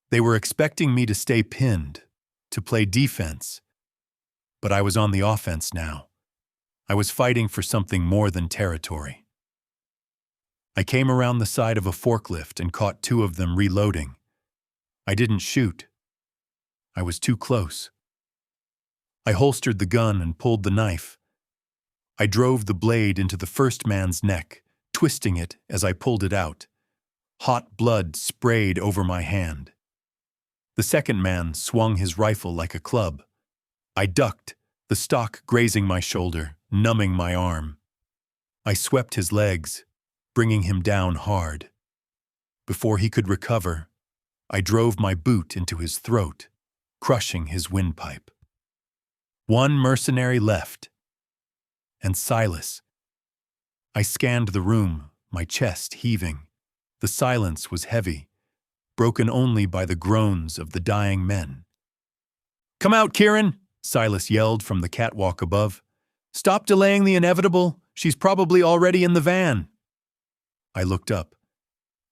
They were expecting me to stay pinned, to play defense. But I was on the offense now. I was fighting for something more than territory. I came around the side of a forklift and caught 2 of them reloading. I didn't shoot. I was too close. I holstered the gun and pulled the knife. I drove the blade into the first man's neck, twisting it as I pulled it out. Hot blood sprayed over my hand. The second man swung his rifle like a club. I ducked, the stock grazing my shoulder, numbing my arm. I swept his legs, bringing him down hard. Before he could recover, I drove my boot into his throat, crushing his windpipe. 1 mercenary left. And Silas. I scanned the room, my chest heaving. The silence was heavy, broken only by the groans of the dying men. "Come out, Kieran!" Silas yelled from the catwalk above. "Stop delaying the inevitable. She's probably already in the van." I looked up.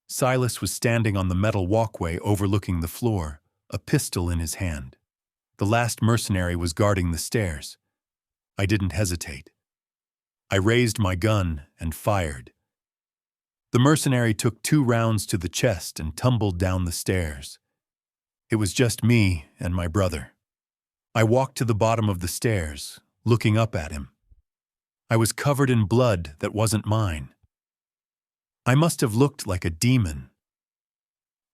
Silas was standing on the metal walkway overlooking the floor, a pistol in his hand. The last mercenary was guarding the stairs. I didn't hesitate. I raised my gun and fired. The mercenary took 2 rounds to the chest and tumbled down the stairs. It was just me and my brother. I walked to the bottom of the stairs, looking up at him. I was covered in blood that wasn't mine. I must have looked like a demon.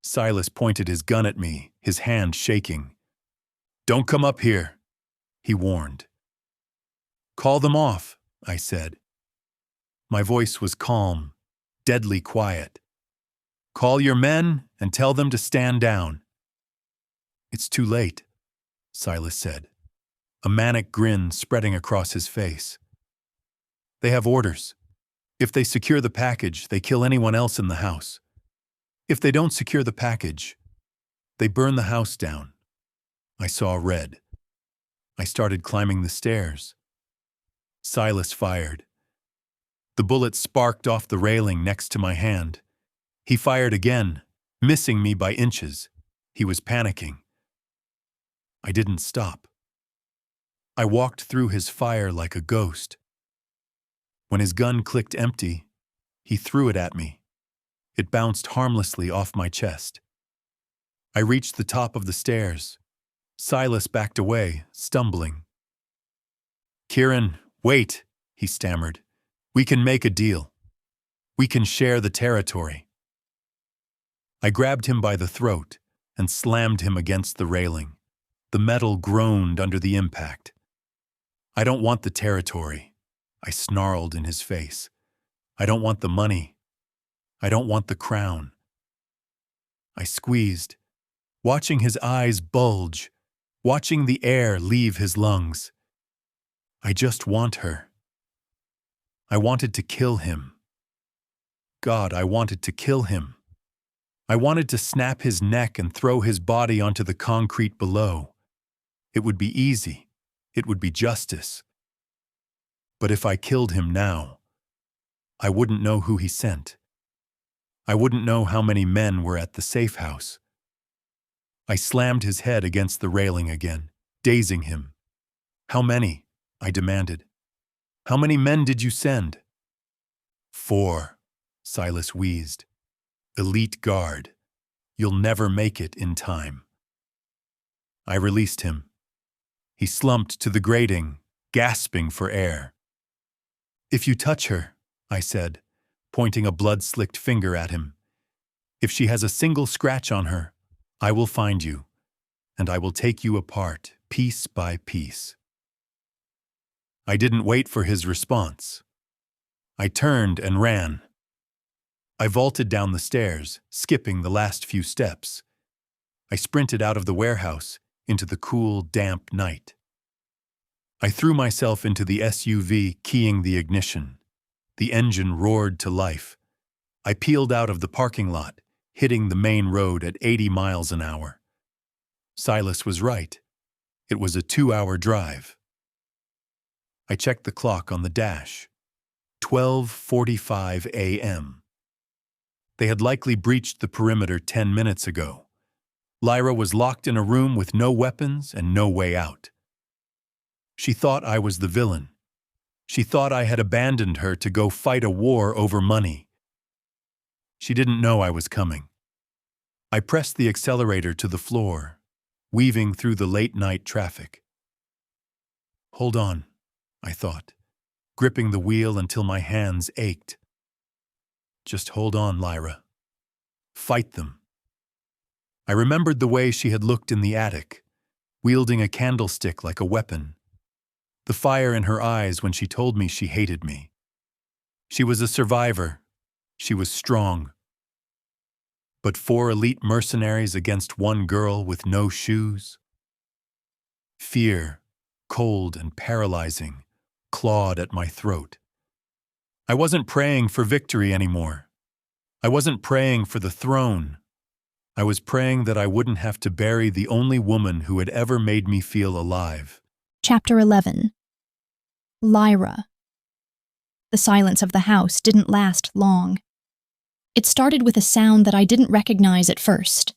Silas pointed his gun at me, his hand shaking. "Don't come up here," he warned. "Call them off," I said. My voice was calm, deadly quiet. "Call your men and tell them to stand down." "It's too late," Silas said, a manic grin spreading across his face. "They have orders. If they secure the package, they kill anyone else in the house. If they don't secure the package, they burn the house down." I saw red. I started climbing the stairs. Silas fired. The bullet sparked off the railing next to my hand. He fired again, missing me by inches. He was panicking. I didn't stop. I walked through his fire like a ghost. When his gun clicked empty, he threw it at me. It bounced harmlessly off my chest. I reached the top of the stairs. Silas backed away, stumbling. "Kieran, wait," he stammered. "We can make a deal. We can share the territory." I grabbed him by the throat and slammed him against the railing. The metal groaned under the impact. "I don't want the territory," I snarled in his face. "I don't want the money. I don't want the crown. I squeezed, watching his eyes bulge, watching the air leave his lungs. I just want her. I wanted to kill him. God, I wanted to kill him. I wanted to snap his neck and throw his body onto the concrete below. It would be easy. It would be justice. But if I killed him now, I wouldn't know who he sent. I wouldn't know how many men were at the safe house. I slammed his head against the railing again, dazing him. How many? I demanded. How many men did you send? 4, Silas wheezed. Elite guard. You'll never make it in time. I released him. He slumped to the grating, gasping for air. If you touch her, I said, pointing a blood-slicked finger at him, if she has a single scratch on her, I will find you, and I will take you apart, piece by piece. I didn't wait for his response. I turned and ran. I vaulted down the stairs, skipping the last few steps. I sprinted out of the warehouse into the cool, damp night. I threw myself into the SUV, keying the ignition. The engine roared to life. I peeled out of the parking lot, hitting the main road at 80 miles an hour. Silas was right. It was a 2-hour drive. I checked the clock on the dash. 12:45 a.m. They had likely breached the perimeter 10 minutes ago. Lyra was locked in a room with no weapons and no way out. She thought I was the villain. She thought I had abandoned her to go fight a war over money. She didn't know I was coming. I pressed the accelerator to the floor, weaving through the late-night traffic. Hold on, I thought, gripping the wheel until my hands ached. Just hold on, Lyra. Fight them. I remembered the way she had looked in the attic, wielding a candlestick like a weapon. The fire in her eyes when she told me she hated me. She was a survivor. She was strong. But 4 elite mercenaries against 1 girl with no shoes? Fear, cold and paralyzing, clawed at my throat. I wasn't praying for victory anymore. I wasn't praying for the throne. I was praying that I wouldn't have to bury the only woman who had ever made me feel alive. Chapter 11. Lyra. The silence of the house didn't last long. It started with a sound that I didn't recognize at first.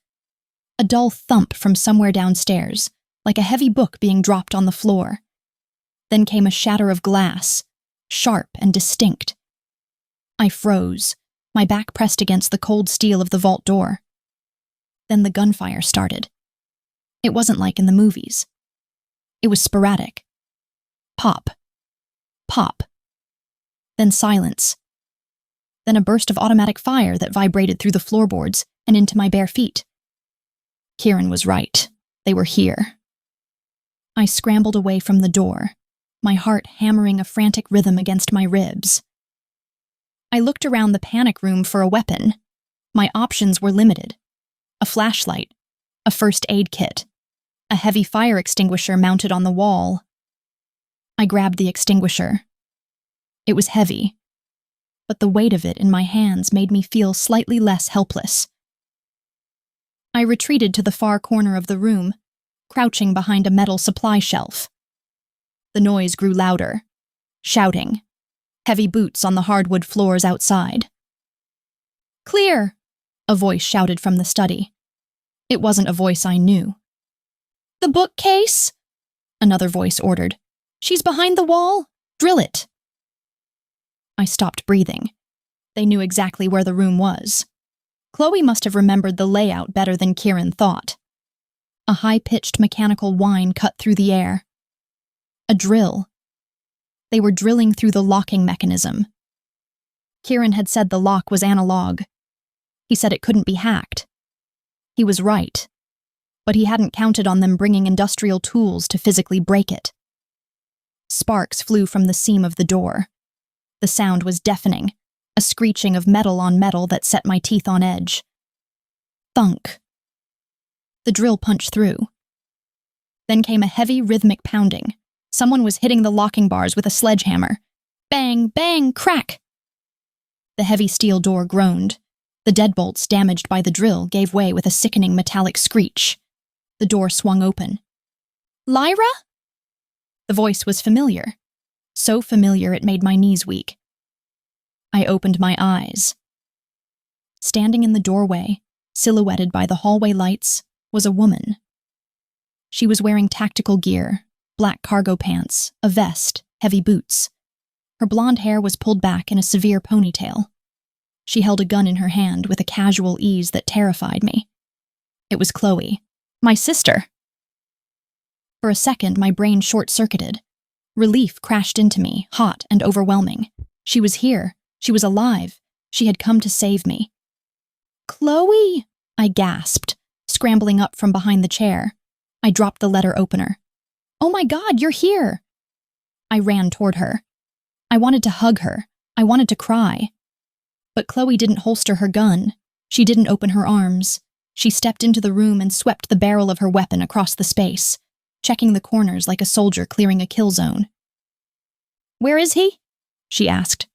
A dull thump from somewhere downstairs, like a heavy book being dropped on the floor. Then came a shatter of glass, sharp and distinct. I froze, my back pressed against the cold steel of the vault door. Then the gunfire started. It wasn't like in the movies. It was sporadic. Pop. Pop. Then silence. Then a burst of automatic fire that vibrated through the floorboards and into my bare feet. Kieran was right. They were here. I scrambled away from the door, my heart hammering a frantic rhythm against my ribs. I looked around the panic room for a weapon. My options were limited. A flashlight, a first aid kit, a heavy fire extinguisher mounted on the wall. I grabbed the extinguisher. It was heavy, but the weight of it in my hands made me feel slightly less helpless. I retreated to the far corner of the room, crouching behind a metal supply shelf. The noise grew louder, shouting, heavy boots on the hardwood floors outside. "Clear!" a voice shouted from the study. It wasn't a voice I knew. "The bookcase?" another voice ordered. "She's behind the wall. Drill it." I stopped breathing. They knew exactly where the room was. Chloe must have remembered the layout better than Kieran thought. A high-pitched mechanical whine cut through the air. A drill. They were drilling through the locking mechanism. Kieran had said the lock was analog. He said it couldn't be hacked. He was right, but he hadn't counted on them bringing industrial tools to physically break it. Sparks flew from the seam of the door. The sound was deafening, a screeching of metal on metal that set my teeth on edge. Thunk. The drill punched through. Then came a heavy, rhythmic pounding. Someone was hitting the locking bars with a sledgehammer. Bang, bang, crack! The heavy steel door groaned. The deadbolts, damaged by the drill, gave way with a sickening metallic screech. The door swung open. Lyra? The voice was familiar. So familiar it made my knees weak. I opened my eyes. Standing in the doorway, silhouetted by the hallway lights, was a woman. She was wearing tactical gear, black cargo pants, a vest, heavy boots. Her blonde hair was pulled back in a severe ponytail. She held a gun in her hand with a casual ease that terrified me. It was Chloe, my sister. For a second, my brain short-circuited. Relief crashed into me, hot and overwhelming. She was here. She was alive. She had come to save me. Chloe! I gasped, scrambling up from behind the chair. I dropped the letter opener. Oh my God, you're here! I ran toward her. I wanted to hug her. I wanted to cry. But Chloe didn't holster her gun. She didn't open her arms. She stepped into the room and swept the barrel of her weapon across the space, checking the corners like a soldier clearing a kill zone. Where is he? She asked.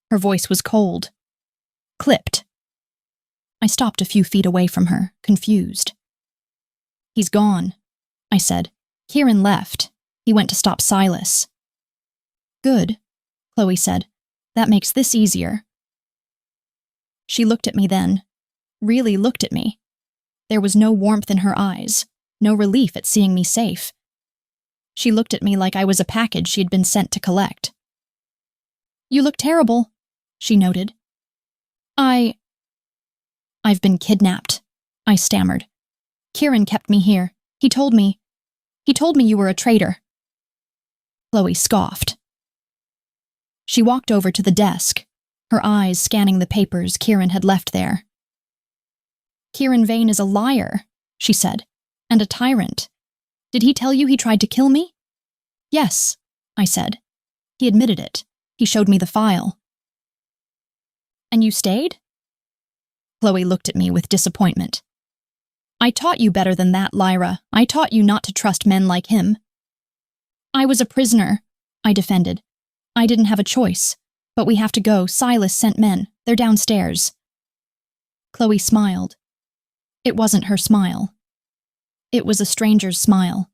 Her voice was cold. Clipped. I stopped a few feet away from her, confused. He's gone, I said. Kieran left. He went to stop Silas. Good, Chloe said. That makes this easier. She looked at me then, really looked at me. There was no warmth in her eyes, no relief at seeing me safe. She looked at me like I was a package she had been sent to collect. You look terrible, she noted. I've been kidnapped, I stammered. Kieran kept me here. He told me you were a traitor. Chloe scoffed. She walked over to the desk, her eyes scanning the papers Kieran had left there. Kieran Vane is a liar, she said, and a tyrant. Did he tell you he tried to kill me? Yes, I said. He admitted it. He showed me the file. And you stayed? Chloe looked at me with disappointment. I taught you better than that, Lyra. I taught you not to trust men like him. I was a prisoner, I defended. I didn't have a choice. But we have to go. Silas sent men. They're downstairs. Chloe smiled. It wasn't her smile. It was a stranger's smile,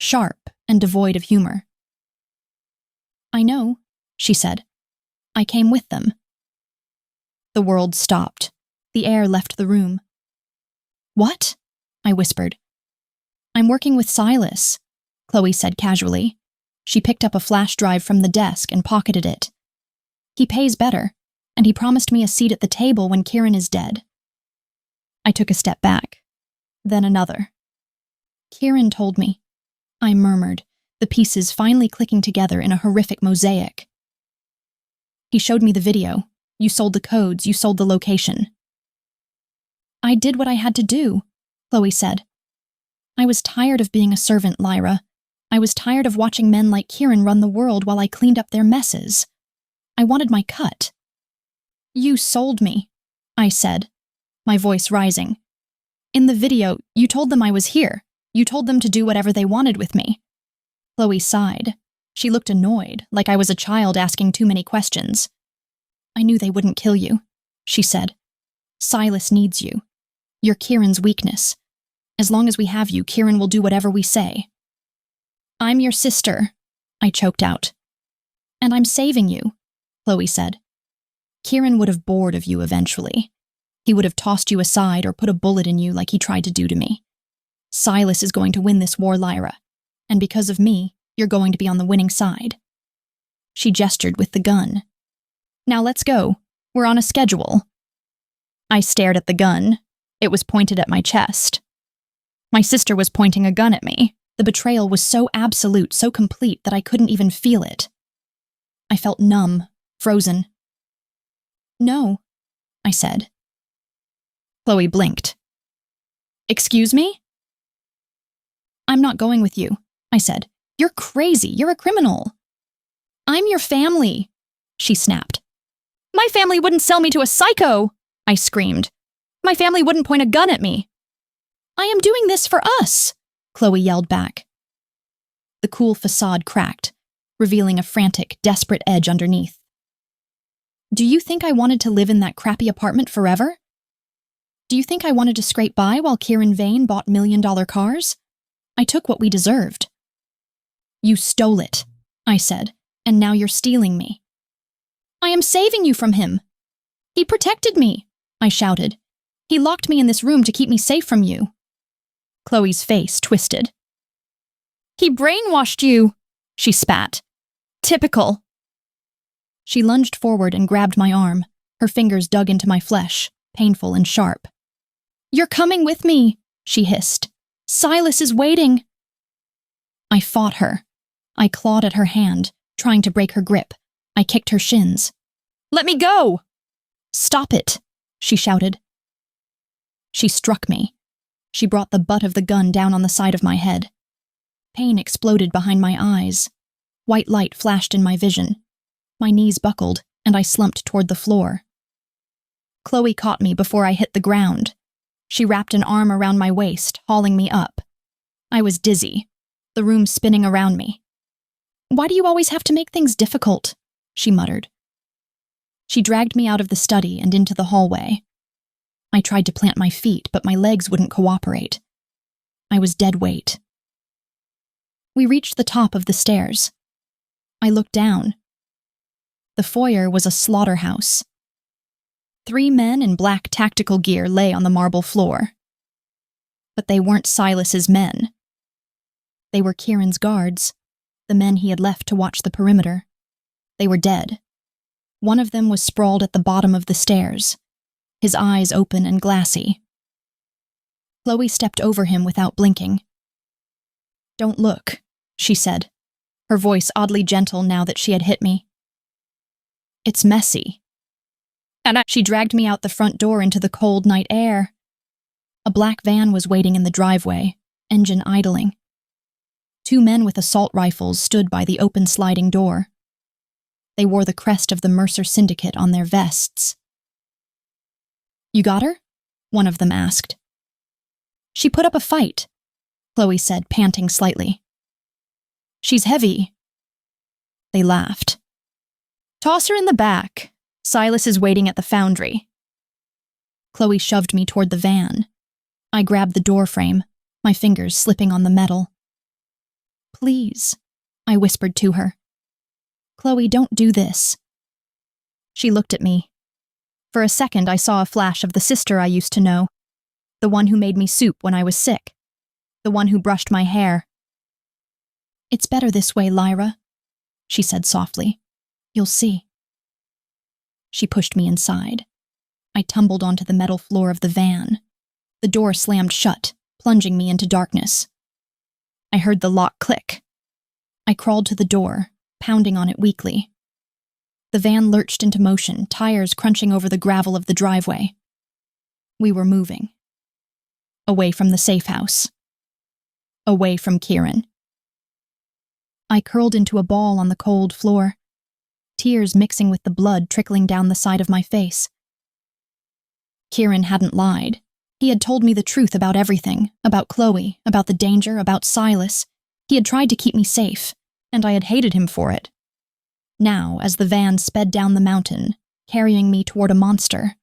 sharp and devoid of humor. I know, she said. I came with them. The world stopped. The air left the room. What? I whispered. I'm working with Silas, Chloe said casually. She picked up a flash drive from the desk and pocketed it. He pays better, and he promised me a seat at the table when Kieran is dead. I took a step back, then another. Kieran told me, I murmured, the pieces finally clicking together in a horrific mosaic. He showed me the video. You sold the codes, you sold the location. I did what I had to do, Chloe said. I was tired of being a servant, Lyra. I was tired of watching men like Kieran run the world while I cleaned up their messes. I wanted my cut. You sold me, I said, my voice rising. In the video, you told them I was here. You told them to do whatever they wanted with me. Chloe sighed. She looked annoyed, like I was a child asking too many questions. I knew they wouldn't kill you, she said. Silas needs you. You're Kieran's weakness. As long as we have you, Kieran will do whatever we say. I'm your sister, I choked out. And I'm saving you, Chloe said. Kieran would have bored of you eventually. He would have tossed you aside or put a bullet in you like he tried to do to me. Silas is going to win this war, Lyra, and because of me, you're going to be on the winning side. She gestured with the gun. Now let's go. We're on a schedule. I stared at the gun. It was pointed at my chest. My sister was pointing a gun at me. The betrayal was so absolute, so complete that I couldn't even feel it. I felt numb, frozen. No, I said. Chloe blinked. Excuse me? I'm not going with you, I said. You're crazy. You're a criminal. I'm your family, she snapped. My family wouldn't sell me to a psycho, I screamed. My family wouldn't point a gun at me. I am doing this for us, Chloe yelled back. The cool facade cracked, revealing a frantic, desperate edge underneath. Do you think I wanted to live in that crappy apartment forever? Do you think I wanted to scrape by while Kieran Vane bought million-dollar cars? I took what we deserved. You stole it, I said, and now you're stealing me. I am saving you from him. He protected me, I shouted. He locked me in this room to keep me safe from you. Chloe's face twisted. He brainwashed you, she spat. Typical. She lunged forward and grabbed my arm, her fingers dug into my flesh, painful and sharp. You're coming with me, she hissed. Silas is waiting. I fought her. I clawed at her hand, trying to break her grip. I kicked her shins. Let me go! Stop it, she shouted. She struck me. She brought the butt of the gun down on the side of my head. Pain exploded behind my eyes. White light flashed in my vision. My knees buckled, and I slumped toward the floor. Chloe caught me before I hit the ground. She wrapped an arm around my waist, hauling me up. I was dizzy, the room spinning around me. Why do you always have to make things difficult? She muttered. She dragged me out of the study and into the hallway. I tried to plant my feet, but my legs wouldn't cooperate. I was dead weight. We reached the top of the stairs. I looked down. The foyer was a slaughterhouse. 3 men in black tactical gear lay on the marble floor. But they weren't Silas's men. They were Kieran's guards, the men he had left to watch the perimeter. They were dead. One of them was sprawled at the bottom of the stairs, his eyes open and glassy. Chloe stepped over him without blinking. Don't look, she said, her voice oddly gentle now that she had hit me. It's messy. She dragged me out the front door into the cold night air. A black van was waiting in the driveway, engine idling. 2 men with assault rifles stood by the open sliding door. They wore the crest of the Mercer Syndicate on their vests. You got her? One of them asked. She put up a fight, Chloe said, panting slightly. She's heavy. They laughed. Toss her in the back. Silas is waiting at the foundry. Chloe shoved me toward the van. I grabbed the door frame, my fingers slipping on the metal. Please, I whispered to her. Chloe, don't do this. She looked at me. For a second, I saw a flash of the sister I used to know, the one who made me soup when I was sick, the one who brushed my hair. It's better this way, Lyra, she said softly. You'll see. She pushed me inside. I tumbled onto the metal floor of the van. The door slammed shut, plunging me into darkness. I heard the lock click. I crawled to the door, pounding on it weakly. The van lurched into motion, tires crunching over the gravel of the driveway. We were moving. Away from the safe house. Away from Kieran. I curled into a ball on the cold floor, tears mixing with the blood trickling down the side of my face. Kieran hadn't lied. He had told me the truth about everything, about Chloe, about the danger, about Silas. He had tried to keep me safe, and I had hated him for it. Now, as the van sped down the mountain, carrying me toward a monster,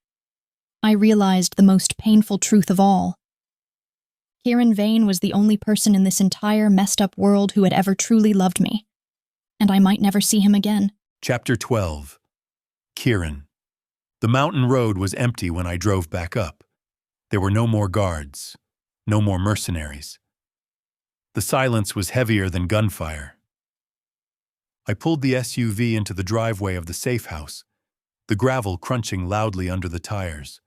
I realized the most painful truth of all. Kieran Vane was the only person in this entire messed-up world who had ever truly loved me, and I might never see him again. Chapter 12. Kieran. The mountain road was empty when I drove back up. There were no more guards, no more mercenaries. The silence was heavier than gunfire. I pulled the SUV into the driveway of the safe house, the gravel crunching loudly under the tires.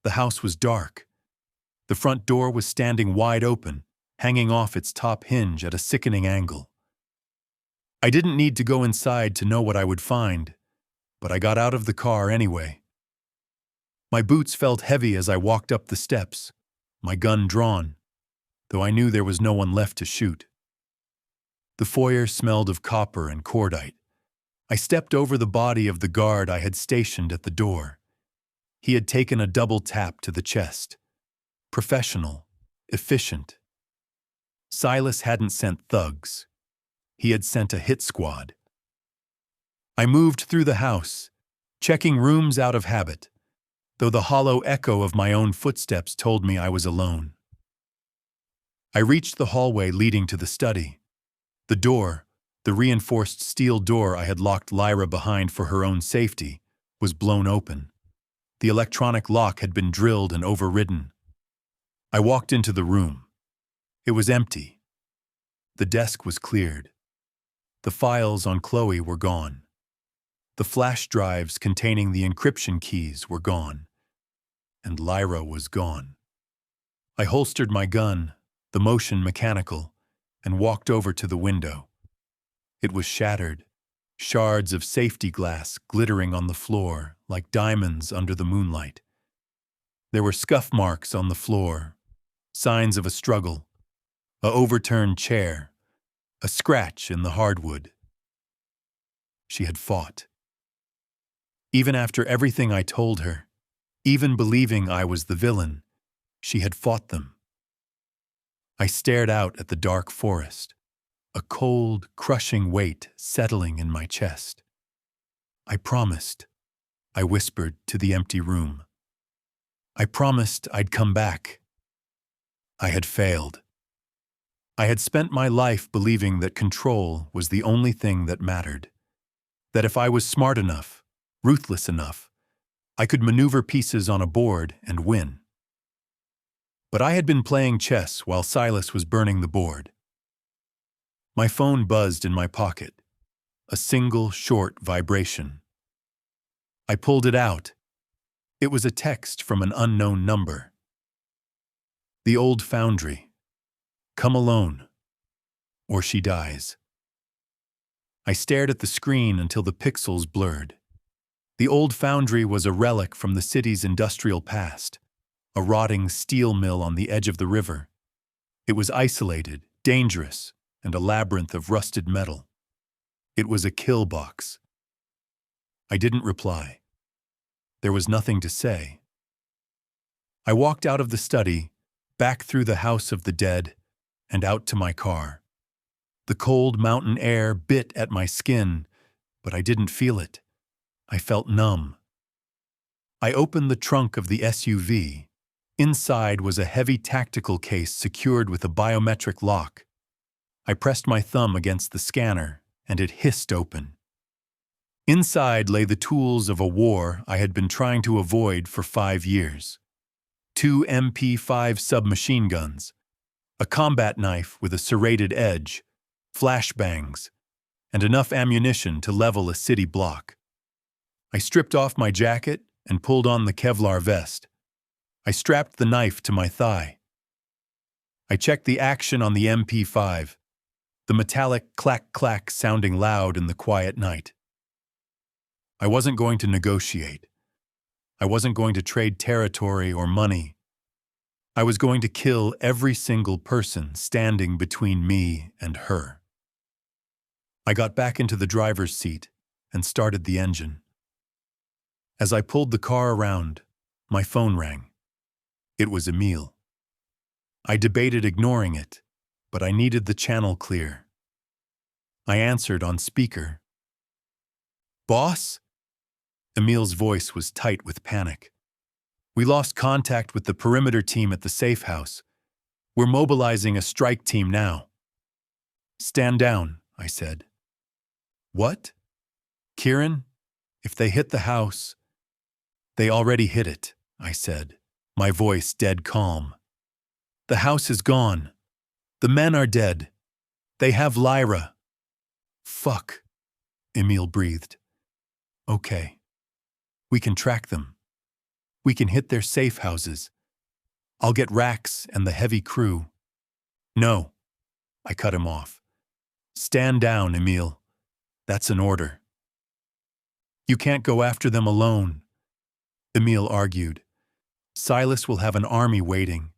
The house was dark. The front door was standing wide open, hanging off its top hinge at a sickening angle. I didn't need to go inside to know what I would find, but I got out of the car anyway. My boots felt heavy as I walked up the steps, my gun drawn, though I knew there was no one left to shoot. The foyer smelled of copper and cordite. I stepped over the body of the guard I had stationed at the door. He had taken a double tap to the chest. Professional, efficient. Silas hadn't sent thugs. He had sent a hit squad. I moved through the house, checking rooms out of habit, though the hollow echo of my own footsteps told me I was alone. I reached the hallway leading to the study. The door, the reinforced steel door I had locked Lyra behind for her own safety, was blown open. The electronic lock had been drilled and overridden. I walked into the room. It was empty. The desk was cleared. The files on Chloe were gone. The flash drives containing the encryption keys were gone. And Lyra was gone. I holstered my gun, the motion mechanical, and walked over to the window. It was shattered, shards of safety glass glittering on the floor like diamonds under the moonlight. There were scuff marks on the floor, signs of a struggle, a overturned chair, a scratch in the hardwood. She had fought. Even after everything I told her, even believing I was the villain, she had fought them. I stared out at the dark forest, a cold, crushing weight settling in my chest. I promised, I whispered to the empty room. I promised I'd come back. I had failed. I had spent my life believing that control was the only thing that mattered, that if I was smart enough, ruthless enough, I could maneuver pieces on a board and win. But I had been playing chess while Silas was burning the board. My phone buzzed in my pocket, a single short vibration. I pulled it out. It was a text from an unknown number. The old foundry. Come alone, or she dies. I stared at the screen until the pixels blurred. The old foundry was a relic from the city's industrial past, a rotting steel mill on the edge of the river. It was isolated, dangerous, and a labyrinth of rusted metal. It was a kill box. I didn't reply. There was nothing to say. I walked out of the study, back through the house of the dead, and out to my car. The cold mountain air bit at my skin, but I didn't feel it. I felt numb. I opened the trunk of the SUV. Inside was a heavy tactical case secured with a biometric lock. I pressed my thumb against the scanner, and it hissed open. Inside lay the tools of a war I had been trying to avoid for 5 years. 2 MP5 submachine guns, a combat knife with a serrated edge, flashbangs, and enough ammunition to level a city block. I stripped off my jacket and pulled on the Kevlar vest. I strapped the knife to my thigh. I checked the action on the MP5, the metallic clack-clack sounding loud in the quiet night. I wasn't going to negotiate. I wasn't going to trade territory or money. I was going to kill every single person standing between me and her. I got back into the driver's seat and started the engine. As I pulled the car around, my phone rang. It was Emile. I debated ignoring it, but I needed the channel clear. I answered on speaker. "Boss?" Emile's voice was tight with panic. "We lost contact with the perimeter team at the safe house. We're mobilizing a strike team now." "Stand down," I said. "What?" "Kieran, if they hit the house..." "They already hit it," I said, my voice dead calm. "The house is gone. The men are dead. They have Lyra." "Fuck," Emile breathed. "Okay. We can track them. We can hit their safe houses. I'll get Rax and the heavy crew." "No," I cut him off. "Stand down, Emile. That's an order." "You can't go after them alone," Emile argued. "Silas will have an army waiting.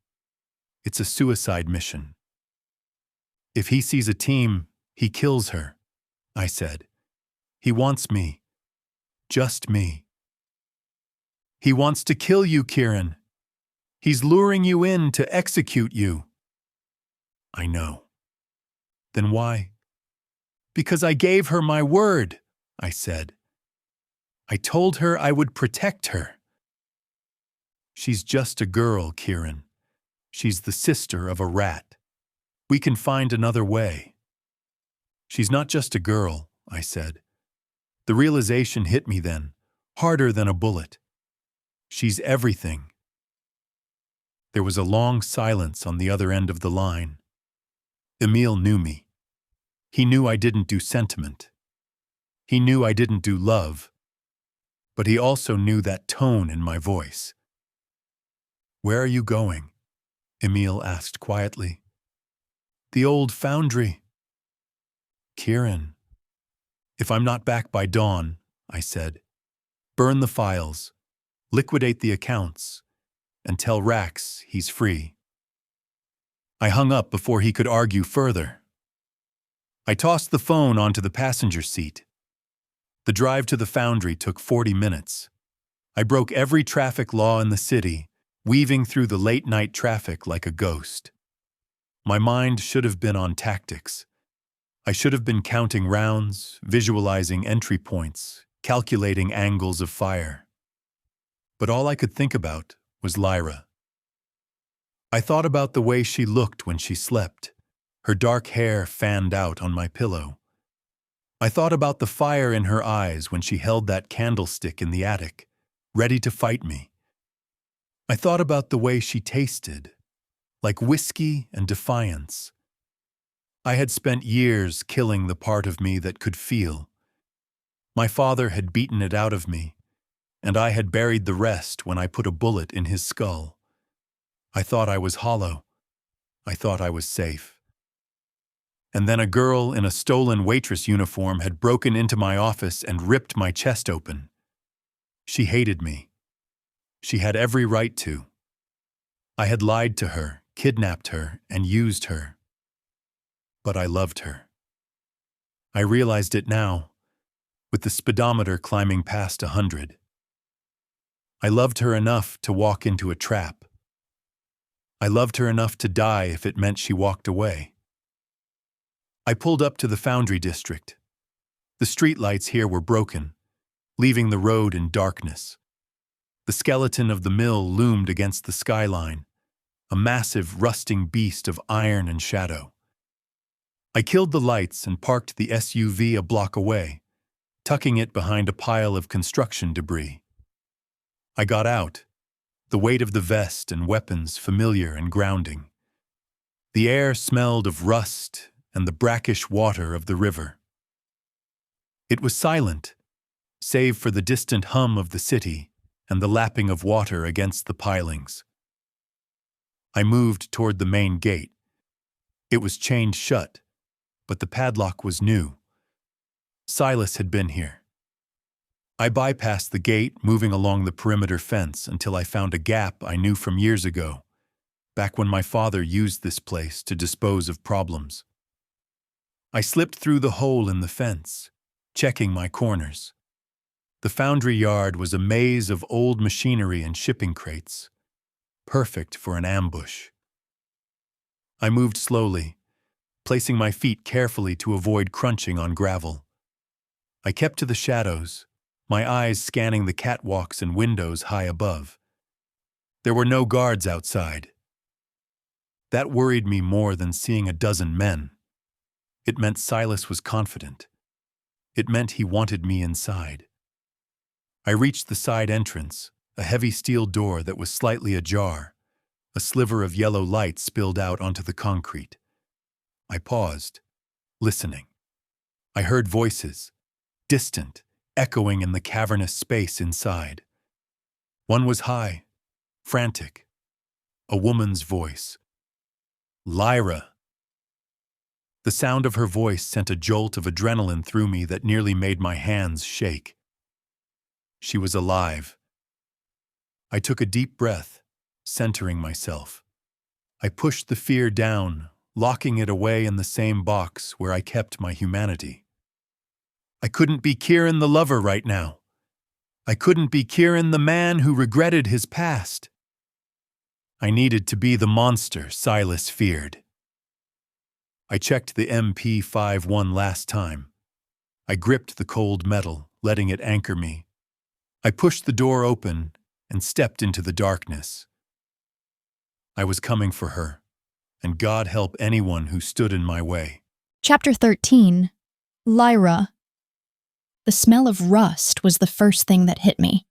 It's a suicide mission." "If he sees a team, he kills her," I said. He wants me. Just me. He wants to kill you, Kieran. He's luring you in to execute you. I know. Then why? Because I gave her my word, I said. I told her I would protect her. She's just a girl, Kieran. She's the sister of a rat. We can find another way. She's not just a girl, I said. The realization hit me then, harder than a bullet. She's everything. There was a long silence on the other end of the line. Emil knew me. He knew I didn't do sentiment. He knew I didn't do love. But he also knew that tone in my voice. "Where are you going?" Emil asked quietly. "The old foundry." "Kieran." "If I'm not back by dawn," I said, "burn the files, liquidate the accounts, and tell Rax he's free." I hung up before he could argue further. I tossed the phone onto the passenger seat. The drive to the foundry took 40 minutes. I broke every traffic law in the city, weaving through the late-night traffic like a ghost. My mind should have been on tactics. I should have been counting rounds, visualizing entry points, calculating angles of fire. But all I could think about was Lyra. I thought about the way she looked when she slept, her dark hair fanned out on my pillow. I thought about the fire in her eyes when she held that candlestick in the attic, ready to fight me. I thought about the way she tasted, like whiskey and defiance. I had spent years killing the part of me that could feel. My father had beaten it out of me, and I had buried the rest when I put a bullet in his skull. I thought I was hollow. I thought I was safe. And then a girl in a stolen waitress uniform had broken into my office and ripped my chest open. She hated me. She had every right to. I had lied to her, kidnapped her, and used her. But I loved her. I realized it now, with the speedometer climbing past 100. I loved her enough to walk into a trap. I loved her enough to die if it meant she walked away. I pulled up to the foundry district. The streetlights here were broken, leaving the road in darkness. The skeleton of the mill loomed against the skyline, a massive, rusting beast of iron and shadow. I killed the lights and parked the SUV a block away, tucking it behind a pile of construction debris. I got out, the weight of the vest and weapons familiar and grounding. The air smelled of rust and the brackish water of the river. It was silent, save for the distant hum of the city and the lapping of water against the pilings. I moved toward the main gate. It was chained shut, but the padlock was new. Silas had been here. I bypassed the gate, moving along the perimeter fence until I found a gap I knew from years ago, back when my father used this place to dispose of problems. I slipped through the hole in the fence, checking my corners. The foundry yard was a maze of old machinery and shipping crates, perfect for an ambush. I moved slowly, placing my feet carefully to avoid crunching on gravel. I kept to the shadows, my eyes scanning the catwalks and windows high above. There were no guards outside. That worried me more than seeing a dozen men. It meant Silas was confident. It meant he wanted me inside. I reached the side entrance, a heavy steel door that was slightly ajar. A sliver of yellow light spilled out onto the concrete. I paused, listening. I heard voices, distant, echoing in the cavernous space inside. One was high, frantic. A woman's voice. Lyra. The sound of her voice sent a jolt of adrenaline through me that nearly made my hands shake. She was alive. I took a deep breath, centering myself. I pushed the fear down, locking it away in the same box where I kept my humanity. I couldn't be Kieran the lover right now. I couldn't be Kieran the man who regretted his past. I needed to be the monster Silas feared. I checked the MP51 last time. I gripped the cold metal, letting it anchor me. I pushed the door open and stepped into the darkness. I was coming for her, and God help anyone who stood in my way. Chapter 13. Lyra. The smell of rust was the first thing that hit me.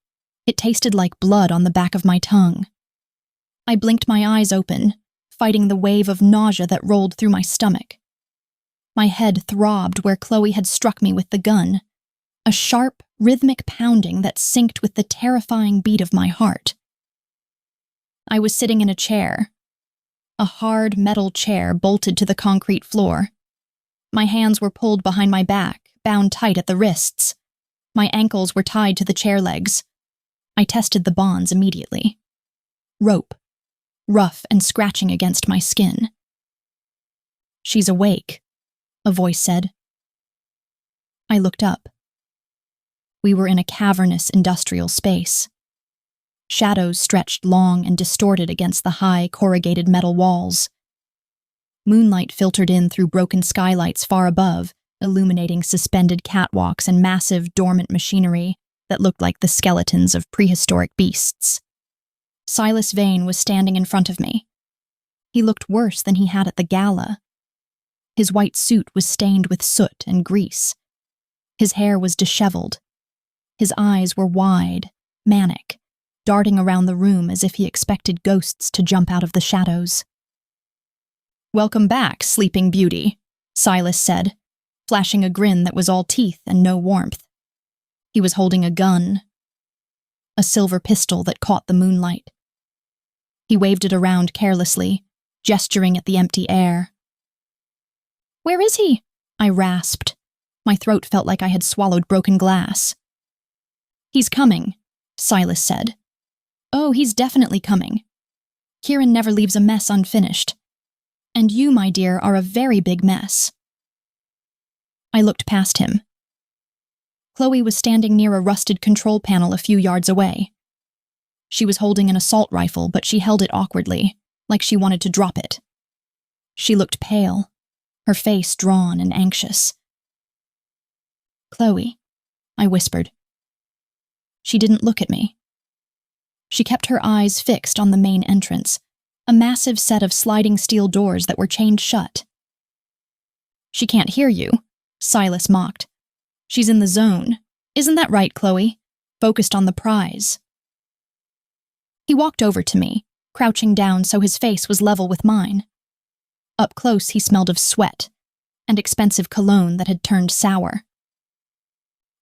It tasted like blood on the back of my tongue. I blinked my eyes open, fighting the wave of nausea that rolled through my stomach. My head throbbed where Chloe had struck me with the gun, a sharp, rhythmic pounding that synced with the terrifying beat of my heart. I was sitting in a chair, a hard metal chair bolted to the concrete floor. My hands were pulled behind my back, bound tight at the wrists. My ankles were tied to the chair legs. I tested the bonds immediately. Rope, rough and scratching against my skin. "She's awake," a voice said. I looked up. We were in a cavernous industrial space. Shadows stretched long and distorted against the high, corrugated metal walls. Moonlight filtered in through broken skylights far above, illuminating suspended catwalks and massive, dormant machinery that looked like the skeletons of prehistoric beasts. Silas Vane was standing in front of me. He looked worse than he had at the gala. His white suit was stained with soot and grease. His hair was disheveled. His eyes were wide, manic, darting around the room as if he expected ghosts to jump out of the shadows. "Welcome back, Sleeping Beauty," Silas said, flashing a grin that was all teeth and no warmth. He was holding a gun, a silver pistol that caught the moonlight. He waved it around carelessly, gesturing at the empty air. "Where is he?" I rasped. My throat felt like I had swallowed broken glass. "He's coming," Silas said. "Oh, he's definitely coming. Kieran never leaves a mess unfinished. And you, my dear, are a very big mess." I looked past him. Chloe was standing near a rusted control panel a few yards away. She was holding an assault rifle, but she held it awkwardly, like she wanted to drop it. She looked pale, her face drawn and anxious. "Chloe," I whispered. She didn't look at me. She kept her eyes fixed on the main entrance, a massive set of sliding steel doors that were chained shut. "She can't hear you," Silas mocked. "She's in the zone. Isn't that right, Chloe? Focused on the prize." He walked over to me, crouching down so his face was level with mine. Up close, he smelled of sweat and expensive cologne that had turned sour.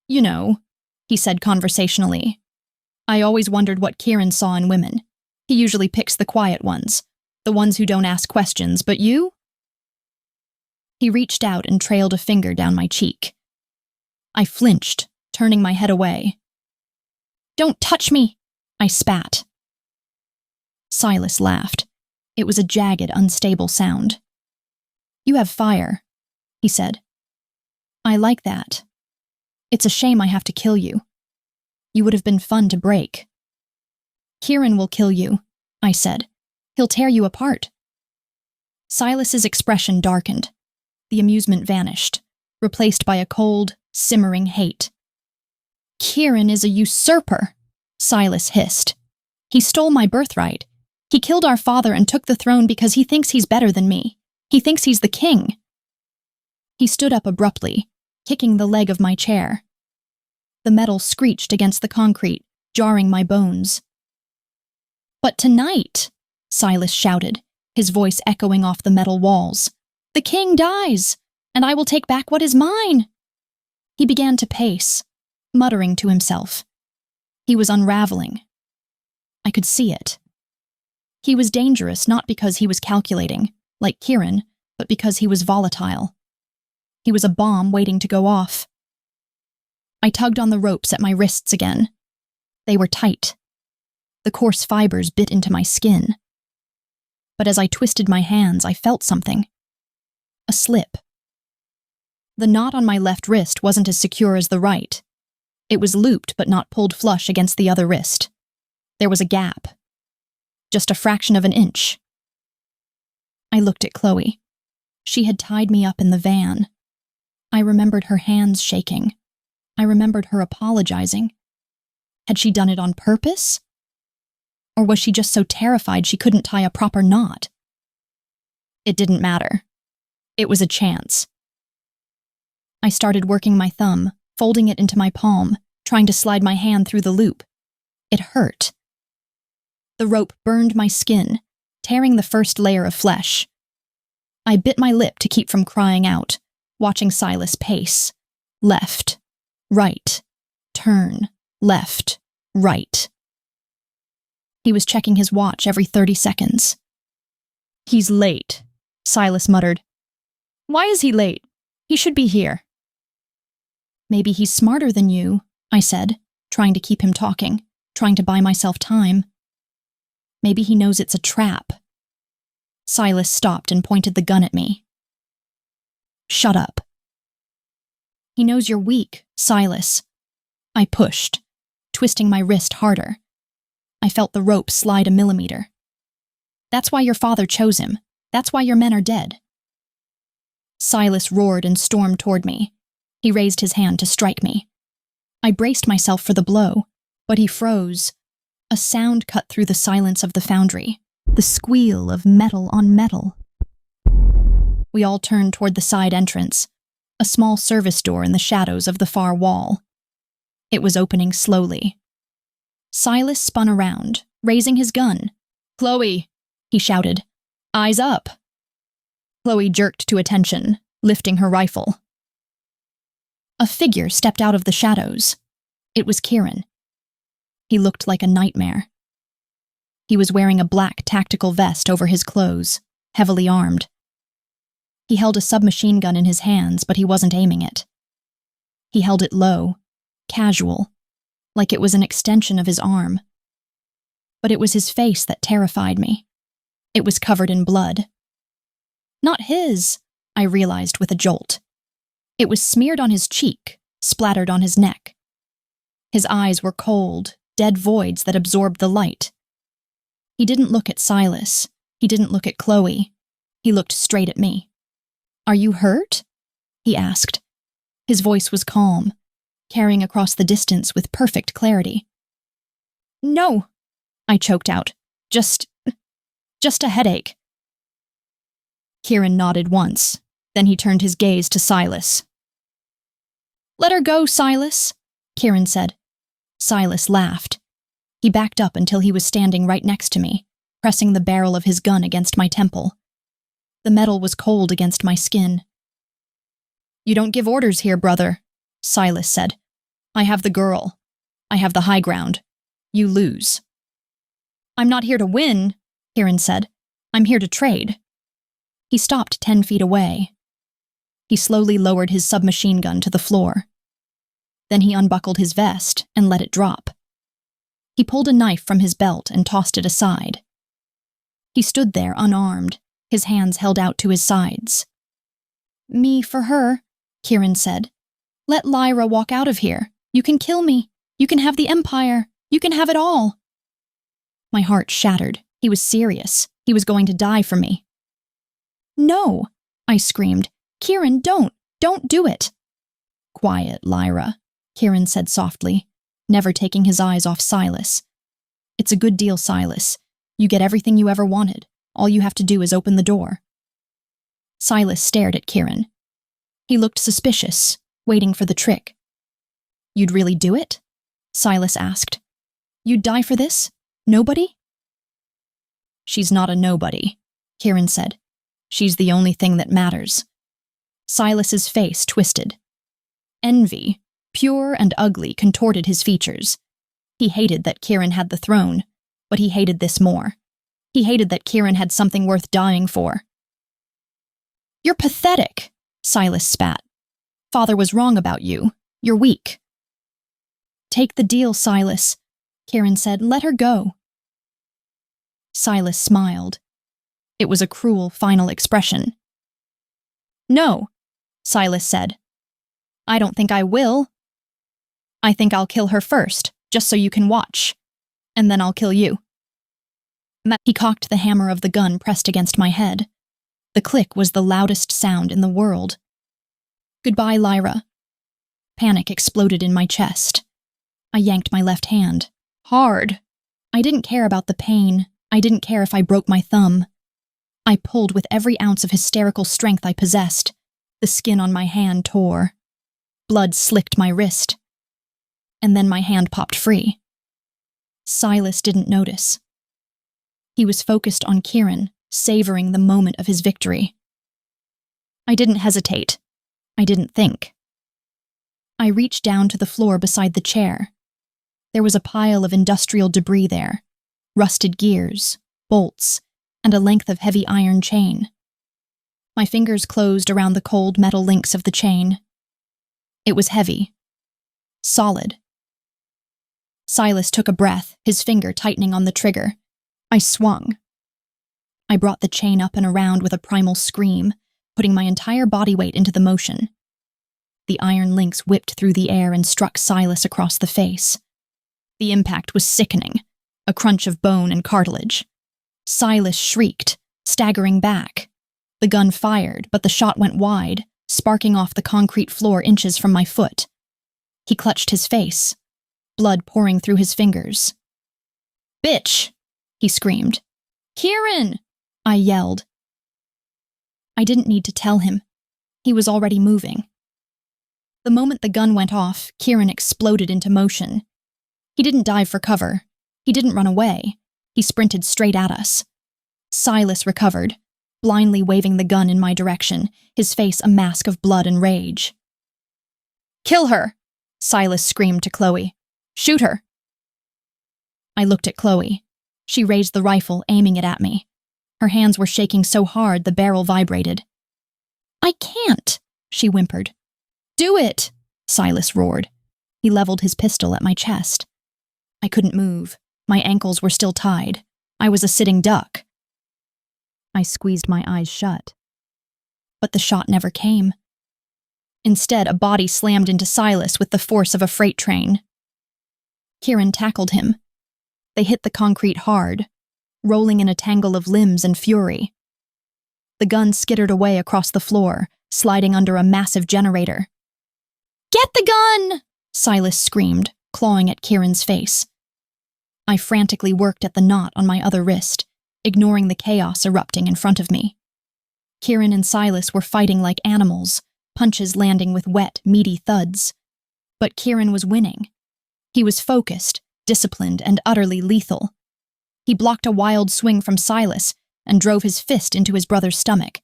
"You know," he said conversationally, "I always wondered what Kieran saw in women. He usually picks the quiet ones, the ones who don't ask questions, but you?" He reached out and trailed a finger down my cheek. I flinched, turning my head away. "Don't touch me," I spat. Silas laughed. It was a jagged, unstable sound. "You have fire," he said. "I like that. It's a shame I have to kill you. You would have been fun to break." "Kieran will kill you," I said. "He'll tear you apart." Silas's expression darkened. The amusement vanished, replaced by a cold, simmering hate. "Kieran is a usurper," Silas hissed. "He stole my birthright. He killed our father and took the throne because he thinks he's better than me. He thinks he's the king." He stood up abruptly, kicking the leg of my chair. The metal screeched against the concrete, jarring my bones. "But tonight," Silas shouted, his voice echoing off the metal walls, "the king dies, and I will take back what is mine." He began to pace, muttering to himself. He was unraveling. I could see it. He was dangerous not because he was calculating, like Kieran, but because he was volatile. He was a bomb waiting to go off. I tugged on the ropes at my wrists again. They were tight. The coarse fibers bit into my skin. But as I twisted my hands, I felt something. A slip. The knot on my left wrist wasn't as secure as the right. It was looped but not pulled flush against the other wrist. There was a gap. Just a fraction of an inch. I looked at Chloe. She had tied me up in the van. I remembered her hands shaking. I remembered her apologizing. Had she done it on purpose? Or was she just so terrified she couldn't tie a proper knot? It didn't matter. It was a chance. I started working my thumb, folding it into my palm, trying to slide my hand through the loop. It hurt. The rope burned my skin, tearing the first layer of flesh. I bit my lip to keep from crying out, watching Silas pace. Left, right, turn, left, right. He was checking his watch every 30 seconds. "He's late," Silas muttered. "Why is he late? He should be here." "Maybe he's smarter than you," I said, trying to keep him talking, trying to buy myself time. "Maybe he knows it's a trap." Silas stopped and pointed the gun at me. "Shut up." "He knows you're weak, Silas." I pushed, twisting my wrist harder. I felt the rope slide a millimeter. "That's why your father chose him. That's why your men are dead." Silas roared and stormed toward me. He raised his hand to strike me. I braced myself for the blow, but he froze. A sound cut through the silence of the foundry, the squeal of metal on metal. We all turned toward the side entrance, a small service door in the shadows of the far wall. It was opening slowly. Silas spun around, raising his gun. "Chloe," he shouted. "Eyes up." Chloe jerked to attention, lifting her rifle. A figure stepped out of the shadows. It was Kieran. He looked like a nightmare. He was wearing a black tactical vest over his clothes, heavily armed. He held a submachine gun in his hands, but he wasn't aiming it. He held it low, casual, like it was an extension of his arm. But it was his face that terrified me. It was covered in blood. Not his, I realized with a jolt. It was smeared on his cheek, splattered on his neck. His eyes were cold, dead voids that absorbed the light. He didn't look at Silas. He didn't look at Chloe. He looked straight at me. "Are you hurt?" he asked. His voice was calm, carrying across the distance with perfect clarity. "No," I choked out. Just a headache." Kieran nodded once, then he turned his gaze to Silas. "Let her go, Silas," Kieran said. Silas laughed. He backed up until he was standing right next to me, pressing the barrel of his gun against my temple. The metal was cold against my skin. "You don't give orders here, brother," Silas said. "I have the girl. I have the high ground. You lose." "I'm not here to win," Kieran said. "I'm here to trade." He stopped 10 feet away. He slowly lowered his submachine gun to the floor. Then he unbuckled his vest and let it drop. He pulled a knife from his belt and tossed it aside. He stood there unarmed, his hands held out to his sides. "Me for her," Kieran said. "Let Lyra walk out of here. You can kill me. You can have the Empire. You can have it all." My heart shattered. He was serious. He was going to die for me. "No," I screamed. "Kieran, don't do it." "Quiet, Lyra," Kieran said softly, never taking his eyes off Silas. "It's a good deal, Silas. You get everything you ever wanted. All you have to do is open the door." Silas stared at Kieran. He looked suspicious, waiting for the trick. "You'd really do it?" Silas asked. "You'd die for this? Nobody?" "She's not a nobody," Kieran said. "She's the only thing that matters." Silas's face twisted. Envy, pure and ugly, contorted his features. He hated that Kieran had the throne, but he hated this more. He hated that Kieran had something worth dying for. "You're pathetic," Silas spat. "Father was wrong about you. You're weak." "Take the deal, Silas," Kieran said. "Let her go." Silas smiled. It was a cruel final expression. "No," Silas said, I don't think I will. I think I'll kill her first, just so you can watch. And then I'll kill you. He cocked the hammer of the gun pressed against my head. The click was the loudest sound in the world. Goodbye, Lyra. Panic exploded in my chest. I yanked my left hand. Hard. I didn't care about the pain. I didn't care if I broke my thumb. I pulled with every ounce of hysterical strength I possessed. The skin on my hand tore. Blood slicked my wrist. And then my hand popped free. Silas didn't notice. He was focused on Kieran, savoring the moment of his victory. I didn't hesitate. I didn't think. I reached down to the floor beside the chair. There was a pile of industrial debris there, rusted gears, bolts, and a length of heavy iron chain. My fingers closed around the cold metal links of the chain. It was heavy. Solid. Silas took a breath, his finger tightening on the trigger. I swung. I brought the chain up and around with a primal scream, putting my entire body weight into the motion. The iron links whipped through the air and struck Silas across the face. The impact was sickening, a crunch of bone and cartilage. Silas shrieked, staggering back. The gun fired, but the shot went wide, sparking off the concrete floor inches from my foot. He clutched his face, blood pouring through his fingers. "Bitch!" he screamed. "Kieran!" I yelled. I didn't need to tell him. He was already moving. The moment the gun went off, Kieran exploded into motion. He didn't dive for cover. He didn't run away. He sprinted straight at us. Silas recovered, blindly waving the gun in my direction, his face a mask of blood and rage. "Kill her!" Silas screamed to Chloe. "Shoot her!" I looked at Chloe. She raised the rifle, aiming it at me. Her hands were shaking so hard the barrel vibrated. "I can't," she whimpered. "Do it!" Silas roared. He leveled his pistol at my chest. I couldn't move. My ankles were still tied. I was a sitting duck. I squeezed my eyes shut. But the shot never came. Instead, a body slammed into Silas with the force of a freight train. Kieran tackled him. They hit the concrete hard, rolling in a tangle of limbs and fury. The gun skittered away across the floor, sliding under a massive generator. "Get the gun!" Silas screamed, clawing at Kieran's face. I frantically worked at the knot on my other wrist, ignoring the chaos erupting in front of me. Kieran and Silas were fighting like animals, punches landing with wet, meaty thuds. But Kieran was winning. He was focused, disciplined, and utterly lethal. He blocked a wild swing from Silas and drove his fist into his brother's stomach,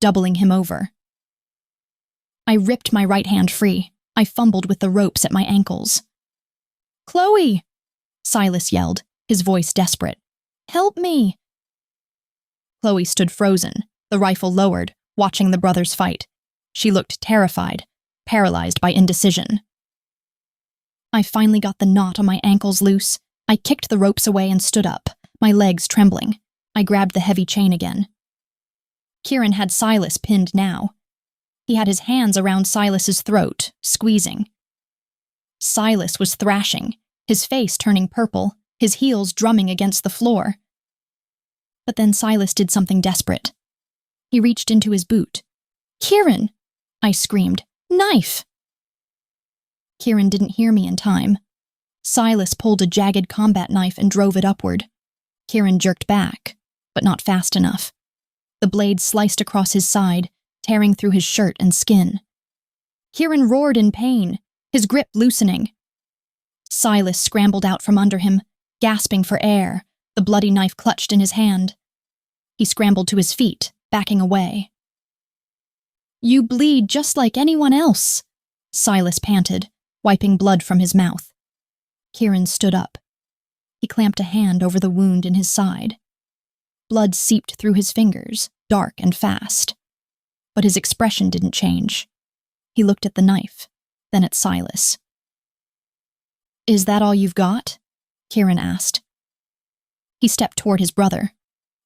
doubling him over. I ripped my right hand free. I fumbled with the ropes at my ankles. "Chloe!" Silas yelled, his voice desperate. "Help me!" Chloe stood frozen, the rifle lowered, watching the brothers fight. She looked terrified, paralyzed by indecision. I finally got the knot on my ankles loose. I kicked the ropes away and stood up, my legs trembling. I grabbed the heavy chain again. Kieran had Silas pinned now. He had his hands around Silas's throat, squeezing. Silas was thrashing, his face turning purple, his heels drumming against the floor. But then Silas did something desperate. He reached into his boot. "Kieran!" I screamed. "Knife!" Kieran didn't hear me in time. Silas pulled a jagged combat knife and drove it upward. Kieran jerked back, but not fast enough. The blade sliced across his side, tearing through his shirt and skin. Kieran roared in pain, his grip loosening. Silas scrambled out from under him, gasping for air, the bloody knife clutched in his hand. He scrambled to his feet, backing away. "You bleed just like anyone else," Silas panted, wiping blood from his mouth. Kieran stood up. He clamped a hand over the wound in his side. Blood seeped through his fingers, dark and fast. But his expression didn't change. He looked at the knife, then at Silas. "Is that all you've got?" Kieran asked. He stepped toward his brother.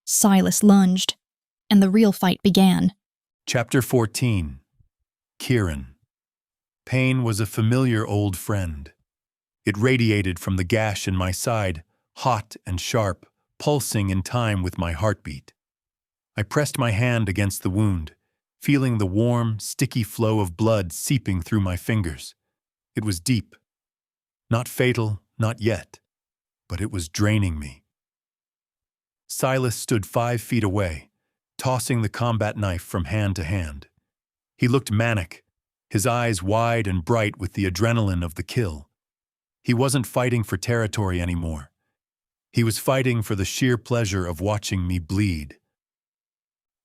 Silas lunged, and the real fight began. Chapter 14. Kieran. Pain was a familiar old friend. It radiated from the gash in my side, hot and sharp, pulsing in time with my heartbeat. I pressed my hand against the wound, feeling the warm, sticky flow of blood seeping through my fingers. It was deep. Not fatal, not yet, but it was draining me. Silas stood 5 feet away, tossing the combat knife from hand to hand. He looked manic, his eyes wide and bright with the adrenaline of the kill. He wasn't fighting for territory anymore. He was fighting for the sheer pleasure of watching me bleed.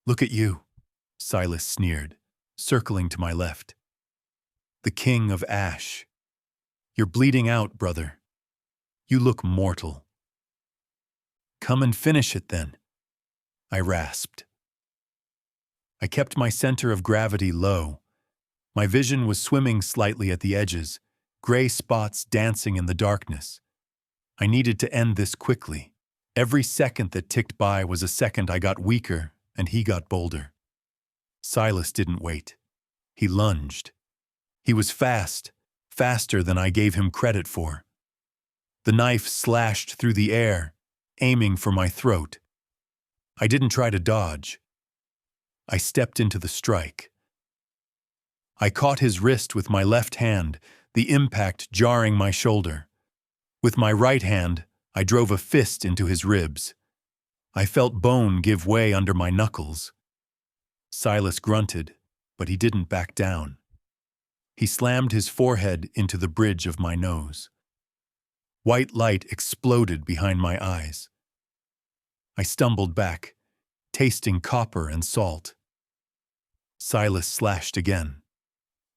"Look at you," Silas sneered, circling to my left. "The king of ash. You're bleeding out, brother. You look mortal." "Come and finish it then," I rasped. I kept my center of gravity low. My vision was swimming slightly at the edges, gray spots dancing in the darkness. I needed to end this quickly. Every second that ticked by was a second I got weaker and he got bolder. Silas didn't wait. He lunged. He was fast, faster than I gave him credit for. The knife slashed through the air, aiming for my throat. I didn't try to dodge. I stepped into the strike. I caught his wrist with my left hand, the impact jarring my shoulder. With my right hand, I drove a fist into his ribs. I felt bone give way under my knuckles. Silas grunted, but he didn't back down. He slammed his forehead into the bridge of my nose. White light exploded behind my eyes. I stumbled back, tasting copper and salt. Silas slashed again.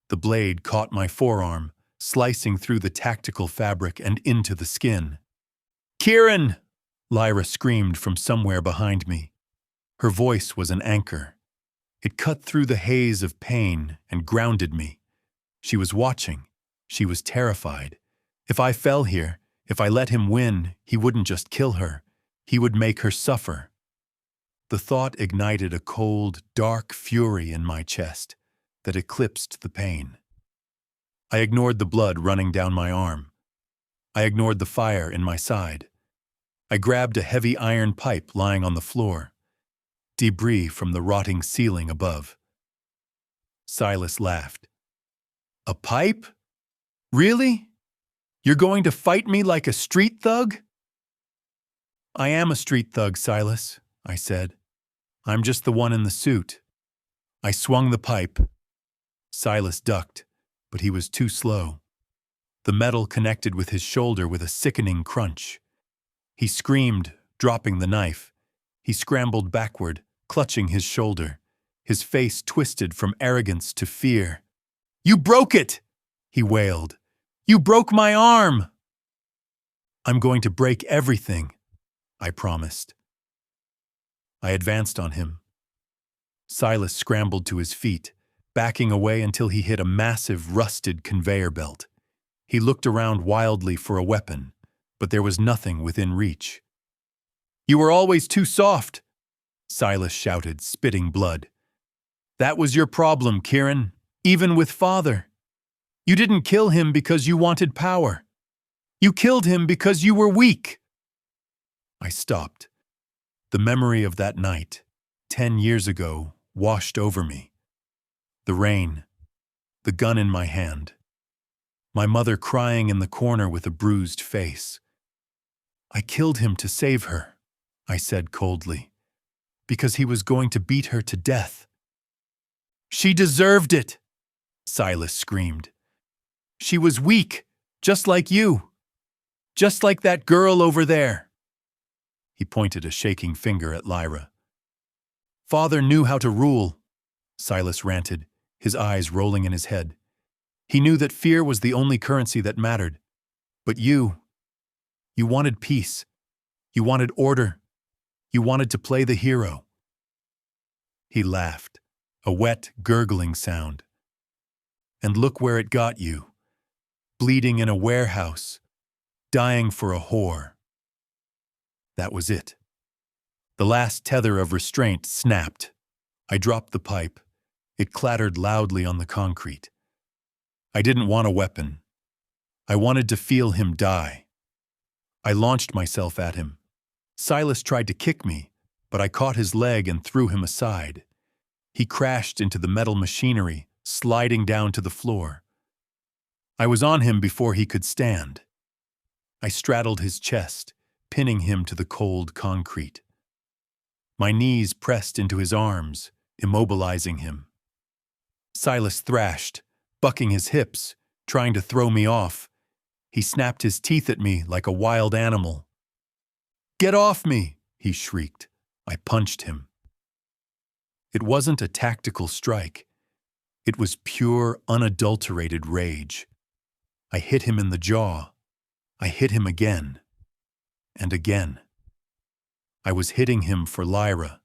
The blade caught my forearm, slicing through the tactical fabric and into the skin. "Kieran!" Lyra screamed from somewhere behind me. Her voice was an anchor. It cut through the haze of pain and grounded me. She was watching. She was terrified. If I fell here, if I let him win, he wouldn't just kill her. He would make her suffer. The thought ignited a cold, dark fury in my chest that eclipsed the pain. I ignored the blood running down my arm. I ignored the fire in my side. I grabbed a heavy iron pipe lying on the floor, debris from the rotting ceiling above. Silas laughed. "A pipe? Really? You're going to fight me like a street thug?" "I am a street thug, Silas," I said. "I'm just the one in the suit." I swung the pipe. Silas ducked, but he was too slow. The metal connected with his shoulder with a sickening crunch. He screamed, dropping the knife. He scrambled backward, clutching his shoulder, his face twisted from arrogance to fear. "You broke it!" he wailed. "You broke my arm!" "I'm going to break everything," I promised. I advanced on him. Silas scrambled to his feet, backing away until he hit a massive, rusted conveyor belt. He looked around wildly for a weapon, but there was nothing within reach. "You were always too soft," Silas shouted, spitting blood. "That was your problem, Kieran, even with Father. You didn't kill him because you wanted power. You killed him because you were weak." I stopped. The memory of that night, 10 years ago, washed over me. The rain, the gun in my hand, my mother crying in the corner with a bruised face. "I killed him to save her," I said coldly, "because he was going to beat her to death." "She deserved it," Silas screamed. "She was weak, just like you. Just like that girl over there." He pointed a shaking finger at Lyra. "Father knew how to rule," Silas ranted, his eyes rolling in his head. "He knew that fear was the only currency that mattered. But you wanted peace. You wanted order. You wanted to play the hero." He laughed, a wet, gurgling sound. "And look where it got you. Bleeding in a warehouse, dying for a whore." That was it. The last tether of restraint snapped. I dropped the pipe. It clattered loudly on the concrete. I didn't want a weapon. I wanted to feel him die. I launched myself at him. Silas tried to kick me, but I caught his leg and threw him aside. He crashed into the metal machinery, sliding down to the floor. I was on him before he could stand. I straddled his chest, pinning him to the cold concrete. My knees pressed into his arms, immobilizing him. Silas thrashed, bucking his hips, trying to throw me off. He snapped his teeth at me like a wild animal. "Get off me!" he shrieked. I punched him. It wasn't a tactical strike. It was pure, unadulterated rage. I hit him in the jaw. I hit him again. And again. I was hitting him for Lyra,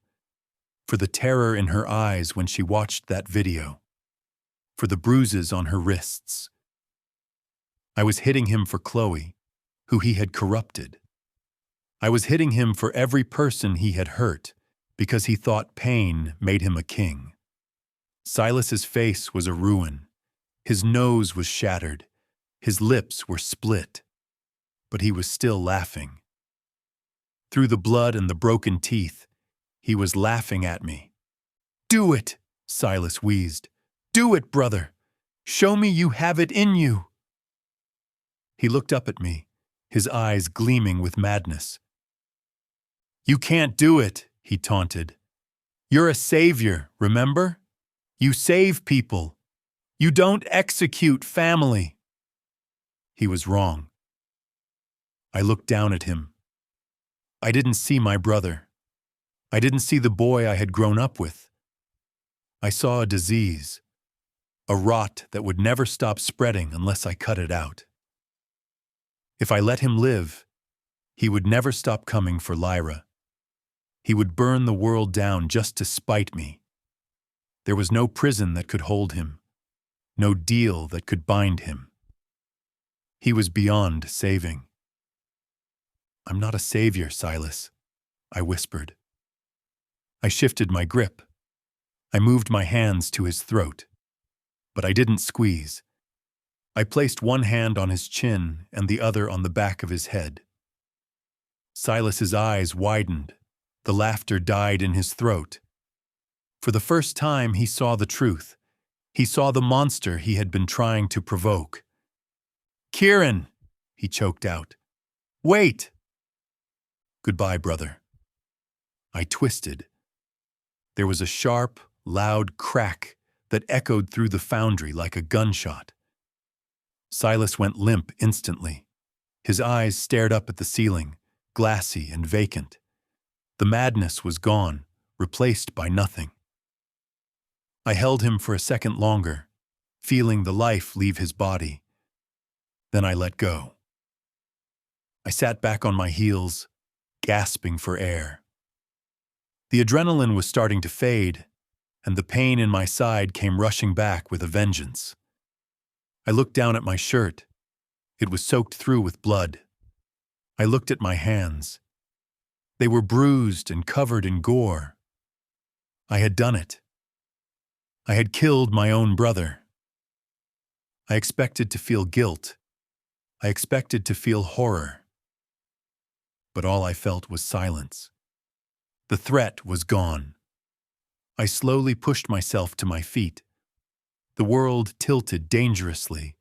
for the terror in her eyes when she watched that video, for the bruises on her wrists. I was hitting him for Chloe, who he had corrupted. I was hitting him for every person he had hurt, because he thought pain made him a king. Silas's face was a ruin. His nose was shattered. His lips were split. But he was still laughing. Through the blood and the broken teeth, he was laughing at me. "Do it," Silas wheezed. "Do it, brother. Show me you have it in you." He looked up at me, his eyes gleaming with madness. "You can't do it," he taunted. "You're a savior, remember? You save people. You don't execute family." He was wrong. I looked down at him. I didn't see my brother. I didn't see the boy I had grown up with. I saw a disease, a rot that would never stop spreading unless I cut it out. If I let him live, he would never stop coming for Lyra. He would burn the world down just to spite me. There was no prison that could hold him, no deal that could bind him. He was beyond saving. "I'm not a savior, Silas," I whispered. I shifted my grip. I moved my hands to his throat. But I didn't squeeze. I placed one hand on his chin and the other on the back of his head. Silas's eyes widened. The laughter died in his throat. For the first time, he saw the truth. He saw the monster he had been trying to provoke. "Kieran," he choked out. "Wait!" "Goodbye, brother." I twisted. There was a sharp, loud crack that echoed through the foundry like a gunshot. Silas went limp instantly. His eyes stared up at the ceiling, glassy and vacant. The madness was gone, replaced by nothing. I held him for a second longer, feeling the life leave his body. Then I let go. I sat back on my heels, gasping for air. The adrenaline was starting to fade, and the pain in my side came rushing back with a vengeance. I looked down at my shirt. It was soaked through with blood. I looked at my hands. They were bruised and covered in gore. I had done it. I had killed my own brother. I expected to feel guilt. I expected to feel horror. But all I felt was silence. The threat was gone. I slowly pushed myself to my feet. The world tilted dangerously,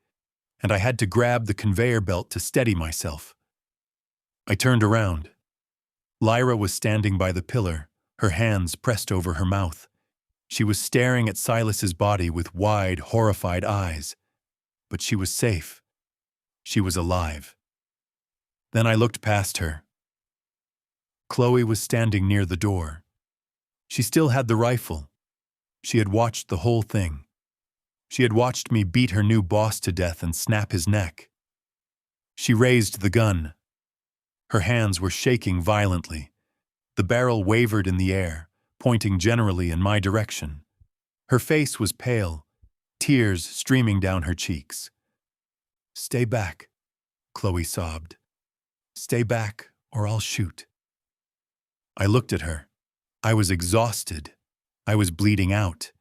and I had to grab the conveyor belt to steady myself. I turned around. Lyra was standing by the pillar, her hands pressed over her mouth. She was staring at Silas's body with wide, horrified eyes. But she was safe. She was alive. Then I looked past her. Chloe was standing near the door. She still had the rifle. She had watched the whole thing. She had watched me beat her new boss to death and snap his neck. She raised the gun. Her hands were shaking violently. The barrel wavered in the air, pointing generally in my direction. Her face was pale, tears streaming down her cheeks. "Stay back," Chloe sobbed. "Stay back, or I'll shoot." I looked at her. I was exhausted. I was bleeding out.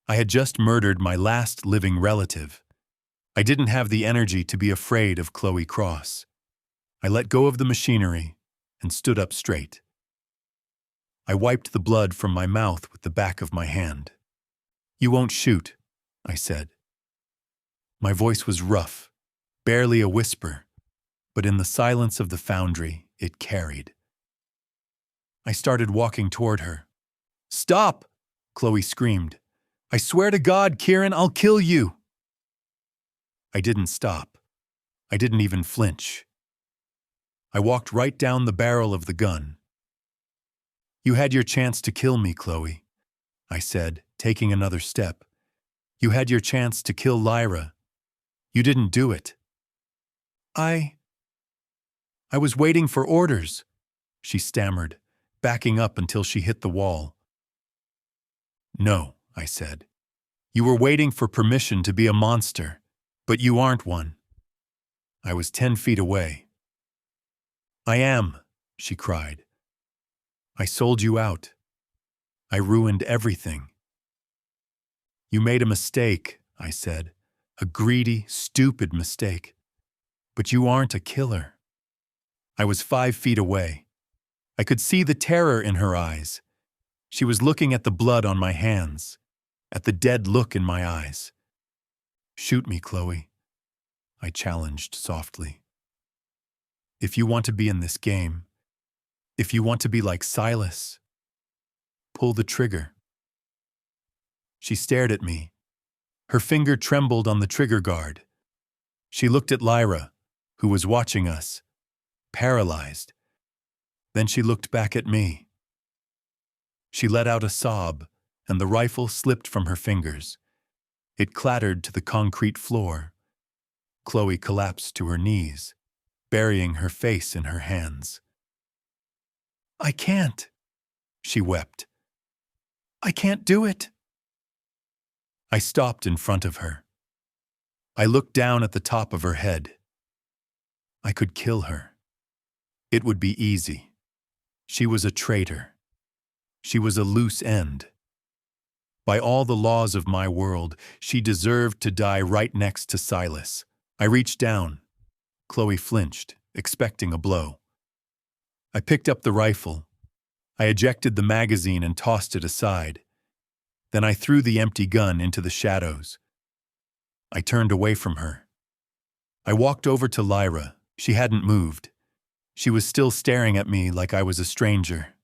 I had just murdered my last living relative. I didn't have the energy to be afraid of Chloe Cross. I let go of the machinery and stood up straight. I wiped the blood from my mouth with the back of my hand. "You won't shoot," I said. My voice was rough, barely a whisper, but in the silence of the foundry, it carried. I started walking toward her. "Stop!" Chloe screamed. "I swear to God, Kieran, I'll kill you!" I didn't stop. I didn't even flinch. I walked right down the barrel of the gun. "You had your chance to kill me, Chloe," I said, taking another step. "You had your chance to kill Lyra. You didn't do it." I was waiting for orders," she stammered, backing up until she hit the wall. "No," I said. "You were waiting for permission to be a monster, but you aren't one." I was 10 feet away. "I am," she cried. "I sold you out. I ruined everything." "You made a mistake," I said. "A greedy, stupid mistake. But you aren't a killer." I was 5 feet away. I could see the terror in her eyes. She was looking at the blood on my hands, at the dead look in my eyes. "Shoot me, Chloe," I challenged softly. "If you want to be in this game, if you want to be like Silas, pull the trigger." She stared at me. Her finger trembled on the trigger guard. She looked at Lyra, who was watching us, paralyzed. Then she looked back at me. She let out a sob, and the rifle slipped from her fingers. It clattered to the concrete floor. Chloe collapsed to her knees, burying her face in her hands. "I can't," she wept. "I can't do it." I stopped in front of her. I looked down at the top of her head. I could kill her. It would be easy. She was a traitor. She was a loose end. By all the laws of my world, she deserved to die right next to Silas. I reached down. Chloe flinched, expecting a blow. I picked up the rifle. I ejected the magazine and tossed it aside. Then I threw the empty gun into the shadows. I turned away from her. I walked over to Lyra. She hadn't moved. She was still staring at me like I was a stranger.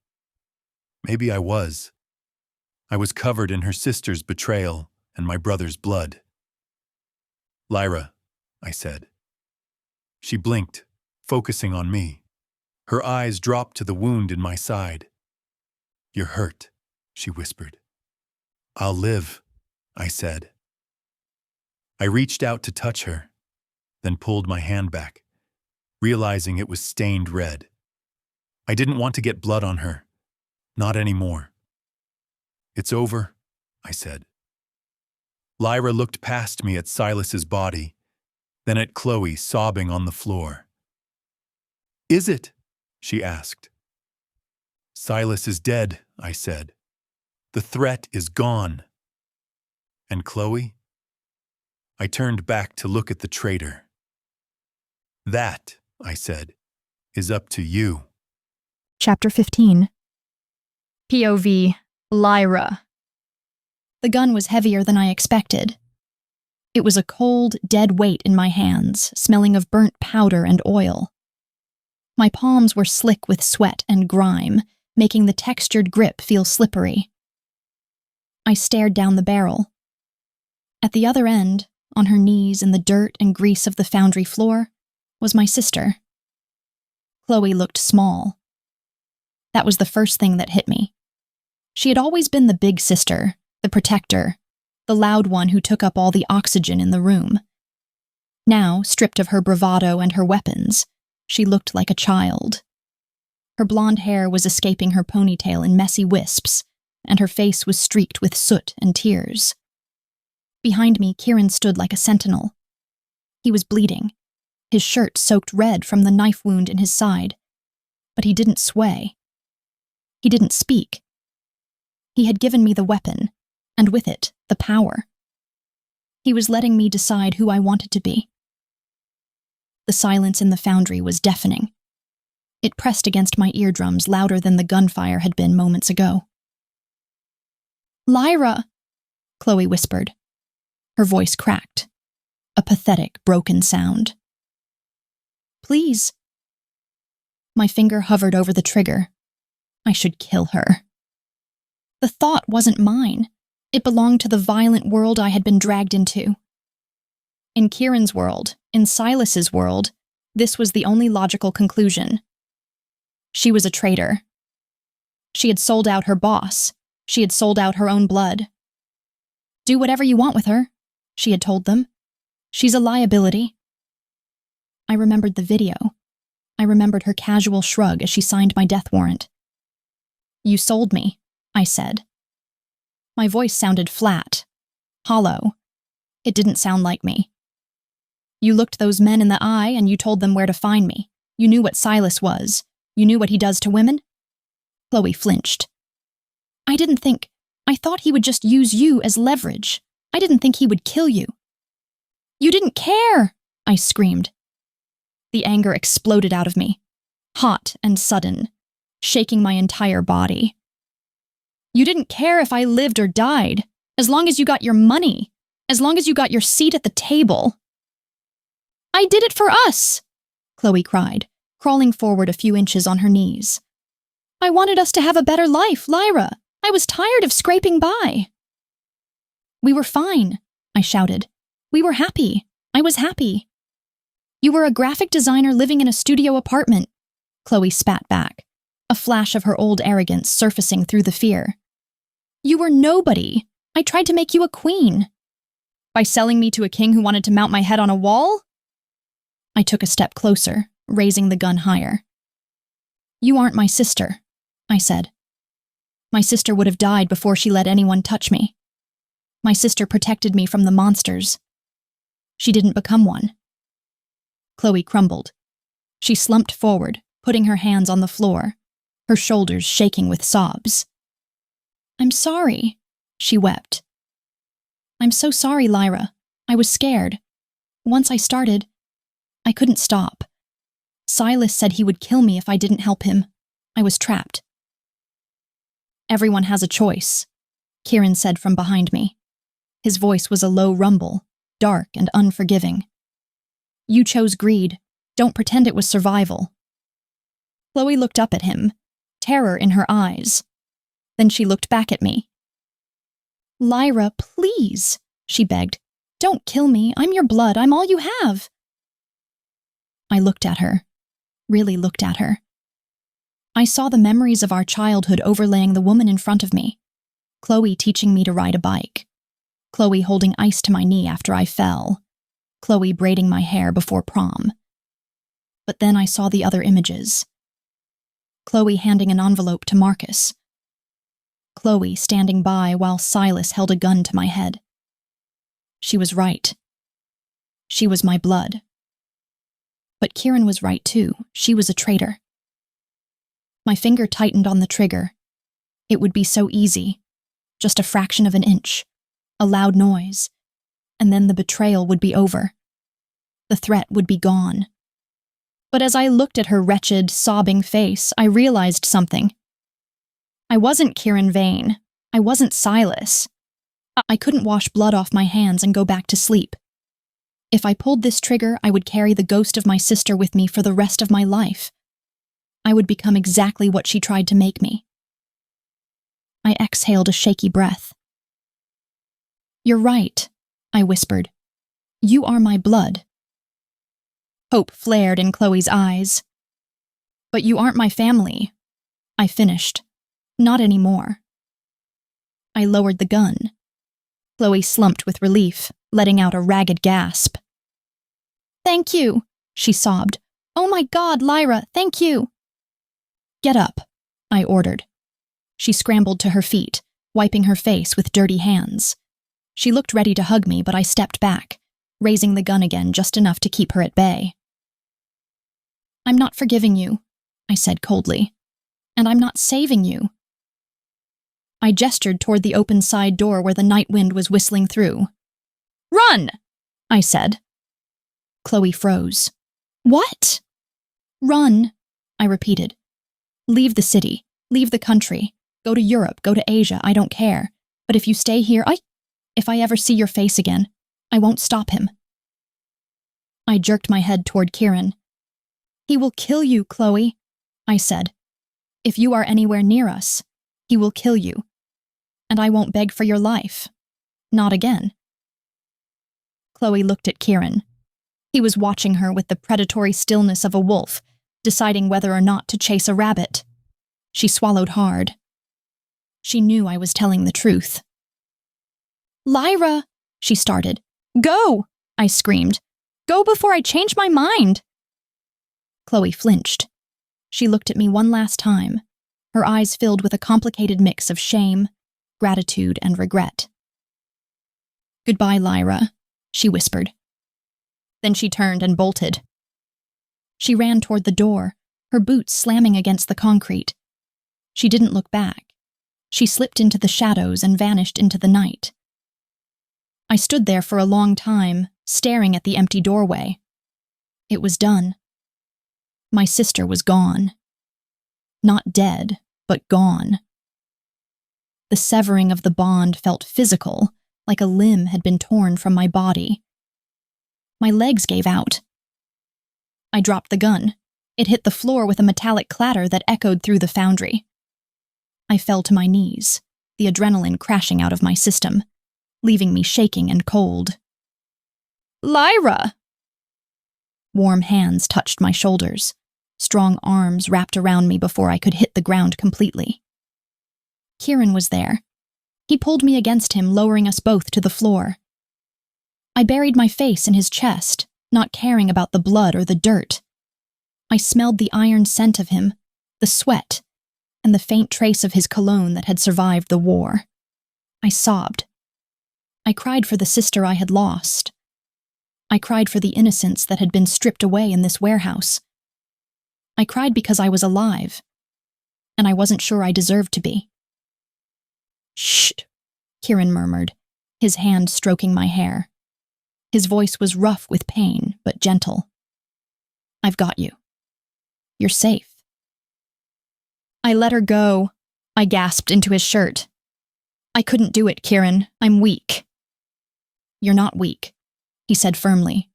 Maybe I was. I was covered in her sister's betrayal and my brother's blood. "Lyra," I said. She blinked, focusing on me. Her eyes dropped to the wound in my side. "You're hurt," she whispered. "I'll live," I said. I reached out to touch her, then pulled my hand back, realizing it was stained red. I didn't want to get blood on her. Not anymore. "It's over," I said. Lyra looked past me at Silas's body, then at Chloe sobbing on the floor. "Is it?" she asked. "Silas is dead," I said. "The threat is gone." "And Chloe?" I turned back to look at the traitor. "That," I said, "is up to you." Chapter 15. POV, Lyra. The gun was heavier than I expected. It was a cold, dead weight in my hands, smelling of burnt powder and oil. My palms were slick with sweat and grime, making the textured grip feel slippery. I stared down the barrel. At the other end, on her knees in the dirt and grease of the foundry floor, was my sister. Chloe looked small. That was the first thing that hit me. She had always been the big sister, the protector, the loud one who took up all the oxygen in the room. Now, stripped of her bravado and her weapons, she looked like a child. Her blonde hair was escaping her ponytail in messy wisps, and her face was streaked with soot and tears. Behind me, Kieran stood like a sentinel. He was bleeding, his shirt soaked red from the knife wound in his side, but he didn't sway. He didn't speak. He had given me the weapon, and with it, the power. He was letting me decide who I wanted to be. The silence in the foundry was deafening. It pressed against my eardrums louder than the gunfire had been moments ago. "Lyra," Chloe whispered. Her voice cracked, a pathetic, broken sound. "Please." My finger hovered over the trigger. I should kill her. The thought wasn't mine. It belonged to the violent world I had been dragged into. In Kieran's world, in Silas's world, this was the only logical conclusion. She was a traitor. She had sold out her boss. She had sold out her own blood. "Do whatever you want with her," she had told them. "She's a liability." I remembered the video. I remembered her casual shrug as she signed my death warrant. "You sold me," I said. My voice sounded flat, hollow. It didn't sound like me. "You looked those men in the eye and you told them where to find me. You knew what Silas was. You knew what he does to women?" Chloe flinched. I thought he would just use you as leverage. I didn't think he would kill you." "You didn't care!" I screamed. The anger exploded out of me, hot and sudden, shaking my entire body. "You didn't care if I lived or died, as long as you got your money, as long as you got your seat at the table." "I did it for us!" Chloe cried, crawling forward a few inches on her knees. "I wanted us to have a better life, Lyra. I was tired of scraping by." "We were fine," I shouted. "We were happy. I was happy." "You were a graphic designer living in a studio apartment," Chloe spat back, a flash of her old arrogance surfacing through the fear. "You were nobody. I tried to make you a queen. By selling me to a king who wanted to mount my head on a wall?" I took a step closer, raising the gun higher. "You aren't my sister," I said. "My sister would have died before she let anyone touch me. My sister protected me from the monsters. She didn't become one." Chloe crumbled. She slumped forward, putting her hands on the floor, her shoulders shaking with sobs. "I'm sorry," she wept. "I'm so sorry, Lyra. I was scared. Once I started, I couldn't stop. Silas said he would kill me if I didn't help him. I was trapped." "Everyone has a choice," Kieran said from behind me. His voice was a low rumble, dark and unforgiving. "You chose greed. Don't pretend it was survival." Chloe looked up at him, terror in her eyes. Then she looked back at me. "Lyra, please," she begged. "Don't kill me. I'm your blood. I'm all you have." I looked at her, really looked at her. I saw the memories of our childhood overlaying the woman in front of me. Chloe teaching me to ride a bike. Chloe holding ice to my knee after I fell. Chloe braiding my hair before prom. But then I saw the other images. Chloe handing an envelope to Marcus. Chloe standing by while Silas held a gun to my head. She was right. She was my blood. But Kieran was right too. She was a traitor. My finger tightened on the trigger. It would be so easy. Just a fraction of an inch. A loud noise. And then the betrayal would be over. The threat would be gone. But as I looked at her wretched, sobbing face, I realized something. I wasn't Kieran Vane. I wasn't Silas. I couldn't wash blood off my hands and go back to sleep. If I pulled this trigger, I would carry the ghost of my sister with me for the rest of my life. I would become exactly what she tried to make me. I exhaled a shaky breath. "You're right," I whispered. "You are my blood." Hope flared in Chloe's eyes. "But you aren't my family," I finished. "Not anymore." I lowered the gun. Chloe slumped with relief, letting out a ragged gasp. "Thank you," she sobbed. "Oh my God, Lyra, thank you." "Get up," I ordered. She scrambled to her feet, wiping her face with dirty hands. She looked ready to hug me, but I stepped back, raising the gun again just enough to keep her at bay. "I'm not forgiving you," I said coldly. "And I'm not saving you." I gestured toward the open side door where the night wind was whistling through. Run! I said. Chloe froze. What? Run, I repeated. Leave the city. Leave the country. Go to Europe. Go to Asia. I don't care. But if you stay here, if I ever see your face again, I won't stop him. I jerked my head toward Kieran. He will kill you, Chloe, I said. If you are anywhere near us, he will kill you. And I won't beg for your life. Not again. Chloe looked at Kieran. He was watching her with the predatory stillness of a wolf, deciding whether or not to chase a rabbit. She swallowed hard. She knew I was telling the truth. Lyra, she started. Go, I screamed. Go before I change my mind. Chloe flinched. She looked at me one last time, her eyes filled with a complicated mix of shame, gratitude, and regret. Goodbye, Lyra, she whispered. Then she turned and bolted. She ran toward the door, her boots slamming against the concrete. She didn't look back. She slipped into the shadows and vanished into the night. I stood there for a long time, staring at the empty doorway. It was done. My sister was gone. Not dead, but gone. The severing of the bond felt physical, like a limb had been torn from my body. My legs gave out. I dropped the gun. It hit the floor with a metallic clatter that echoed through the foundry. I fell to my knees, the adrenaline crashing out of my system, leaving me shaking and cold. Lyra! Warm hands touched my shoulders. Strong arms wrapped around me before I could hit the ground completely. Kieran was there. He pulled me against him, lowering us both to the floor. I buried my face in his chest, not caring about the blood or the dirt. I smelled the iron scent of him, the sweat, and the faint trace of his cologne that had survived the war. I sobbed. I cried for the sister I had lost. I cried for the innocence that had been stripped away in this warehouse. I cried because I was alive, and I wasn't sure I deserved to be. Shh, Kieran murmured, his hand stroking my hair. His voice was rough with pain, but gentle. I've got you. You're safe. I let her go, I gasped into his shirt. I couldn't do it, Kieran. I'm weak. You're not weak, he said firmly.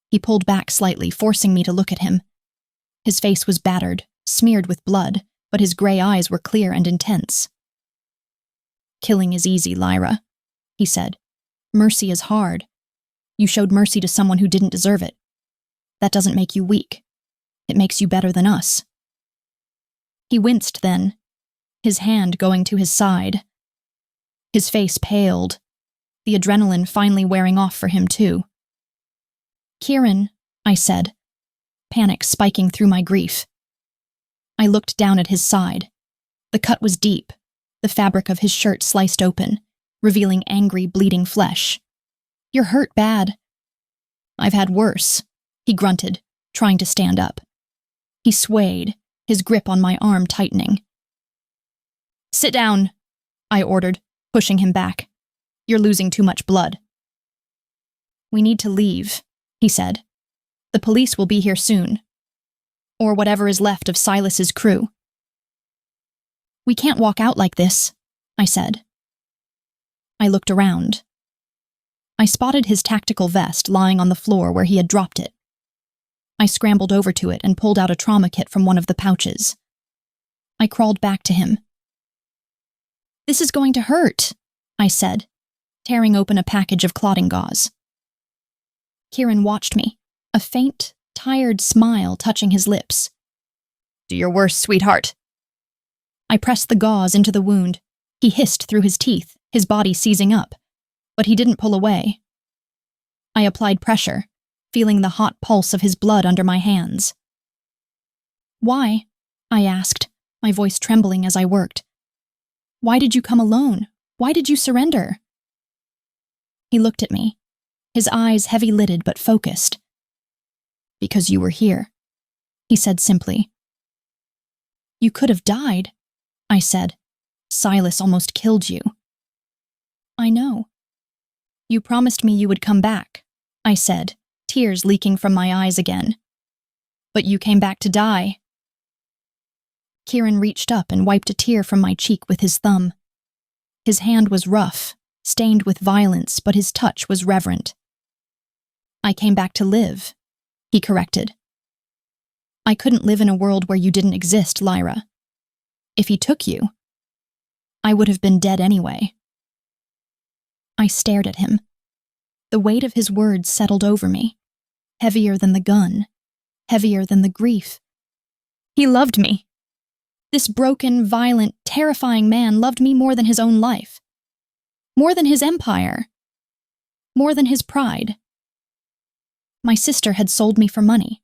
He pulled back slightly, forcing me to look at him. His face was battered, smeared with blood, but his gray eyes were clear and intense. Killing is easy, Lyra, he said. Mercy is hard. You showed mercy to someone who didn't deserve it. That doesn't make you weak. It makes you better than us. He winced then, his hand going to his side. His face paled, the adrenaline finally wearing off for him too. Kieran, I said, panic spiking through my grief. I looked down at his side. The cut was deep, the fabric of his shirt sliced open, revealing angry, bleeding flesh. You're hurt bad. I've had worse, he grunted, trying to stand up. He swayed, his grip on my arm tightening. Sit down, I ordered, pushing him back. You're losing too much blood. We need to leave, he said. The police will be here soon. Or whatever is left of Silas's crew. We can't walk out like this, I said. I looked around. I spotted his tactical vest lying on the floor where he had dropped it. I scrambled over to it and pulled out a trauma kit from one of the pouches. I crawled back to him. This is going to hurt, I said, tearing open a package of clotting gauze. Kieran watched me, a faint, tired smile touching his lips. Do your worst, sweetheart. I pressed the gauze into the wound. He hissed through his teeth, his body seizing up, but he didn't pull away. I applied pressure, feeling the hot pulse of his blood under my hands. Why? I asked, my voice trembling as I worked. Why did you come alone? Why did you surrender? He looked at me, his eyes heavy-lidded but focused. Because you were here, he said simply. You could have died, I said. Silas almost killed you. I know. You promised me you would come back, I said, tears leaking from my eyes again. But you came back to die. Kieran reached up and wiped a tear from my cheek with his thumb. His hand was rough, stained with violence, but his touch was reverent. I came back to live, he corrected. I couldn't live in a world where you didn't exist, Lyra. If he took you, I would have been dead anyway. I stared at him. The weight of his words settled over me, heavier than the gun, heavier than the grief. He loved me. This broken, violent, terrifying man loved me more than his own life, more than his empire, more than his pride. My sister had sold me for money.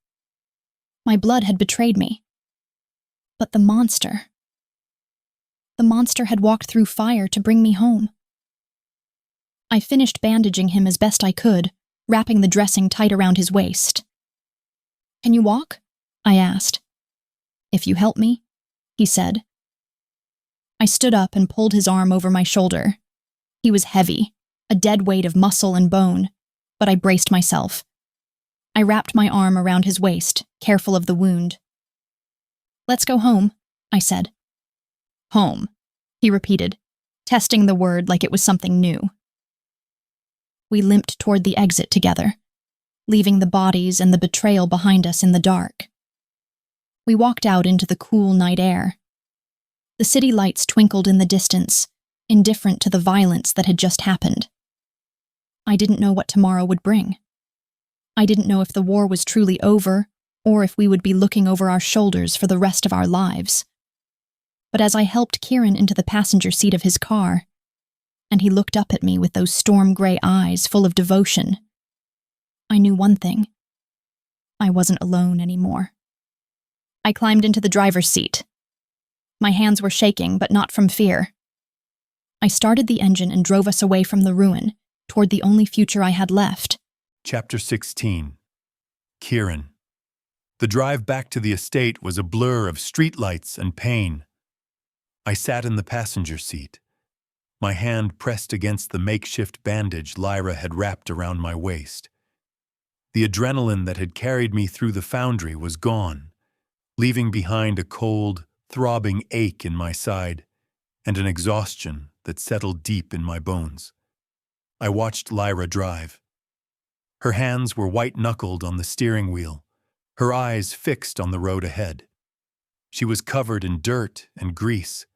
My blood had betrayed me. But the monster had walked through fire to bring me home. I finished bandaging him as best I could, wrapping the dressing tight around his waist. Can you walk? I asked. If you help me, he said. I stood up and pulled his arm over my shoulder. He was heavy, a dead weight of muscle and bone, but I braced myself. I wrapped my arm around his waist, careful of the wound. Let's go home, I said. Home, he repeated, testing the word like it was something new. We limped toward the exit together, leaving the bodies and the betrayal behind us in the dark. We walked out into the cool night air. The city lights twinkled in the distance, indifferent to the violence that had just happened. I didn't know what tomorrow would bring. I didn't know if the war was truly over, or if we would be looking over our shoulders for the rest of our lives. But as I helped Kieran into the passenger seat of his car, and he looked up at me with those storm-gray eyes full of devotion, I knew one thing. I wasn't alone anymore. I climbed into the driver's seat. My hands were shaking, but not from fear. I started the engine and drove us away from the ruin, toward the only future I had left. Chapter 16. Kieran. The drive back to the estate was a blur of streetlights and pain. I sat in the passenger seat, my hand pressed against the makeshift bandage Lyra had wrapped around my waist. The adrenaline that had carried me through the foundry was gone, leaving behind a cold, throbbing ache in my side and an exhaustion that settled deep in my bones. I watched Lyra drive. Her hands were white-knuckled on the steering wheel, her eyes fixed on the road ahead. She was covered in dirt and grease.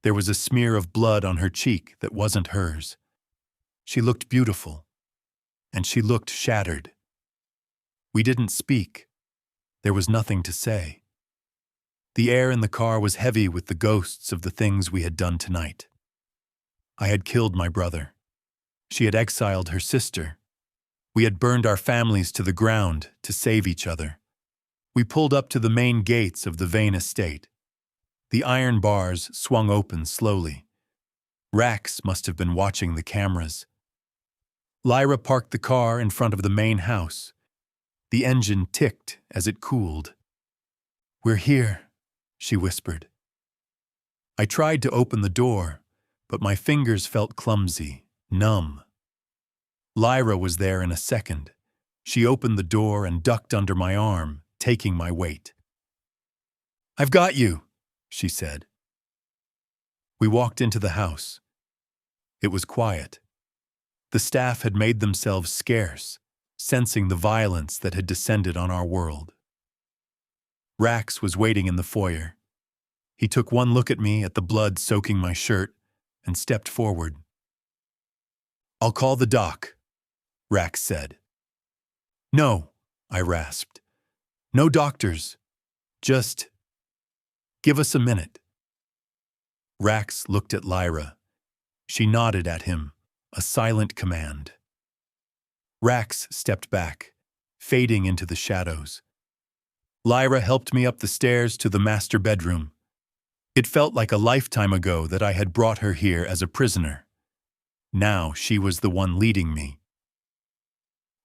There was a smear of blood on her cheek that wasn't hers. She looked beautiful, and she looked shattered. We didn't speak. There was nothing to say. The air in the car was heavy with the ghosts of the things we had done tonight. I had killed my brother. She had exiled her sister. We had burned our families to the ground to save each other. We pulled up to the main gates of the Vane estate. The iron bars swung open slowly. Rax must have been watching the cameras. Lyra parked the car in front of the main house. The engine ticked as it cooled. "We're here," she whispered. I tried to open the door, but my fingers felt clumsy, numb. Lyra was there in a second. She opened the door and ducked under my arm, taking my weight. "I've got you," she said. We walked into the house. It was quiet. The staff had made themselves scarce, sensing the violence that had descended on our world. Rax was waiting in the foyer. He took one look at me, at the blood soaking my shirt, and stepped forward. "I'll call the doc," Rax said. "No," I rasped. "No doctors. Just give us a minute." Rax looked at Lyra. She nodded at him, a silent command. Rax stepped back, fading into the shadows. Lyra helped me up the stairs to the master bedroom. It felt like a lifetime ago that I had brought her here as a prisoner. Now she was the one leading me.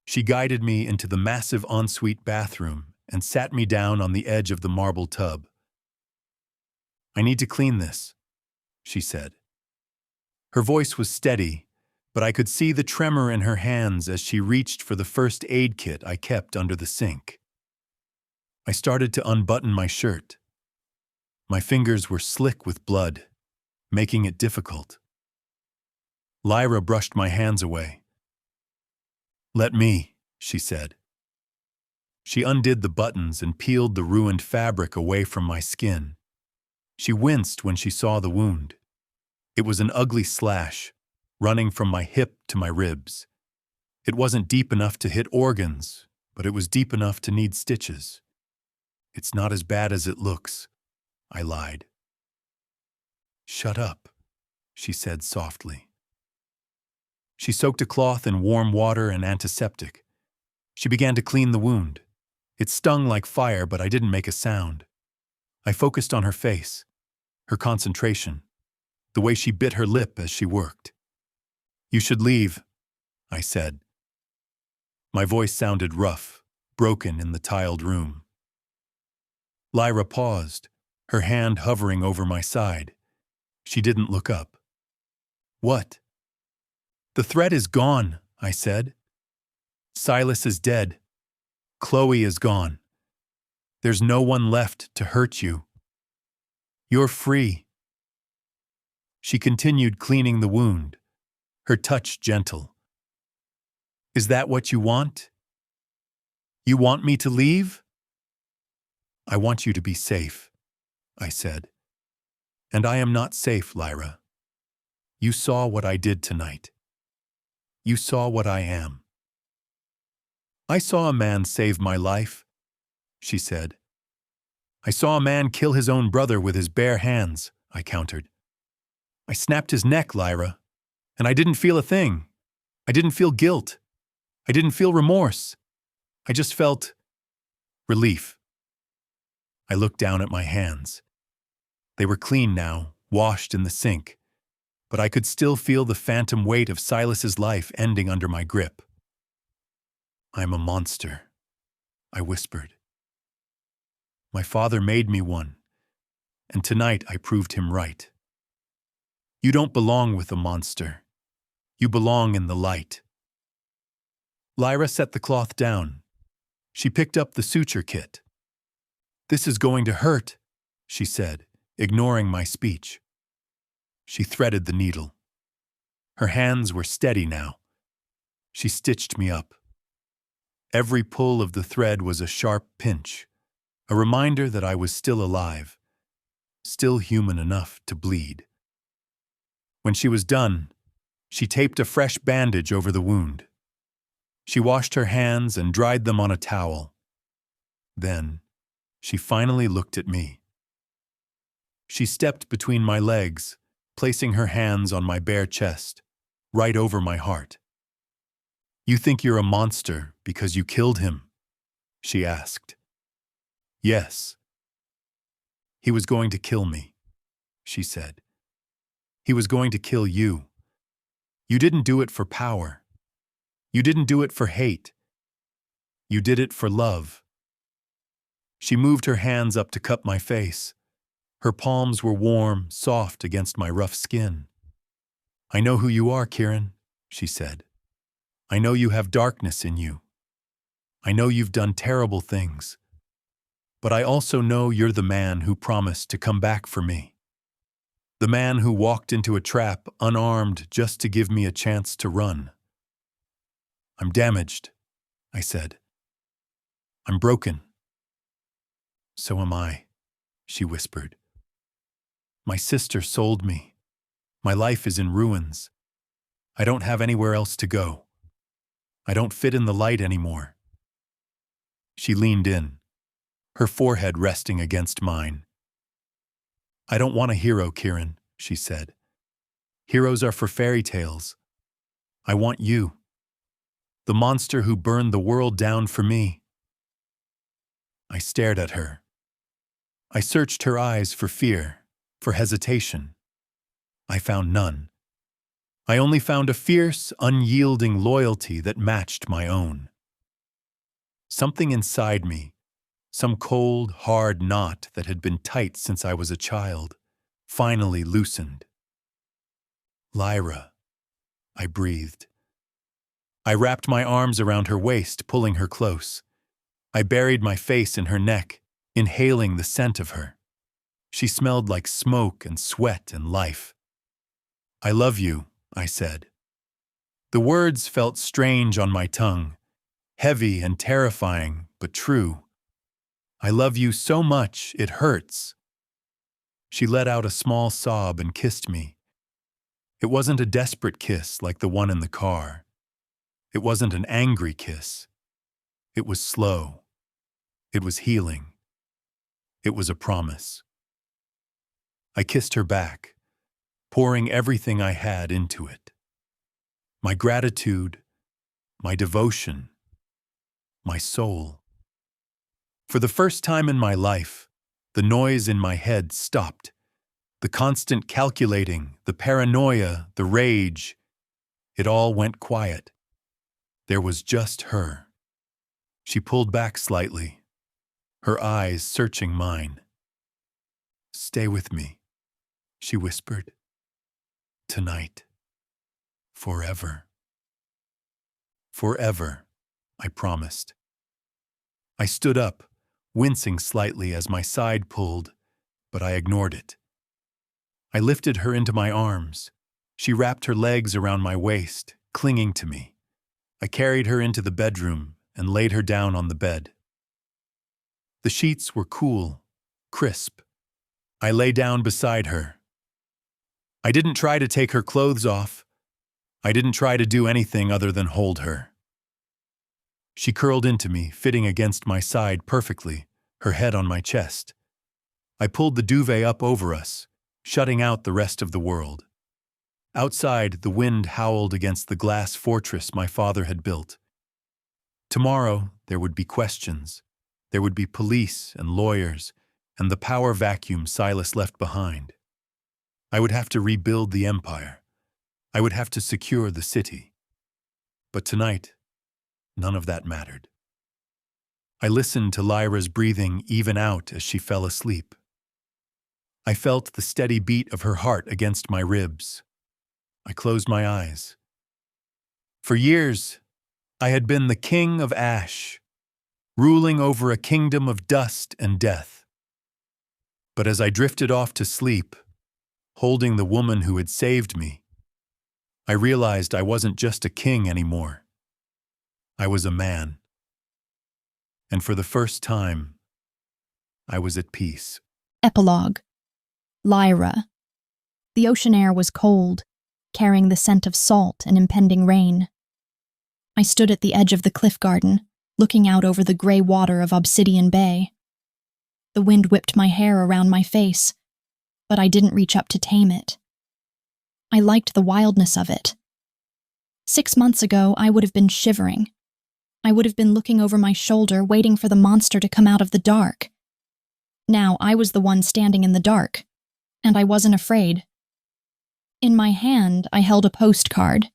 She guided me into the massive ensuite bathroom and sat me down on the edge of the marble tub. "I need to clean this," she said. Her voice was steady, but I could see the tremor in her hands as she reached for the first aid kit I kept under the sink. I started to unbutton my shirt. My fingers were slick with blood, making it difficult. Lyra brushed my hands away. "Let me," she said. She undid the buttons and peeled the ruined fabric away from my skin. She winced when she saw the wound. It was an ugly slash, running from my hip to my ribs. It wasn't deep enough to hit organs, but it was deep enough to need stitches. "It's not as bad as it looks," I lied. "Shut up," she said softly. She soaked a cloth in warm water and antiseptic. She began to clean the wound. It stung like fire, but I didn't make a sound. I focused on her face, her concentration, the way she bit her lip as she worked. "You should leave," I said. My voice sounded rough, broken in the tiled room. Lyra paused, her hand hovering over my side. She didn't look up. "What?" "The threat is gone," I said. "Silas is dead. Chloe is gone. There's no one left to hurt you. You're free." She continued cleaning the wound, her touch gentle. "Is that what you want? You want me to leave?" "I want you to be safe," I said. "And I am not safe, Lyra. You saw what I did tonight. You saw what I am." "I saw a man save my life," she said. "I saw a man kill his own brother with his bare hands," I countered. "I snapped his neck, Lyra, and I didn't feel a thing. I didn't feel guilt. I didn't feel remorse. I just felt relief." I looked down at my hands. They were clean now, washed in the sink, but I could still feel the phantom weight of Silas's life ending under my grip. "I'm a monster," I whispered. "My father made me one, and tonight I proved him right. You don't belong with a monster. You belong in the light." Lyra set the cloth down. She picked up the suture kit. "This is going to hurt," she said, ignoring my speech. She threaded the needle. Her hands were steady now. She stitched me up. Every pull of the thread was a sharp pinch, a reminder that I was still alive, still human enough to bleed. When she was done, she taped a fresh bandage over the wound. She washed her hands and dried them on a towel. Then, she finally looked at me. She stepped between my legs, placing her hands on my bare chest, right over my heart. "You think you're a monster because you killed him?" she asked. "Yes." "He was going to kill me," she said. "He was going to kill you. You didn't do it for power. You didn't do it for hate. You did it for love." She moved her hands up to cup my face. Her palms were warm, soft against my rough skin. "I know who you are, Kieran," she said. "I know you have darkness in you. I know you've done terrible things. But I also know you're the man who promised to come back for me. The man who walked into a trap unarmed just to give me a chance to run." "I'm damaged," I said. "I'm broken." "So am I," she whispered. "My sister sold me. My life is in ruins. I don't have anywhere else to go. I don't fit in the light anymore." She leaned in, her forehead resting against mine. "I don't want a hero, Kieran," she said. "Heroes are for fairy tales. I want you. The monster who burned the world down for me." I stared at her. I searched her eyes for fear, for hesitation. I found none. I only found a fierce, unyielding loyalty that matched my own. Something inside me, some cold, hard knot that had been tight since I was a child, finally loosened. "Lyra," I breathed. I wrapped my arms around her waist, pulling her close. I buried my face in her neck, inhaling the scent of her. She smelled like smoke and sweat and life. "I love you," I said. The words felt strange on my tongue, heavy and terrifying, but true. "I love you so much, it hurts." She let out a small sob and kissed me. It wasn't a desperate kiss like the one in the car. It wasn't an angry kiss. It was slow. It was healing. It was a promise. I kissed her back, pouring everything I had into it. My gratitude, my devotion, my soul. For the first time in my life, the noise in my head stopped. The constant calculating, the paranoia, the rage, it all went quiet. There was just her. She pulled back slightly, her eyes searching mine. "Stay with me," she whispered. "Tonight. Forever." "Forever," I promised. I stood up, wincing slightly as my side pulled, but I ignored it. I lifted her into my arms. She wrapped her legs around my waist, clinging to me. I carried her into the bedroom and laid her down on the bed. The sheets were cool, crisp. I lay down beside her. I didn't try to take her clothes off. I didn't try to do anything other than hold her. She curled into me, fitting against my side perfectly, her head on my chest. I pulled the duvet up over us, shutting out the rest of the world. Outside, the wind howled against the glass fortress my father had built. Tomorrow, there would be questions. There would be police and lawyers, and the power vacuum Silas left behind. I would have to rebuild the empire. I would have to secure the city. But tonight, none of that mattered. I listened to Lyra's breathing even out as she fell asleep. I felt the steady beat of her heart against my ribs. I closed my eyes. For years, I had been the king of ash, ruling over a kingdom of dust and death. But as I drifted off to sleep, holding the woman who had saved me, I realized I wasn't just a king anymore. I was a man. And for the first time, I was at peace. Epilogue. Lyra. The ocean air was cold, carrying the scent of salt and impending rain. I stood at the edge of the cliff garden, looking out over the gray water of Obsidian Bay. The wind whipped my hair around my face, but I didn't reach up to tame it. I liked the wildness of it. 6 months ago, I would have been shivering. I would have been looking over my shoulder, waiting for the monster to come out of the dark. Now I was the one standing in the dark, and I wasn't afraid. In my hand, I held a postcard.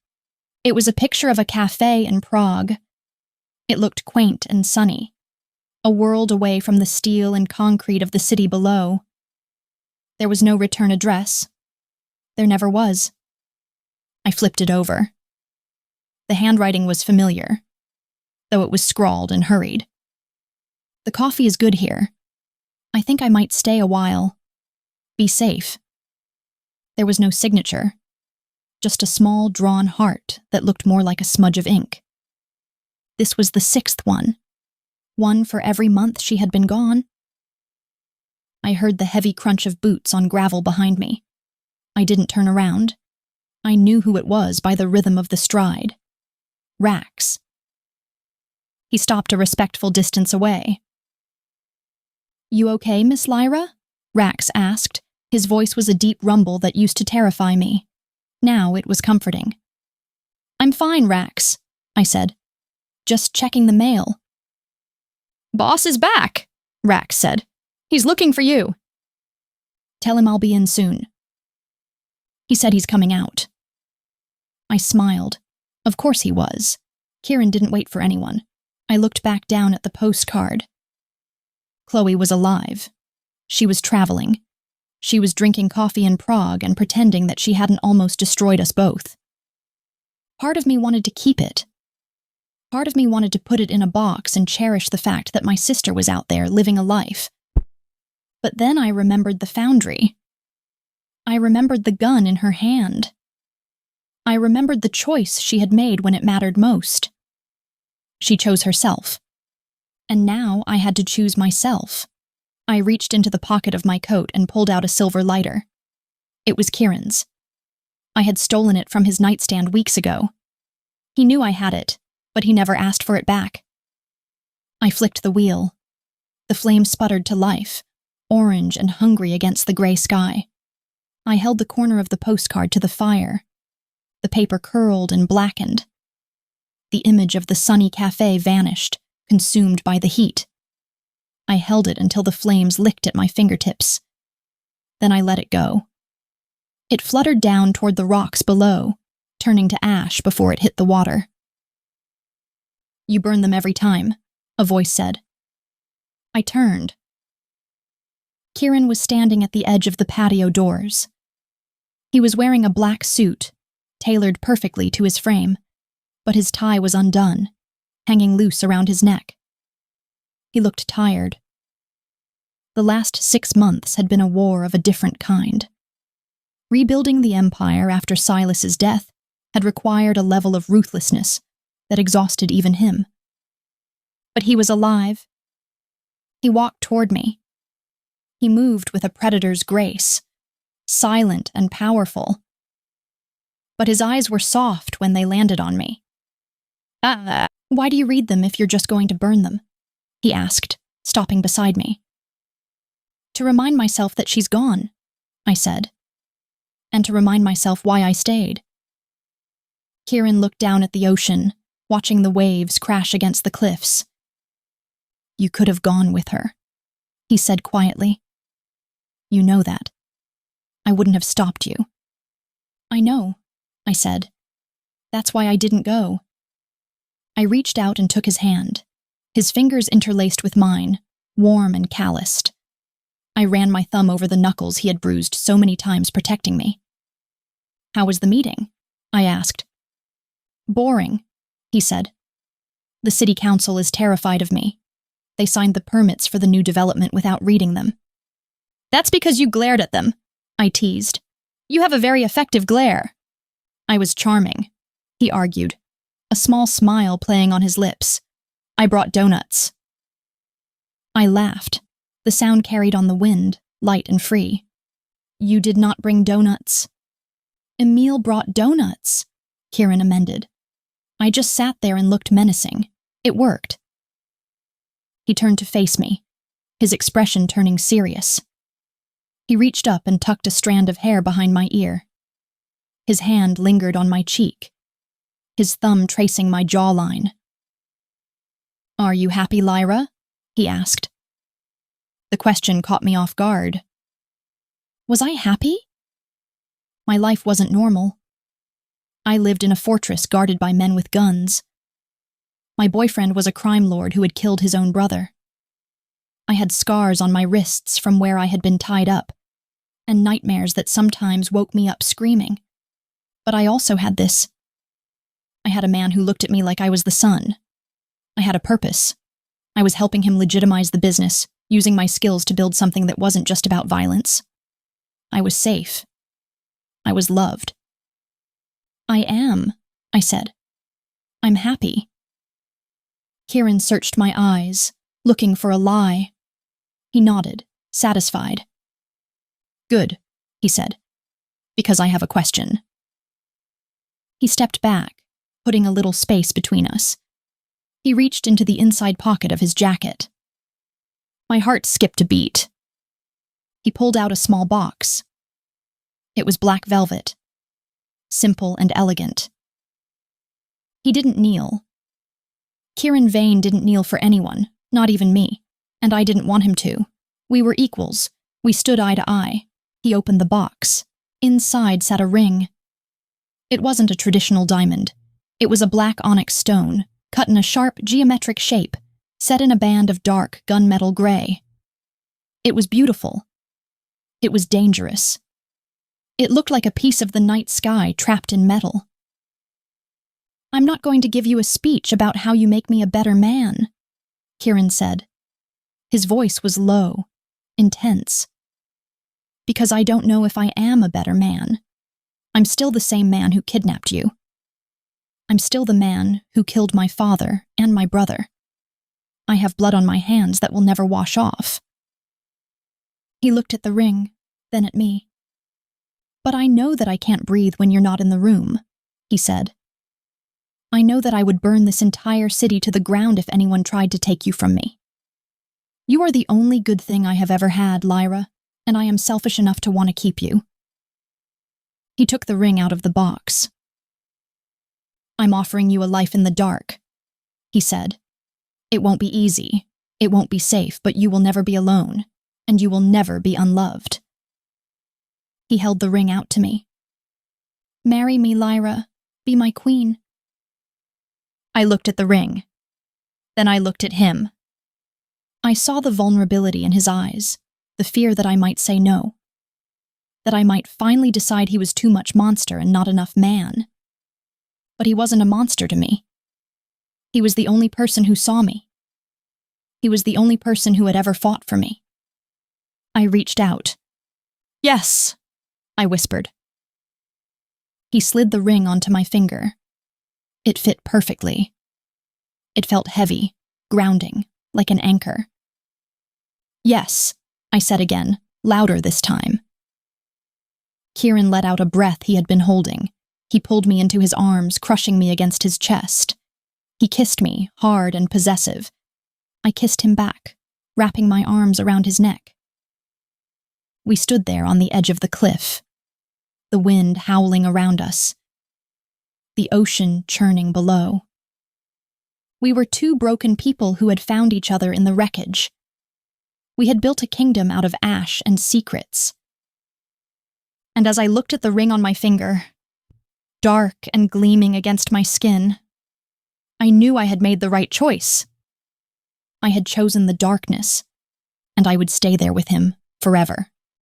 It was a picture of a cafe in Prague. It looked quaint and sunny, a world away from the steel and concrete of the city below. There was no return address. There never was. I flipped it over. The handwriting was familiar, though it was scrawled and hurried. "The coffee is good here. I think I might stay a while. Be safe." There was no signature, just a small drawn heart that looked more like a smudge of ink. This was the 6th one. One for every month she had been gone. I heard the heavy crunch of boots on gravel behind me. I didn't turn around. I knew who it was by the rhythm of the stride. Rax. He stopped a respectful distance away. "You okay, Miss Lyra?" Rax asked. His voice was a deep rumble that used to terrify me. Now it was comforting. "I'm fine, Rax," I said. "Just checking the mail." "Boss is back," Rax said. "He's looking for you." "Tell him I'll be in soon." He said he's coming out. I smiled. Of course he was. Kieran didn't wait for anyone. I looked back down at the postcard. Chloe was alive. She was traveling. She was drinking coffee in Prague and pretending that she hadn't almost destroyed us both. Part of me wanted to keep it. Part of me wanted to put it in a box and cherish the fact that my sister was out there living a life. But then I remembered the foundry. I remembered the gun in her hand. I remembered the choice she had made when it mattered most. She chose herself. And now I had to choose myself. I reached into the pocket of my coat and pulled out a silver lighter. It was Kieran's. I had stolen it from his nightstand weeks ago. He knew I had it, but he never asked for it back. I flicked the wheel. The flame sputtered to life, orange and hungry against the gray sky. I held the corner of the postcard to the fire. The paper curled and blackened. The image of the sunny cafe vanished, consumed by the heat. I held it until the flames licked at my fingertips. Then I let it go. It fluttered down toward the rocks below, turning to ash before it hit the water. "You burn them every time," a voice said. I turned. Kieran was standing at the edge of the patio doors. He was wearing a black suit, tailored perfectly to his frame, but his tie was undone, hanging loose around his neck. He looked tired. The last 6 months had been a war of a different kind. Rebuilding the empire after Silas's death had required a level of ruthlessness that exhausted even him. But he was alive. He walked toward me. He moved with a predator's grace, silent and powerful. But his eyes were soft when they landed on me. Why do you read them if you're just going to burn them?" he asked, stopping beside me. "To remind myself that she's gone," I said. "And to remind myself why I stayed." Kieran looked down at the ocean, watching the waves crash against the cliffs. "You could have gone with her," he said quietly. "You know that. I wouldn't have stopped you." "I know," I said. "That's why I didn't go." I reached out and took his hand, his fingers interlaced with mine, warm and calloused. I ran my thumb over the knuckles he had bruised so many times protecting me. "How was the meeting?" I asked. "Boring," he said. "The city council is terrified of me. They signed the permits for the new development without reading them." "That's because you glared at them," I teased. "You have a very effective glare." "I was charming," he argued, a small smile playing on his lips. "I brought donuts." I laughed. The sound carried on the wind, light and free. "You did not bring donuts." "Emile brought donuts," Kieran amended. I just sat there and looked menacing. It worked. He turned to face me, his expression turning serious. He reached up and tucked a strand of hair behind my ear. His hand lingered on my cheek, his thumb tracing my jawline. "Are you happy, Lyra?" he asked. The question caught me off guard. Was I happy? My life wasn't normal. I lived in a fortress guarded by men with guns. My boyfriend was a crime lord who had killed his own brother. I had scars on my wrists from where I had been tied up, and nightmares that sometimes woke me up screaming. But I also had this. I had a man who looked at me like I was the sun. I had a purpose. I was helping him legitimize the business, using my skills to build something that wasn't just about violence. I was safe. I was loved. "I am," I said. "I'm happy." Kieran searched my eyes, looking for a lie. He nodded, satisfied. "Good," he said, "because I have a question." He stepped back, putting a little space between us. He reached into the inside pocket of his jacket. My heart skipped a beat. He pulled out a small box. It was black velvet, simple and elegant. He didn't kneel. Kieran Vane didn't kneel for anyone, not even me, and I didn't want him to. We were equals. We stood eye to eye. He opened the box. Inside sat a ring. It wasn't a traditional diamond. It was a black onyx stone, cut in a sharp, geometric shape, set in a band of dark, gunmetal gray. It was beautiful. It was dangerous. It looked like a piece of the night sky trapped in metal. I'm not going to give you a speech about how you make me a better man, Kieran said. His voice was low, intense. Because I don't know if I am a better man. I'm still the same man who kidnapped you. I'm still the man who killed my father and my brother. I have blood on my hands that will never wash off. He looked at the ring, then at me. But I know that I can't breathe when you're not in the room, he said. I know that I would burn this entire city to the ground if anyone tried to take you from me. You are the only good thing I have ever had, Lyra, and I am selfish enough to want to keep you. He took the ring out of the box. I'm offering you a life in the dark, he said. It won't be easy, it won't be safe, but you will never be alone, and you will never be unloved. He held the ring out to me. Marry me, Lyra. Be my queen. I looked at the ring. Then I looked at him. I saw the vulnerability in his eyes, the fear that I might say no, that I might finally decide he was too much monster and not enough man. But he wasn't a monster to me. He was the only person who saw me. He was the only person who had ever fought for me. I reached out. Yes, I whispered. He slid the ring onto my finger. It fit perfectly. It felt heavy, grounding, like an anchor. Yes, I said again, louder this time. Kieran let out a breath he had been holding. He pulled me into his arms, crushing me against his chest. He kissed me, hard and possessive. I kissed him back, wrapping my arms around his neck. We stood there on the edge of the cliff, the wind howling around us, the ocean churning below. We were two broken people who had found each other in the wreckage. We had built a kingdom out of ash and secrets. And as I looked at the ring on my finger, dark and gleaming against my skin, I knew I had made the right choice. I had chosen the darkness, and I would stay there with him forever.